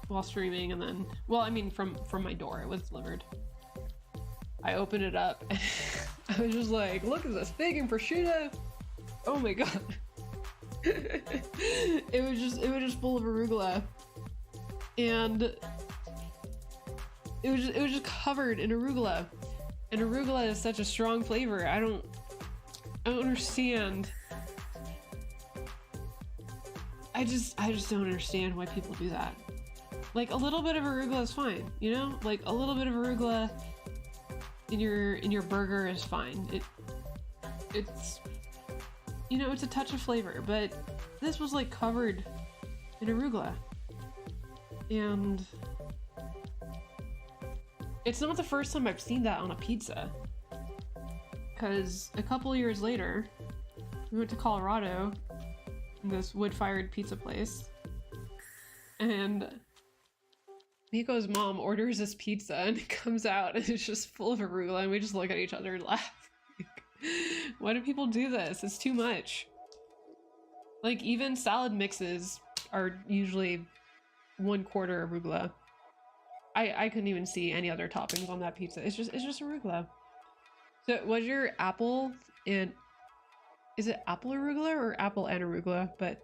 while streaming, and then, well, I mean, from my door. It was delivered. I opened it up, and I was just like, look at this fig and prosciutto. Oh my god. It was just full of arugula. and it was just covered in arugula. And arugula is such a strong flavor. I don't understand. I just don't understand why people do that. Like, a little bit of arugula is fine, you know? Like, a little bit of arugula in your burger is fine. It's you know, it's a touch of flavor, but this was like covered in arugula. And it's not the first time I've seen that on a pizza. Because a couple years later, we went to Colorado, in this wood-fired pizza place, and Miko's mom orders this pizza and it comes out and it's just full of arugula, and we just look at each other and laugh. Why do people do this? It's too much. Like, even salad mixes are usually 1/4 arugula. I couldn't even see any other toppings on that pizza. It's just arugula. So was your apple and is it apple arugula or apple and arugula? But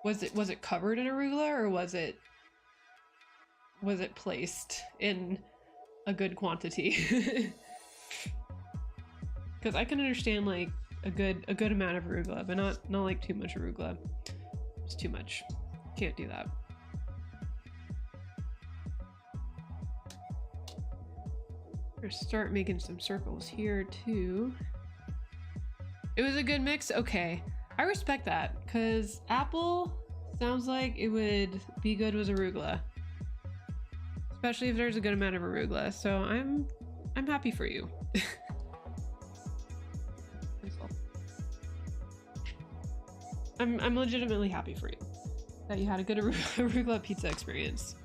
was it covered in arugula, or was it placed in a good quantity? Because I can understand like a good amount of arugula, but not like too much arugula. It's too much. Can't do that. I'm gonna start making some circles here too. It was a good mix. Okay, I respect that, because apple sounds like it would be good with arugula, especially if there's a good amount of arugula. So I'm happy for you. I'm legitimately happy for you that you had a good arugula pizza experience.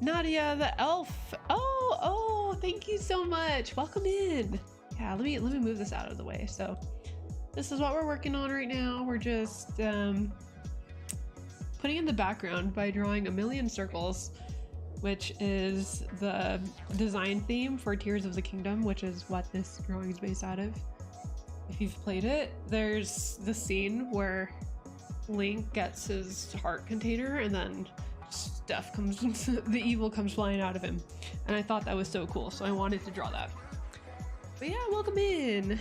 Nadia the elf. Oh, thank you so much. Welcome in. Yeah, let me move this out of the way. So this is what we're working on right now. We're just putting in the background by drawing a million circles, which is the design theme for Tears of the Kingdom, which is what this drawing is based out of. If you've played it, there's the scene where Link gets his heart container and then stuff comes, the evil comes flying out of him. And I thought that was so cool, so I wanted to draw that. But yeah, welcome in.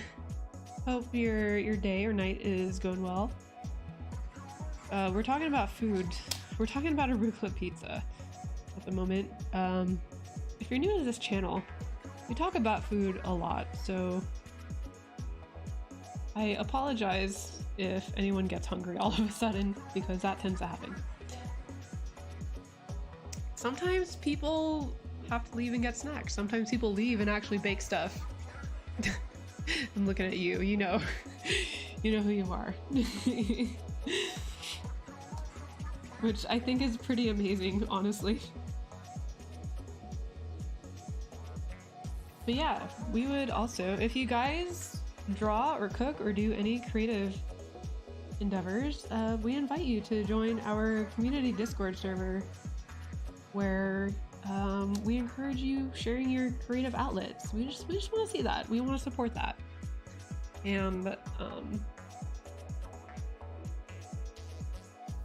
Hope your day or night is going well. We're talking about food. We're talking about arugula pizza at the moment. If you're new to this channel, we talk about food a lot, so I apologize if anyone gets hungry all of a sudden, because that tends to happen. Sometimes people have to leave and get snacks. Sometimes people leave and actually bake stuff. I'm looking at you, you know who you are. Which I think is pretty amazing, honestly. But yeah, we would also, if you guys draw or cook or do any creative endeavors, we invite you to join our community Discord server, where we encourage you sharing your creative outlets. We just want to see that. We want to support that. And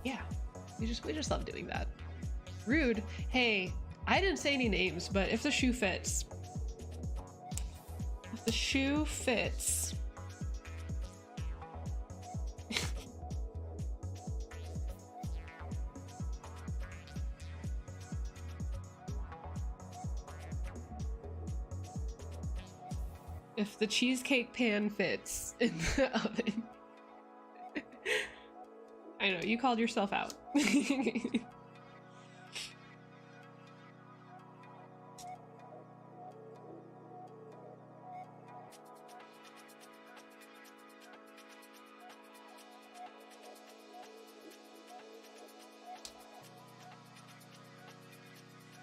yeah, we just love doing that. Rude. Hey, I didn't say any names, but if the shoe fits. If the shoe fits. If the cheesecake pan fits in the oven. I know, you called yourself out.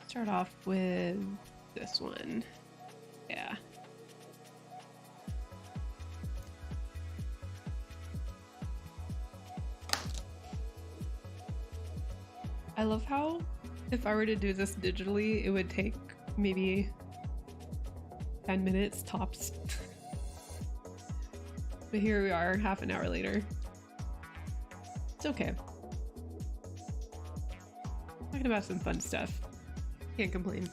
Start off with this one. Yeah. I love how if I were to do this digitally, it would take maybe 10 minutes tops. But here we are, half an hour later. It's okay. Talking about some fun stuff. Can't complain.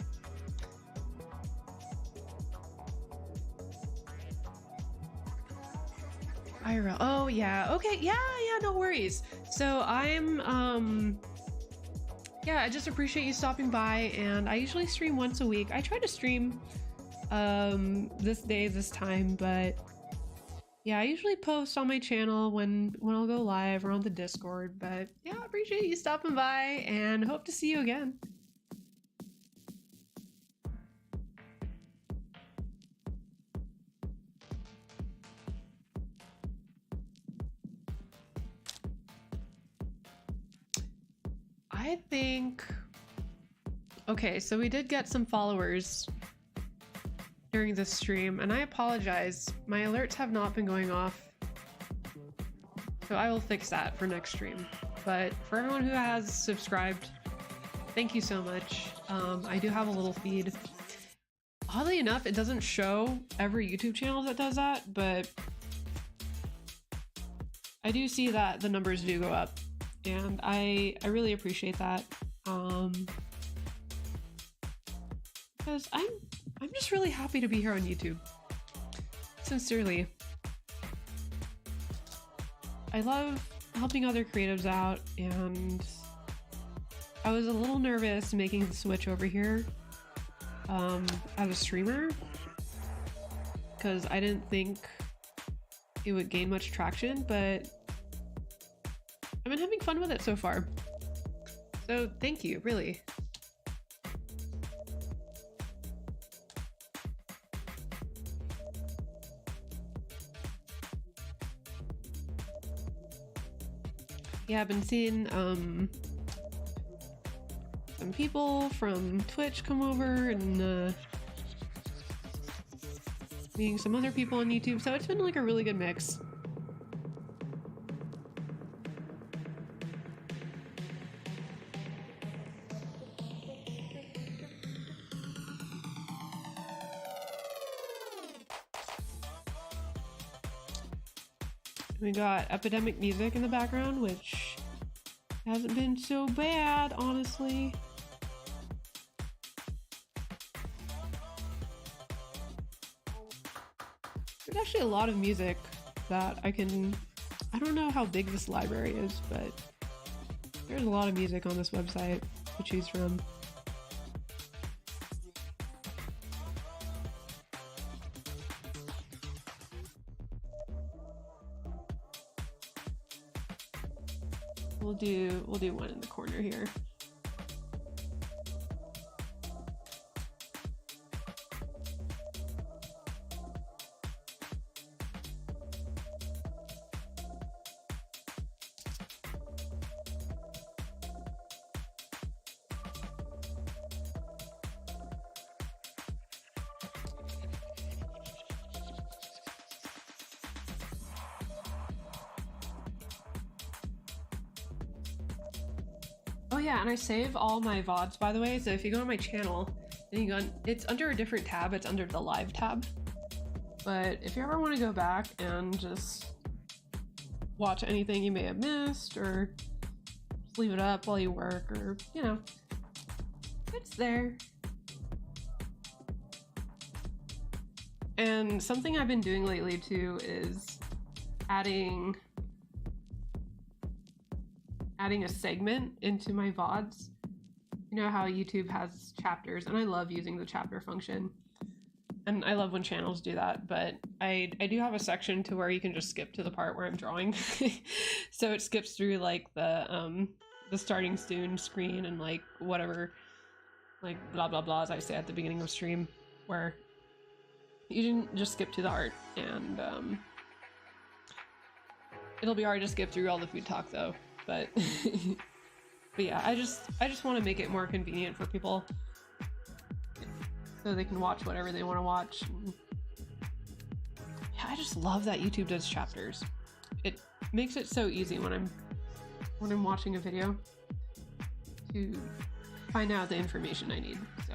IRL. Oh yeah. Okay. Yeah. No worries. So yeah, I just appreciate you stopping by, and I usually stream once a week. I try to stream this day, this time, but yeah, I usually post on my channel when I'll go live or on the Discord. But yeah, I appreciate you stopping by and hope to see you again. I think... Okay, so we did get some followers during this stream, and I apologize. My alerts have not been going off, so I will fix that for next stream. But for everyone who has subscribed, thank you so much. I do have a little feed. Oddly enough, it doesn't show every YouTube channel that does that, but I do see that the numbers do go up, and I really appreciate that. Because I'm just really happy to be here on YouTube. Sincerely. I love helping other creatives out, and I was a little nervous making the switch over here as a streamer, because I didn't think it would gain much traction, but I've been having fun with it so far. So thank you, really. Yeah, I've been seeing some people from Twitch come over, and meeting some other people on YouTube, so it's been like a really good mix. We got Epidemic music in the background, which hasn't been so bad, honestly. There's actually a lot of music that I don't know how big this library is, but there's a lot of music on this website to choose from. We'll do one in the corner here. Oh yeah, and I save all my VODs, by the way, so if you go on my channel, then you go on, it's under a different tab, it's under the live tab. But if you ever want to go back and just watch anything you may have missed, or just leave it up while you work, or, you know, it's there. And something I've been doing lately too is adding a segment into my VODs. You know how YouTube has chapters, and I love using the chapter function. And I love when channels do that, but I do have a section to where you can just skip to the part where I'm drawing. So it skips through like the starting soon screen and like whatever, like blah blah blah, as I say at the beginning of stream, where you can just skip to the art, and it'll be hard to skip through all the food talk though. But but yeah, I just want to make it more convenient for people, so they can watch whatever they want to watch. And yeah, I just love that YouTube does chapters. It makes it so easy when I'm watching a video to find out the information I need. So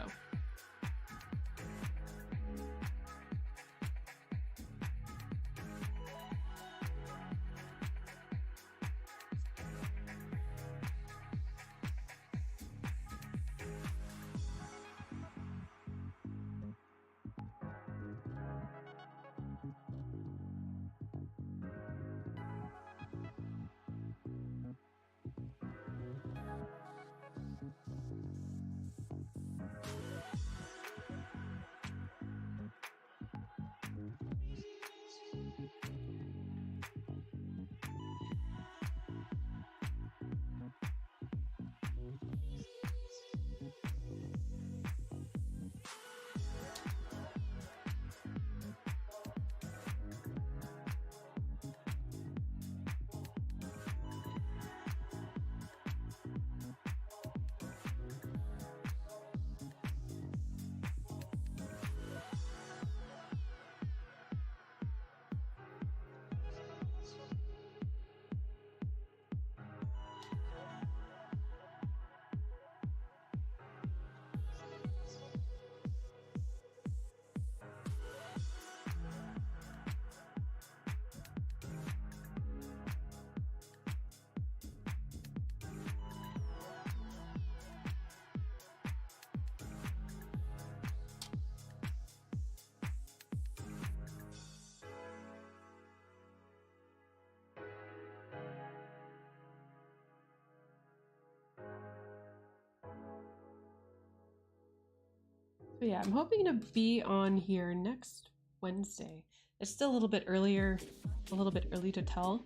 But yeah, I'm hoping to be on here next Wednesday. It's still a little bit early to tell,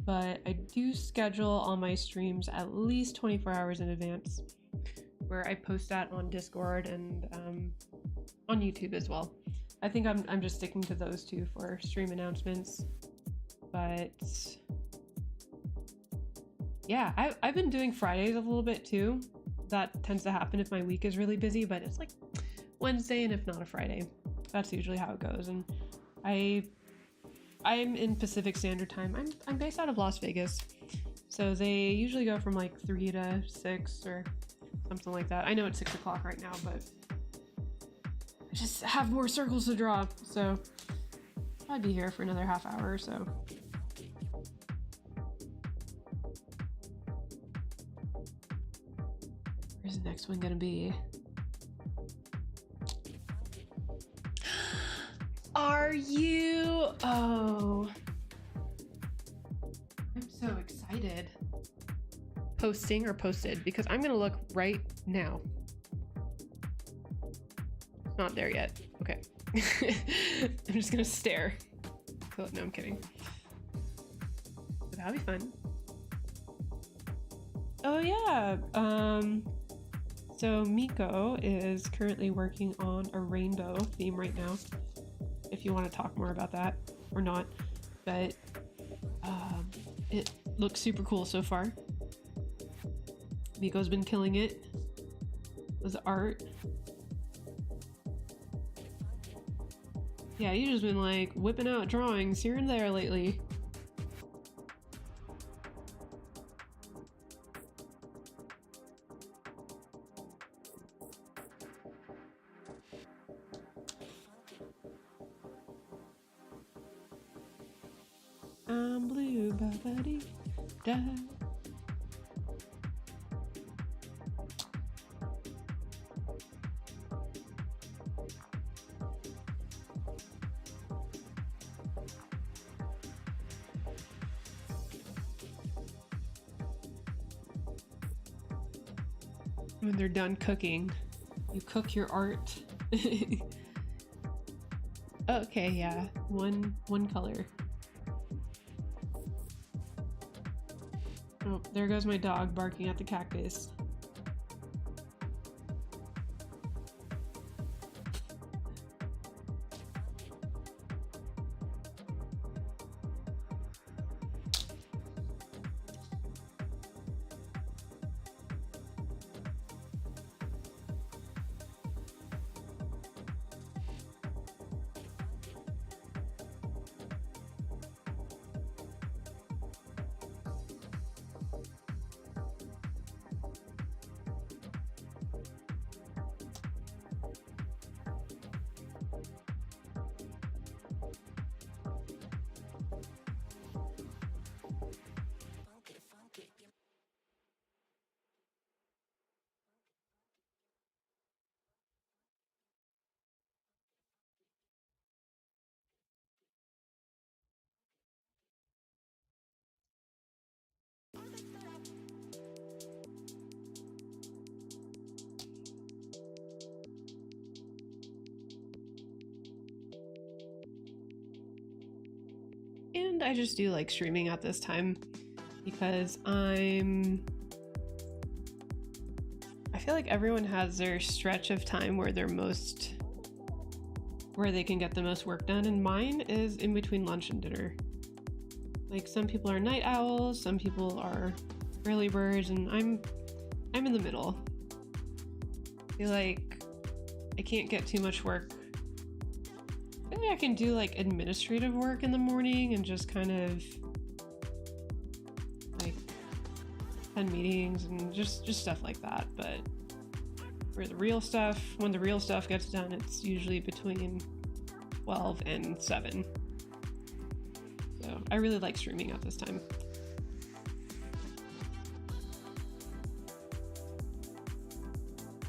but I do schedule all my streams at least 24 hours in advance, where I post that on Discord and on YouTube as well. I think I'm just sticking to those two for stream announcements. But yeah, I've been doing Fridays a little bit too. That tends to happen if my week is really busy, but it's like Wednesday and if not a Friday. That's usually how it goes. And I'm in Pacific Standard Time. I'm based out of Las Vegas, so they usually go from like 3 to 6 or something like that. I know it's 6 o'clock right now, but I just have more circles to draw, so I'd be here for another half hour or so. Where's the next one gonna be? Are you? Oh, I'm so excited. Posting or posted, because I'm gonna look right now. It's not there yet. Okay. I'm just gonna stare. No, I'm kidding. But that'll be fun. Oh yeah. So Miko is currently working on a rainbow theme right now, if you want to talk more about that or not, but it looks super cool so far. Miko's been killing it with the art. Yeah, you've just been like whipping out drawings here and there lately. I'm blue, ba-ba-dee, da. When they're done cooking, you cook your art. Okay, yeah, one color. Oh, there goes my dog barking at the cactus. And I just do like streaming at this time because I feel like everyone has their stretch of time where they can get the most work done, and mine is in between lunch and dinner. Like, some people are night owls, some people are early birds, and I'm in the middle. I feel like I can't get too much work. Maybe I can do like administrative work in the morning and just kind of like attend meetings and just stuff like that. But for the real stuff, when the real stuff gets done, it's usually between 12 and 7. So I really like streaming at this time.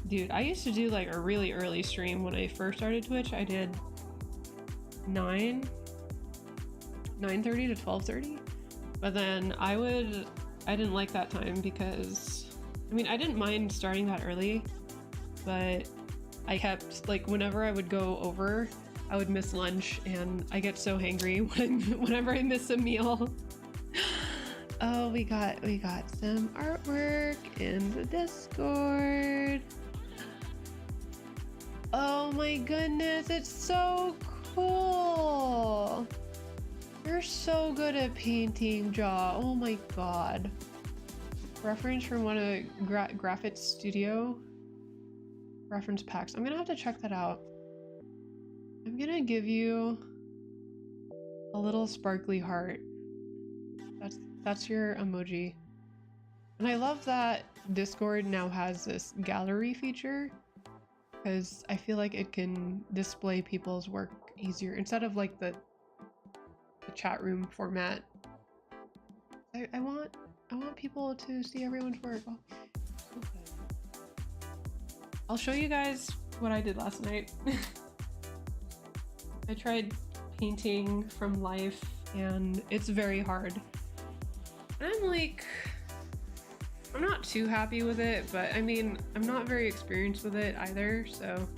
Dude, I used to do like a really early stream when I first started Twitch. I did 9:30 to 12:30, but then I didn't like that time because, I mean, I didn't mind starting that early, but I kept, like, whenever I would go over, I would miss lunch, and I get so hangry whenever I miss a meal. Oh, we got some artwork in the Discord. Oh my goodness, it's so cool. You're so good at painting, Jaw. Oh my god. Reference from one of Graphic Studio reference packs. I'm gonna have to check that out. I'm gonna give you a little sparkly heart. That's your emoji. And I love that Discord now has this gallery feature, because I feel like it can display people's work easier instead of like the chat room format. I want people to see everyone's work. Oh, so good. I'll show you guys what I did last night. I tried painting from life, and it's very hard. And I'm not too happy with it, but I mean, I'm not very experienced with it either, so.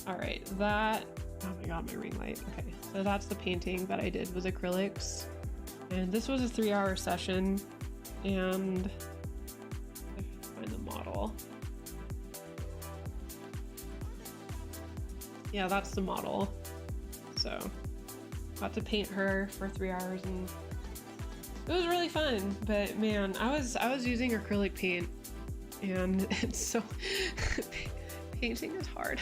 All right, that, oh my god, my ring light. Okay, so that's the painting that I did with acrylics. And this was a 3-hour session, and I find the model. Yeah, that's the model. So, got to paint her for 3 hours, and it was really fun. But man, I was using acrylic paint, and it's so painting is hard.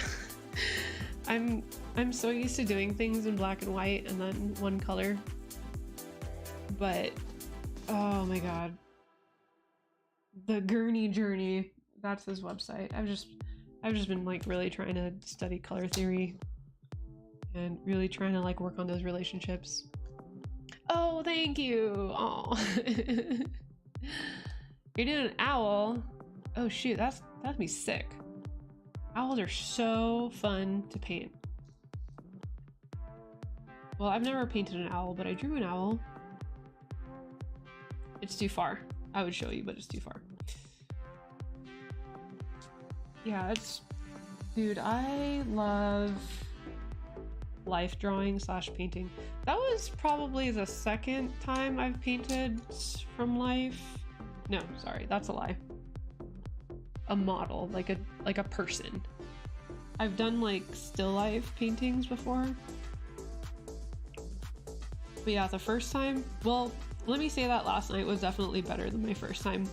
I'm so used to doing things in black and white and then one color, but oh my god, the Gurney Journey, that's his website. I've just been like really trying to study color theory and really trying to like work on those relationships. Oh, thank you. Oh. You're doing an owl. Oh shoot, that'd be sick. Owls are so fun to paint. Well, I've never painted an owl, but I drew an owl. It's too far. I would show you, but it's too far. Yeah, dude, I love life drawing / painting. That was probably the second time I've painted from life. No, sorry, that's a lie. A model, like a person. I've done like still life paintings before. But yeah, the first time, well, let me say that last night was definitely better than my first time.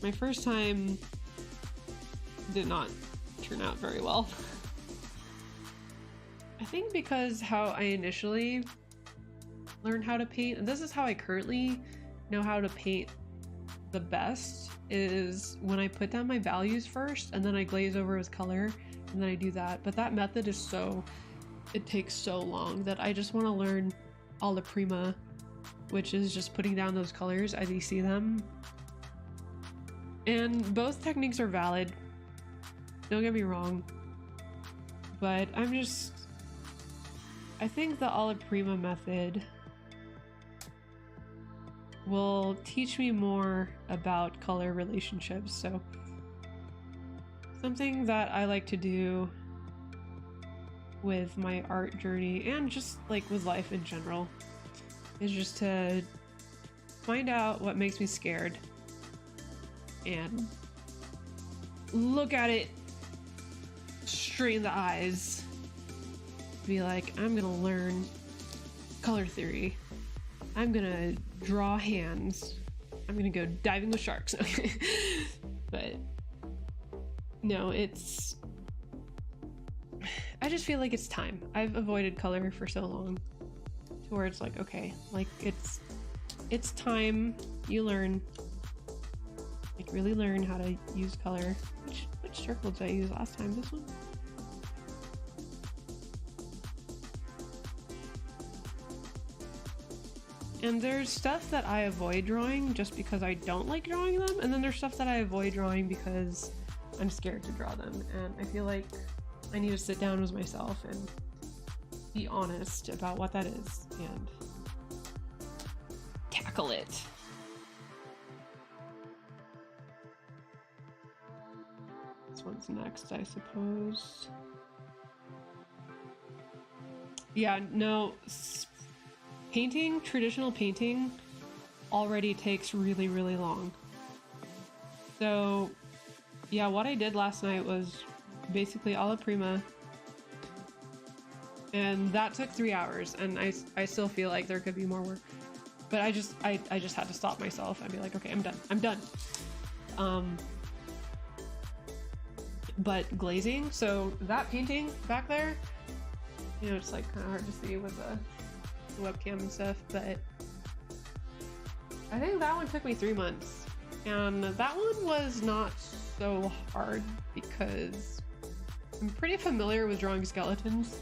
My first time did not turn out very well. I think because how I initially learned how to paint, and this is how I currently know how to paint the best, is when I put down my values first and then I glaze over with color and then I do that. But that method is it takes so long that I just want to learn alla prima, which is just putting down those colors as you see them. And both techniques are valid, don't get me wrong, but I think the alla prima method will teach me more about color relationships. So something that I like to do with my art journey and just like with life in general is just to find out what makes me scared and look at it straight in the eyes, be like, I'm gonna learn color theory, I'm gonna draw hands, I'm gonna go diving with sharks. But no, I just feel like it's time. I've avoided color for so long to where it's like, okay, like it's time you learn, like really learn how to use color. Which circle did I use last time? This one? And there's stuff that I avoid drawing just because I don't like drawing them, and then there's stuff that I avoid drawing because I'm scared to draw them, and I feel like I need to sit down with myself and be honest about what that is and tackle it. one's next, I suppose. Yeah, no, painting, traditional painting already takes really, really long. So yeah, what I did last night was basically alla prima, and that took 3 hours, and I still feel like there could be more work, but I just had to stop myself and be like, okay, I'm done. But glazing, so that painting back there, you know, it's like kind of hard to see with the webcam and stuff, but I think that one took me 3 months, and that one was not so hard because I'm pretty familiar with drawing skeletons.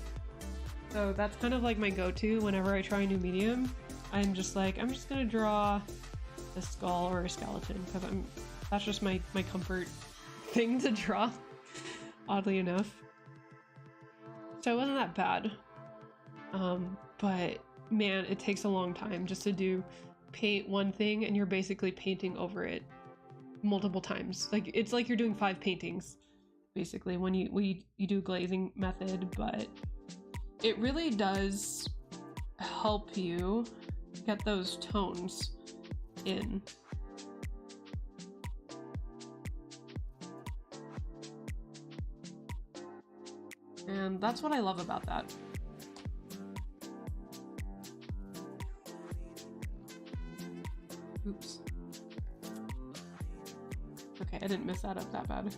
So that's kind of like my go-to whenever I try a new medium. I'm just like, I'm just gonna draw a skull or a skeleton because that's just my comfort thing to draw, oddly enough. So it wasn't that bad. But man, it takes a long time just to paint one thing, and you're basically painting over it multiple times. Like it's like you're doing 5 paintings basically when you do glazing method, but it really does help you get those tones in. And that's what I love about that. Oops. Okay, I didn't mess that up that bad.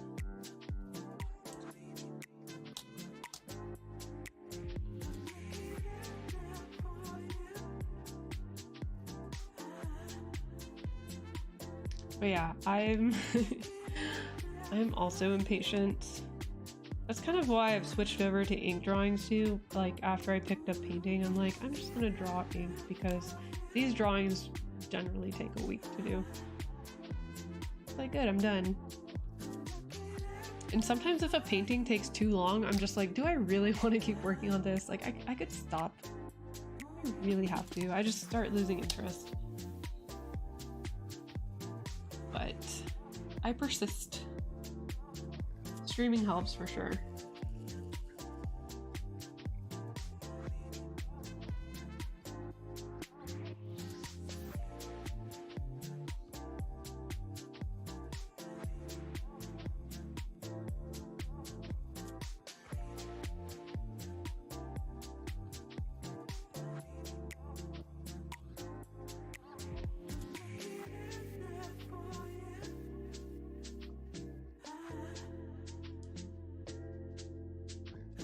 But yeah, I'm also impatient. That's kind of why I've switched over to ink drawings too. Like after I picked up painting, I'm like, I'm just gonna draw ink because these drawings generally take a week to do. It's like, good, I'm done. And sometimes if a painting takes too long, I'm just like, do I really want to keep working on this? Like I could stop. I really have to. I just start losing interest. But I persist. Streaming helps for sure.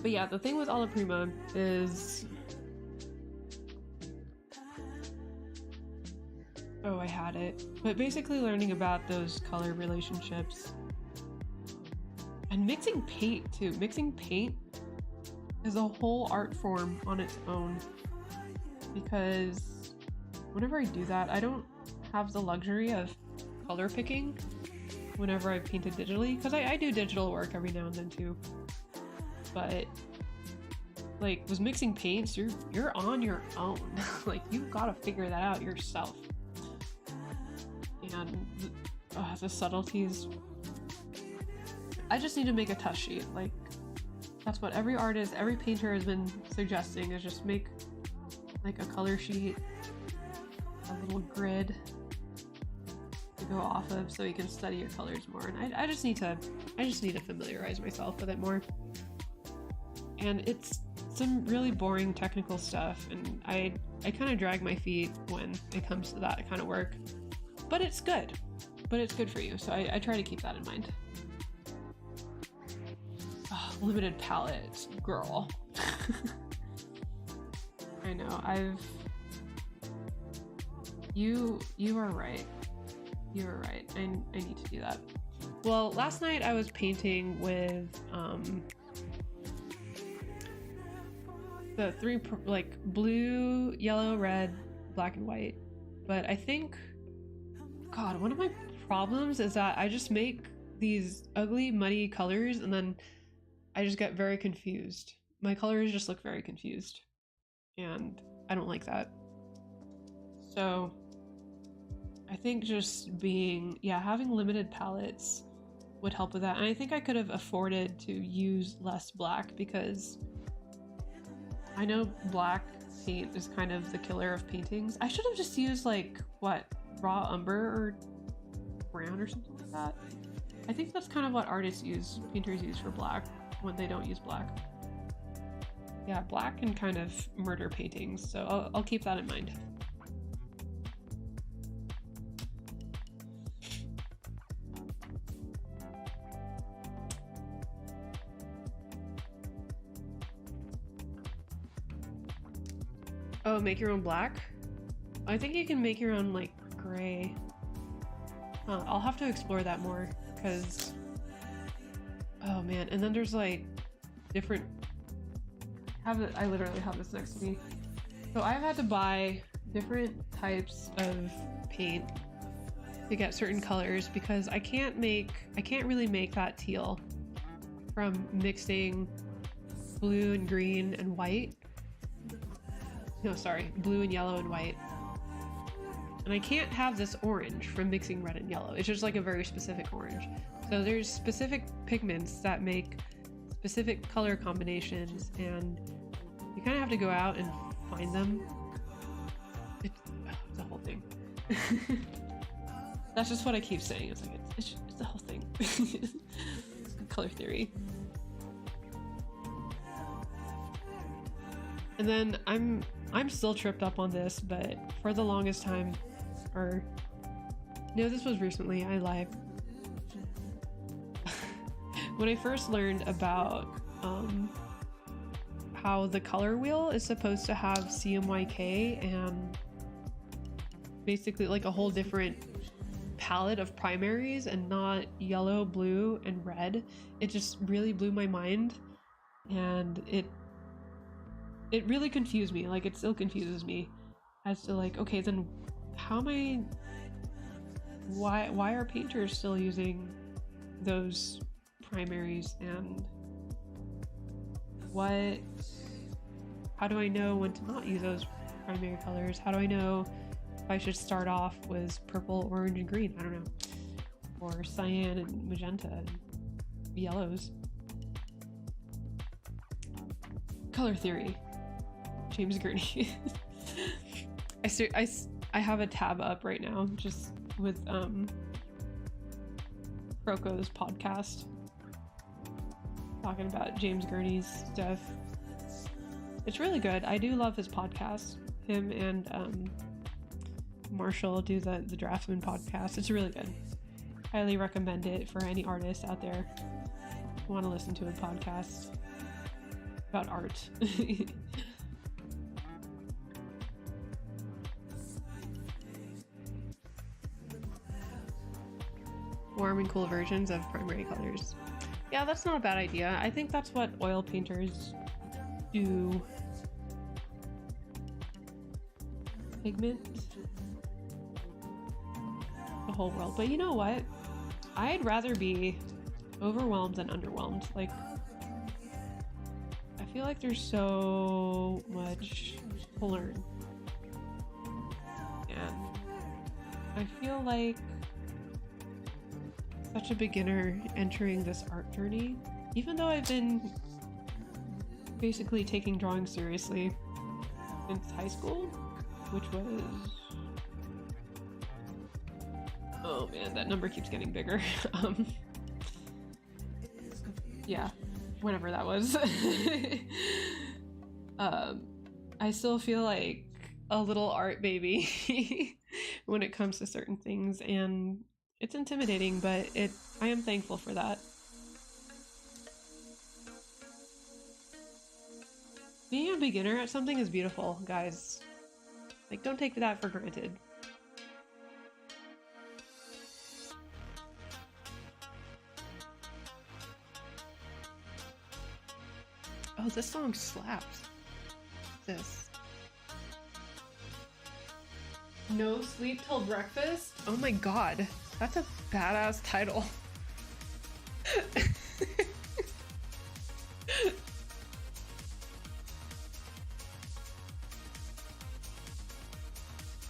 But yeah, the thing with alla prima is... Oh, I had it. But basically learning about those color relationships. And mixing paint too. Mixing paint is a whole art form on its own. Because whenever I do that, I don't have the luxury of color picking whenever I've painted digitally. Because I do digital work every now and then too. But like with mixing paints, you're on your own. Like you've got to figure that out yourself. And the subtleties. I just need to make a test sheet. Like that's what every artist, every painter has been suggesting, is just make like a color sheet, a little grid to go off of so you can study your colors more. And I just need to familiarize myself with it more. And it's some really boring technical stuff, and I kind of drag my feet when it comes to that kind of work. But it's good. But it's good for you, so I try to keep that in mind. Oh, limited palette, girl. I know, You are right. You are right. I need to do that. Well, last night I was painting with, the 3 like blue, yellow, red, black, and white. But I think, God, one of my problems is that I just make these ugly, muddy colors and then I just get very confused. My colors just look very confused. And I don't like that. So I think just having limited palettes would help with that. And I think I could have afforded to use less black, because I know black paint is kind of the killer of paintings. I should have just used like, what, raw umber or brown or something like that. I think that's kind of what painters use for black when they don't use black. Yeah, black can kind of murder paintings, so I'll keep that in mind. Oh, make your own black? I think you can make your own like gray. I'll have to explore that more, because oh man, and then there's like different I literally have this next to me. So I've had to buy different types of paint to get certain colors, because I can't really make that teal from mixing blue and green and white. No, sorry, blue and yellow and white. And I can't have this orange from mixing red and yellow. It's just like a very specific orange. So there's specific pigments that make specific color combinations, and you kind of have to go out and find them. It's a whole thing. That's just what I keep saying. It's like it's the whole thing. Color theory. And then I'm still tripped up on this, but for the longest time, or no, this was recently, I lied. When I first learned about how the color wheel is supposed to have CMYK and basically like a whole different palette of primaries and not yellow, blue, and red, it just really blew my mind, and it really confused me. Like, it still confuses me as to like, okay, then how am I, why are painters still using those primaries, and how do I know when to not use those primary colors? How do I know if I should start off with purple, orange, and green? I don't know. Or cyan and magenta and yellows. Color theory. James Gurney. I have a tab up right now just with Croco's podcast talking about James Gurney's stuff. It's really good. I do love his podcast. Him and Marshall do the Draftsman podcast. It's really good. Highly recommend it for any artists out there who want to listen to a podcast about art. Warm and cool versions of primary colors. Yeah, that's not a bad idea. I think that's what oil painters do. Pigment the whole world. But you know what? I'd rather be overwhelmed than underwhelmed. Like, I feel like there's so much to learn. And I feel like such a beginner entering this art journey, even though I've been basically taking drawing seriously since high school, which was, oh man, that number keeps getting bigger. Yeah, whenever that was. I still feel like a little art baby when it comes to certain things, and it's intimidating, but I am thankful for that. Being a beginner at something is beautiful, guys. Like, don't take that for granted. Oh, this song slaps. This. No sleep till breakfast? Oh my god. That's a badass title.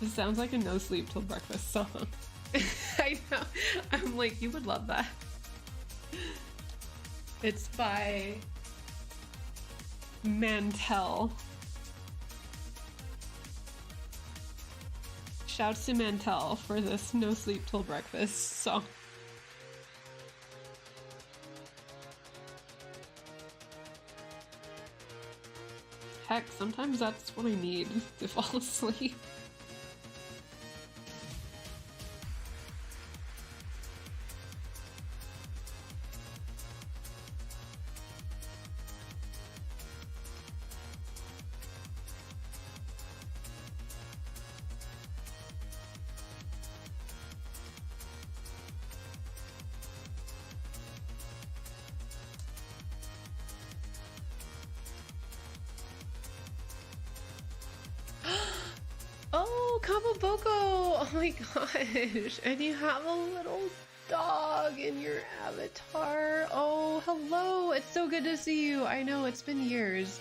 This sounds like a no sleep till breakfast song. I know. I'm like, you would love that. It's by Mantel. Shouts to Mantel for this no sleep till breakfast song. Heck, sometimes that's what I need to fall asleep. Oh, Kamaboko! Oh my gosh! And you have a little dog in your avatar. Oh, hello! It's so good to see you. I know, it's been years.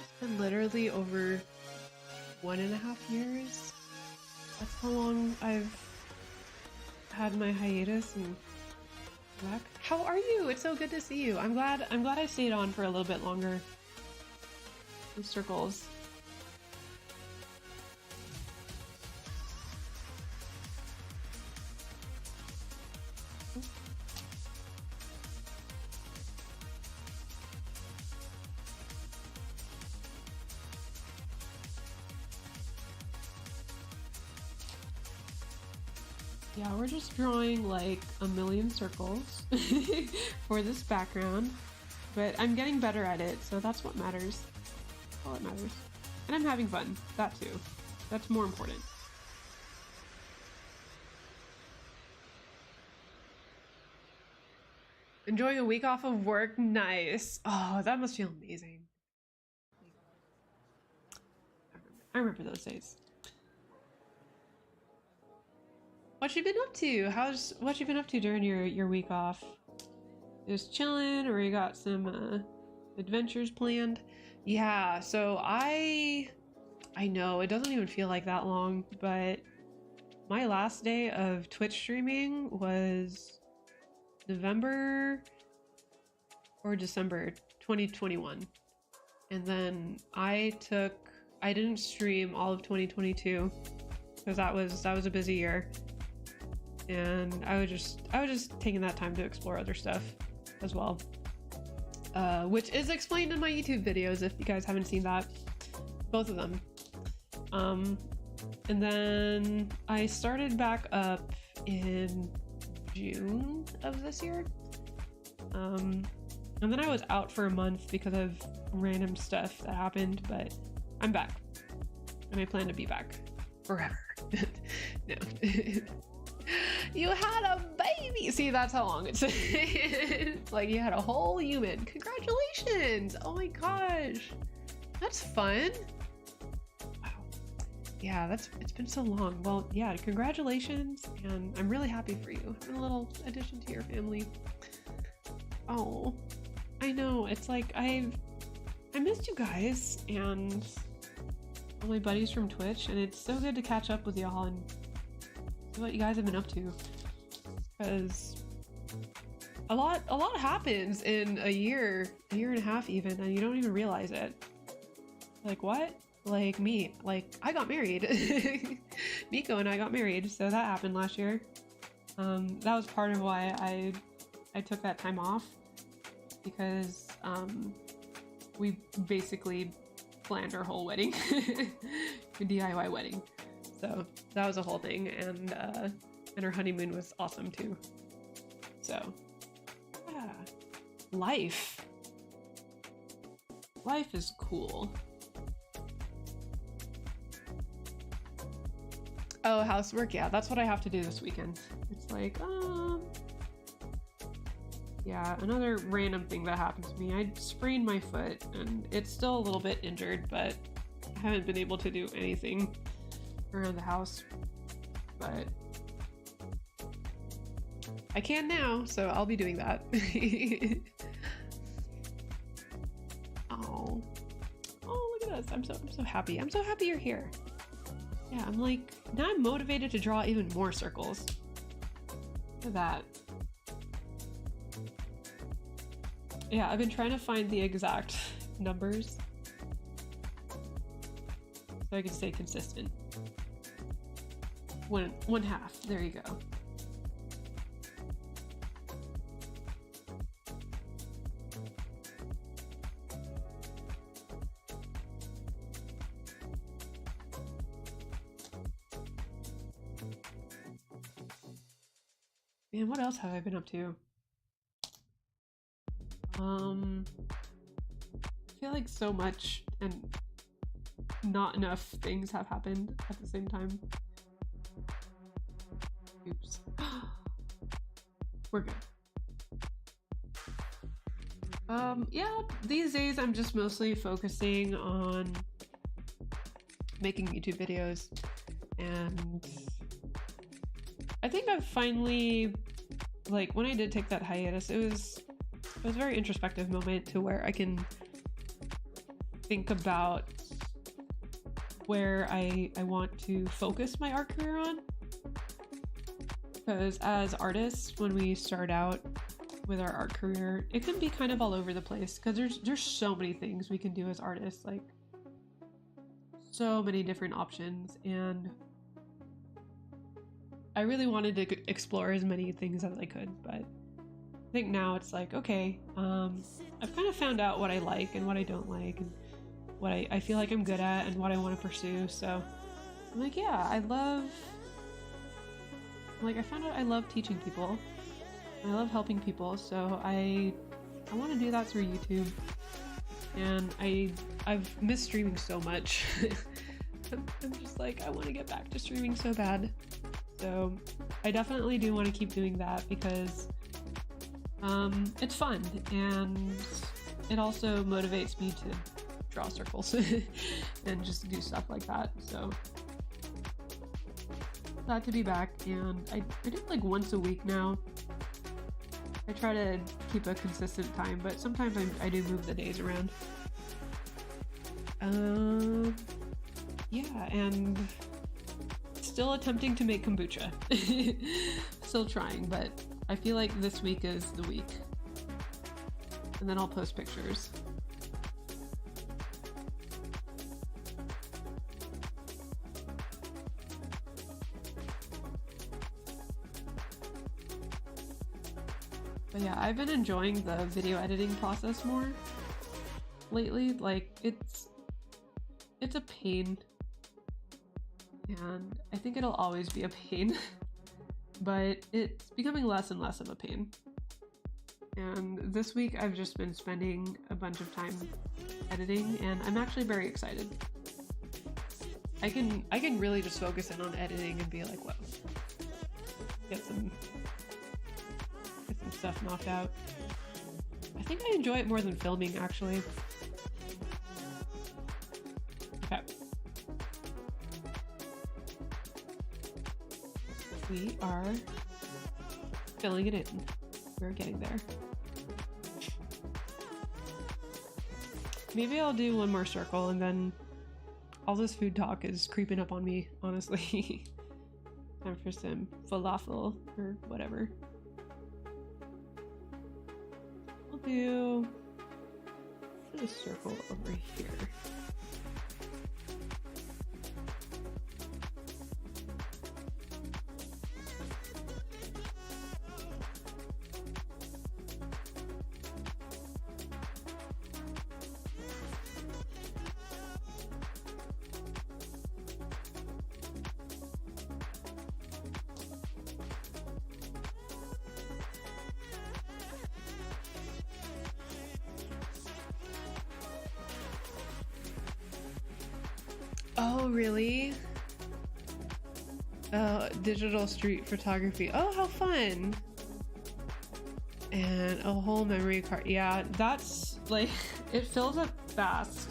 It's been literally over 1.5 years. That's how long I've had my hiatus and back. How are you? It's so good to see you. I'm glad I stayed on for a little bit longer. Those circles. Yeah, we're just drawing like a million circles for this background, but I'm getting better at it, so that's what matters. All that matters. And I'm having fun. That too. That's more important. Enjoying a week off of work? Nice. Oh, that must feel amazing. I remember those days. What you been up to? What you been up to during your week off? Just chilling, or you got some adventures planned? Yeah, so I know it doesn't even feel like that long, but my last day of Twitch streaming was November or December 2021. And then I didn't stream all of 2022 because that was a busy year. And I was just taking that time to explore other stuff as well, which is explained in my YouTube videos if you guys haven't seen that, both of them. And then I started back up in June of this year, and then I was out for a month because of random stuff that happened, but I'm back and I plan to be back forever. No. You had a baby! See, that's how long it's like you had a whole human. Congratulations! Oh my gosh. That's fun. Wow. Yeah, it's been so long. Well, yeah, congratulations, and I'm really happy for you. A little addition to your family. Oh, I know. It's like I missed you guys and all my buddies from Twitch, and it's so good to catch up with y'all and what you guys have been up to, because a lot happens in a year and a half even, and you don't even realize it. Like what? Like me, like I got married. Miko and I got married, so that happened last year. That was part of why I took that time off, because we basically planned our whole wedding, a DIY wedding. So that was a whole thing, and our honeymoon was awesome too. So yeah, life is cool. Oh, housework, yeah, that's what I have to do this weekend. It's like, yeah, another random thing that happened to me. I sprained my foot, and it's still a little bit injured, but I haven't been able to do anything around the house, but I can now, so I'll be doing that. Oh, look at us. I'm so happy. I'm so happy you're here. Yeah, I'm like, now I'm motivated to draw even more circles. Look at that. Yeah, I've been trying to find the exact numbers so I can stay consistent. One half. There you go. Man, what else have I been up to? I feel like so much and not enough things have happened at the same time. Oops. We're good. Yeah, these days I'm just mostly focusing on making YouTube videos, and I think I've finally, like, when I did take that hiatus, it was a very introspective moment to where I can think about where I want to focus my art career on. Because as artists, when we start out with our art career, it can be kind of all over the place because there's so many things we can do as artists, like so many different options, and I really wanted to explore as many things as I could, but I think now it's like, okay, I've kind of found out what I like and what I don't like, and what I feel like I'm good at and what I want to pursue. So I'm like, yeah, I found out I love teaching people. I love helping people, so I want to do that through YouTube. And I've missed streaming so much. I'm just like, I want to get back to streaming so bad. So I definitely do want to keep doing that because it's fun, and it also motivates me to draw circles and just do stuff like that. So glad to be back, and I do like once a week now. I try to keep a consistent time, but sometimes I do move the days around. Yeah, and still attempting to make kombucha. Still trying, but I feel like this week is the week. And then I'll post pictures. But yeah, I've been enjoying the video editing process more lately. Like, it's a pain, and I think it'll always be a pain, but it's becoming less and less of a pain. And this week I've just been spending a bunch of time editing, and I'm actually very excited. I can really just focus in on editing and be like, whoa, get some stuff knocked out. I think I enjoy it more than filming, actually. Okay. We are filling it in. We're getting there. Maybe I'll do one more circle, and then all this food talk is creeping up on me, honestly. Time for some falafel or whatever. I'll do a circle over here. Oh, really? Digital street photography. Oh, how fun. And a whole memory card. Yeah, that's like, it fills up fast.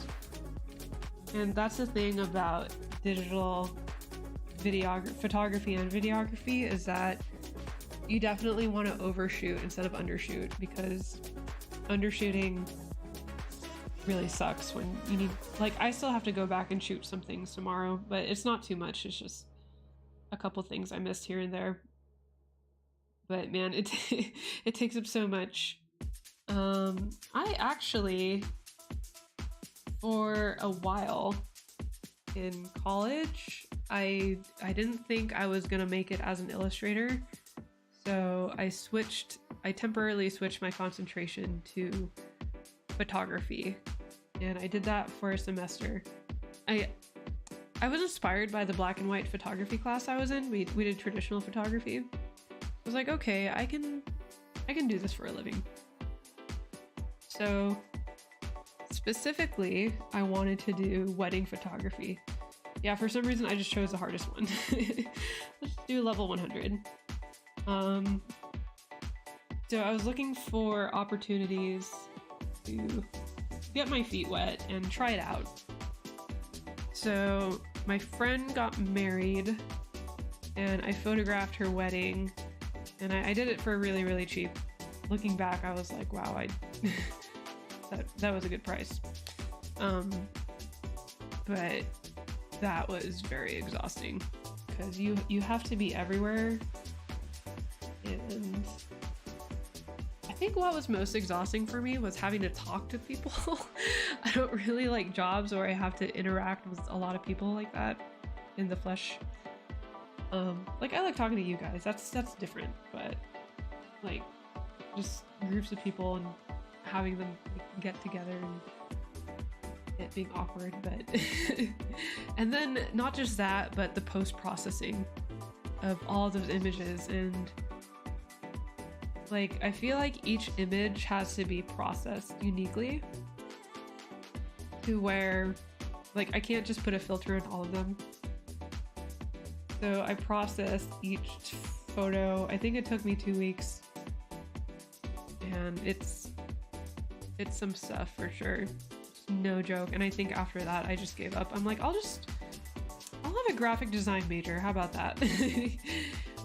And that's the thing about digital photography and videography, is that you definitely want to overshoot instead of undershoot, because undershooting really sucks when you need, like, I still have to go back and shoot some things tomorrow, but it's not too much. It's just a couple things I missed here and there. But man, it takes up so much I actually, for a while in college, I didn't think I was gonna make it as an illustrator, so I temporarily switched my concentration to photography, and I did that for a semester. I was inspired by the black and white photography class I was in. We did traditional photography. I was like, okay, I can do this for a living. So specifically, I wanted to do wedding photography. Yeah, for some reason I just chose the hardest one. Let's do level 100. So I was looking for opportunities to get my feet wet and try it out. So my friend got married and I photographed her wedding, and I did it for really, really cheap. Looking back, I was like, wow, that was a good price. But that was very exhausting because you have to be everywhere, and I think what was most exhausting for me was having to talk to people. I don't really like jobs where I have to interact with a lot of people like that in the flesh. Like I like talking to you guys, that's different, but like just groups of people and having them like, get together and it being awkward. But and then not just that, but the post-processing of all those images, and like I feel like each image has to be processed uniquely to where like I can't just put a filter in all of them. So I processed each photo. I think it took me 2 weeks, and it's some stuff for sure. It's no joke. And I think after that I just gave up. I'm like, I'll have a graphic design major. How about that?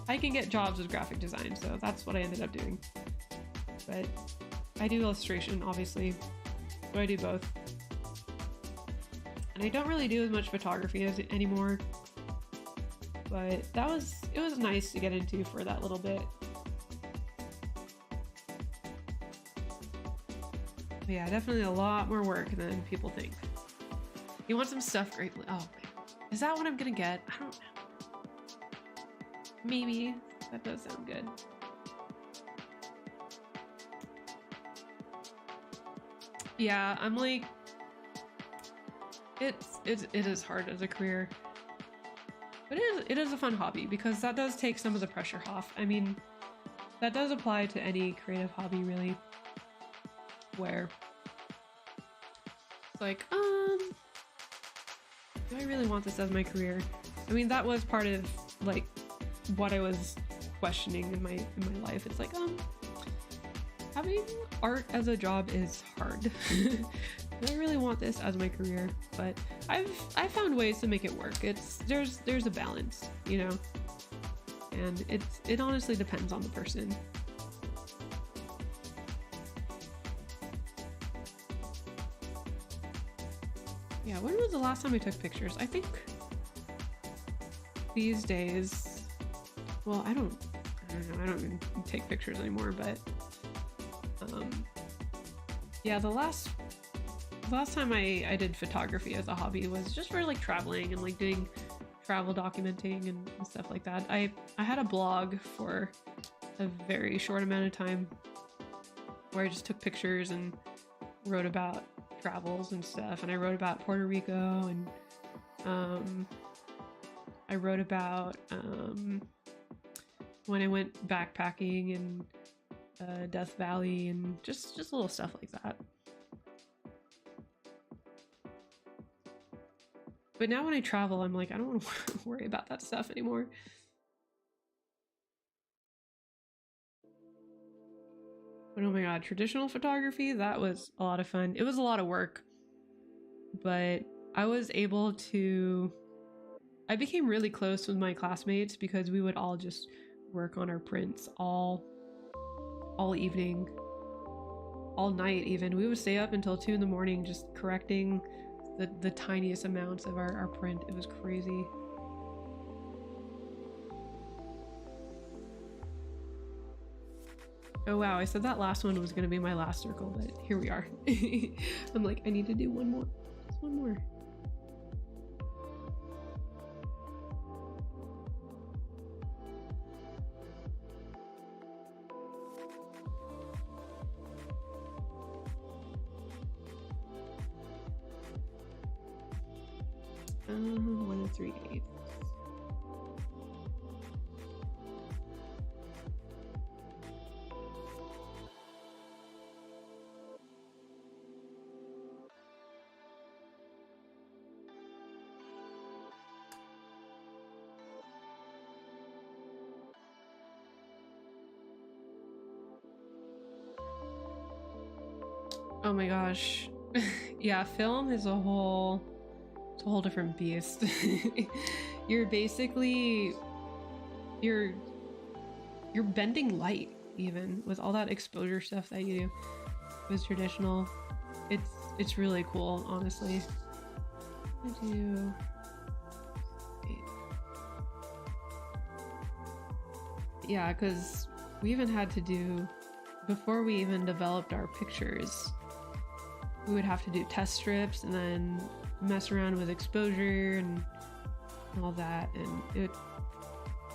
I can get jobs with graphic design, so that's what I ended up doing. But I do illustration, obviously, so I do both. And I don't really do as much photography anymore, but it was nice to get into for that little bit. But yeah, definitely a lot more work than people think. You want some stuff great? Oh man, is that what I'm gonna get? I don't know. Maybe. That does sound good. Yeah, I'm like, it is hard as a career, but it is a fun hobby because that does take some of the pressure off. I mean, that does apply to any creative hobby really, where it's like, do I really want this as my career? I mean, that was part of like what I was questioning in my life. It's like, having art as a job is hard. Do I really want this as my career? But I've found ways to make it work. There's a balance, you know, and it honestly depends on the person. Yeah, when was the last time I took pictures? I think these days, well, I don't know, I don't even take pictures anymore, but yeah, the last time I did photography as a hobby was just for like traveling and like doing travel documenting and stuff like that. I had a blog for a very short amount of time where I just took pictures and wrote about travels and stuff, and I wrote about Puerto Rico, and I wrote about when I went backpacking in Death Valley and just little stuff like that. But now when I travel, I'm like, I don't want to worry about that stuff anymore. But oh my god, traditional photography, that was a lot of fun. It was a lot of work, but I was able to, I became really close with my classmates because we would all just work on our prints all evening, all night even. We would stay up until 2 in the morning just correcting the tiniest amounts of our print. It was crazy. Oh wow, I said that last one was gonna be my last circle, but here we are. I'm like, I need to do one more. Just one more. One and 3/8. Oh my gosh. Yeah, film is a whole different beast. You're basically you're bending light even with all that exposure stuff that you do with traditional. It's really cool, honestly. I do yeah, because we even had to do, before we even developed our pictures, we would have to do test strips and then mess around with exposure and all that, and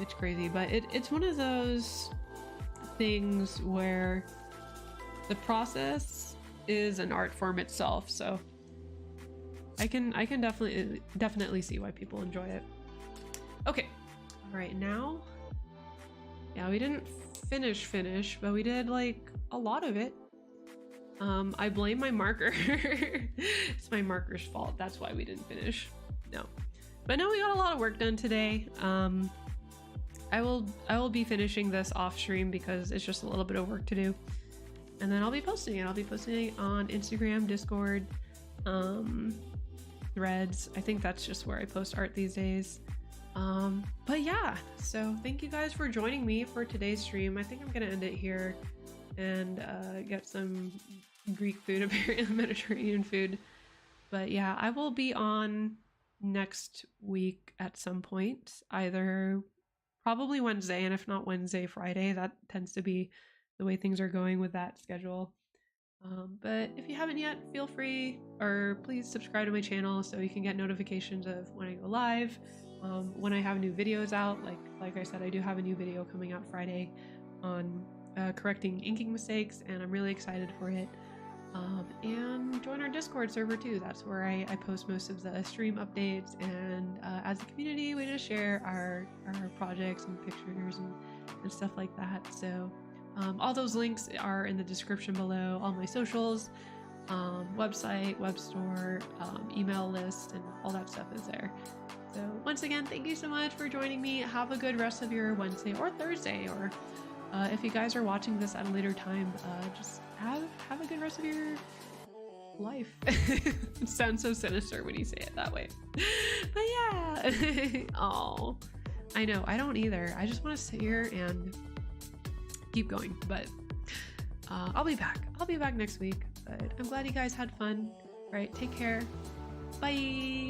it's crazy. But it's one of those things where the process is an art form itself, so I can definitely see why people enjoy it. Okay, all right, now, yeah, we didn't finish, but we did like a lot of it. I blame my marker. It's my marker's fault. That's why we didn't finish. No, but no, we got a lot of work done today. I will be finishing this off stream because it's just a little bit of work to do, and then I'll be posting it. I'll be posting it on Instagram, Discord, Threads. I think that's just where I post art these days. But yeah, so thank you guys for joining me for today's stream. I think I'm gonna end it here and get some Greek food, apparently Mediterranean food. But yeah, I will be on next week at some point, either probably Wednesday, and if not Wednesday, Friday. That tends to be the way things are going with that schedule. But if you haven't yet, feel free, or please subscribe to my channel so you can get notifications of when I go live, when I have new videos out. Like I said, I do have a new video coming out Friday on correcting inking mistakes, and I'm really excited for it. And join our Discord server too. That's where I post most of the stream updates, and as a community we just share our projects and pictures and stuff like that. So all those links are in the description below. All my socials, website, web store, email list, and all that stuff is there. So once again, thank you so much for joining me. Have a good rest of your Wednesday or Thursday, or if you guys are watching this at a later time, just have a good rest of your life. It sounds so sinister when you say it that way. But yeah. Oh, I know, I don't either. I just want to sit here and keep going, but I'll be back next week. But I'm glad you guys had fun. All right, take care. Bye.